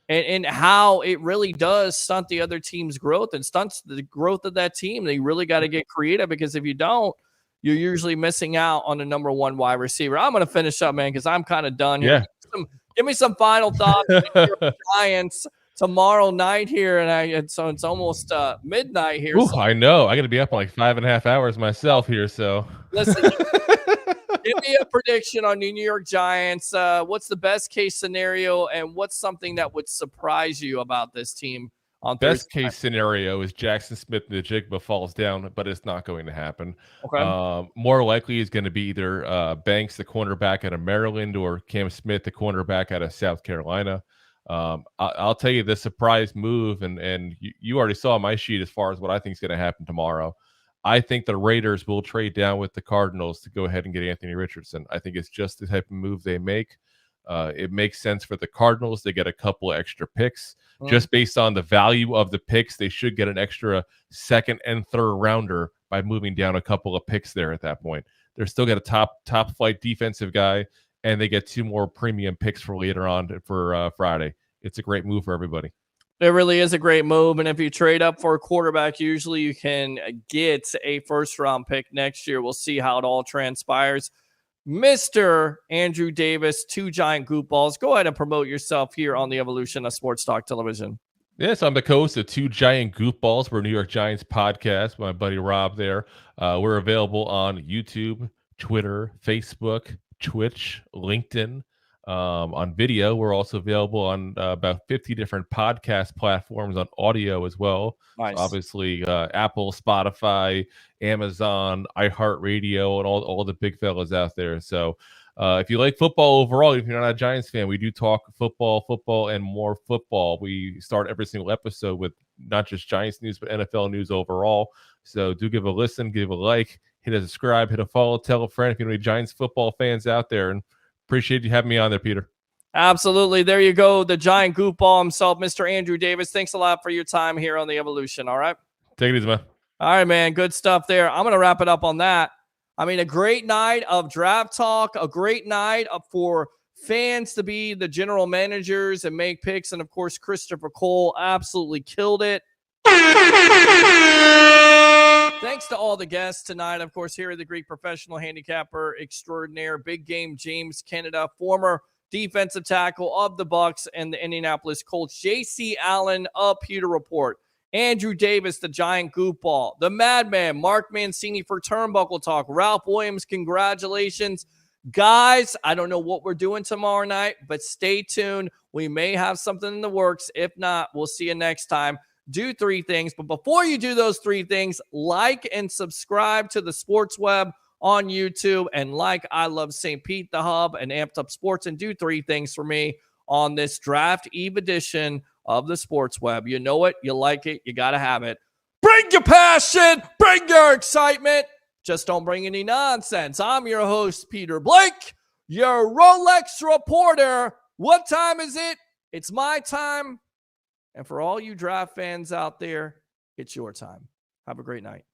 and how it really does stunt the other team's growth and stunts the growth of that team. They really got to get creative, because if you don't, you're usually missing out on the number one wide receiver. I'm going to finish up, man, because I'm kind of done here. Yeah. Give me some final thoughts on the Giants tomorrow night here, and so it's almost midnight here. Ooh, I know. I got to be up in like 5.5 hours myself here. So listen, give me a prediction on the New York Giants. What's the best case scenario, and what's something that would surprise you about this team on Thursday? Best case scenario is Jackson Smith and the Jigba falls down, but it's not going to happen. Okay. More likely is going to be either Banks, the cornerback out of Maryland, or Cam Smith, the cornerback out of South Carolina. I'll tell you the surprise move, and you already saw my sheet as far as what I think is going to happen tomorrow. I think the Raiders will trade down with the Cardinals to go ahead and get Anthony Richardson. I think it's just the type of move they make. It makes sense for the Cardinals. They get a couple of extra picks. Just based on the value of the picks, they should get an extra second and third rounder by moving down a couple of picks there at that point. They're still got a top flight defensive guy, and they get 2 more premium picks for later on for Friday. It's a great move for everybody. It really is a great move. And if you trade up for a quarterback, usually you can get a first-round pick next year. We'll see how it all transpires. Mr. Andrew Davis, 2 giant goop balls. Go ahead and promote yourself here on the Evolution of Sports Talk Television. Yes, I'm the host of 2 Giant Goop Balls. We're a New York Giants podcast. My buddy Rob there. We're available on YouTube, Twitter, Facebook, Twitch, LinkedIn. On video, we're also available on about 50 different podcast platforms on audio as well. Nice. So obviously, Apple, Spotify, Amazon, iHeartRadio, and all the big fellas out there. So if you like football overall, if you're not a Giants fan, we do talk football, and more football. We start every single episode with not just Giants news, but NFL news overall. So do give a listen, give a like, hit a subscribe, hit a follow, tell a friend if you know any Giants football fans out there. And appreciate you having me on there, Peter. Absolutely. There you go. The giant goop ball himself, Mr. Andrew Davis. Thanks a lot for your time here on the Evolution. All right. Take it easy, man. All right, man. Good stuff there. I'm going to wrap it up on that. I mean, a great night of draft talk, a great night for fans to be the general managers and make picks. And of course, Christopher Cole absolutely killed it. Thanks to all the guests tonight. Of course, here at the Greek Professional Handicapper Extraordinaire, Big Game James Canada, former defensive tackle of the Bucs and the Indianapolis Colts, J.C. Allen of Pewter Report, Andrew Davis, the Giant Goop Ball, the Madman, Mark Mancini for Turnbuckle Talk, Ralph Williams, congratulations. Guys, I don't know what we're doing tomorrow night, but stay tuned. We may have something in the works. If not, we'll see you next time. Do 3 things. But before you do those 3 things, like and subscribe to the Sports Web on YouTube, and like I Love St. Pete, the Hub, and Amped Up Sports, and do 3 things for me on this Draft Eve edition of the Sports Web. You know it, you like it, you got to have it. Bring your passion, bring your excitement. Just don't bring any nonsense. I'm your host, Peter Blake, your Rolex reporter. What time is it? It's my time. And for all you draft fans out there, it's your time. Have a great night.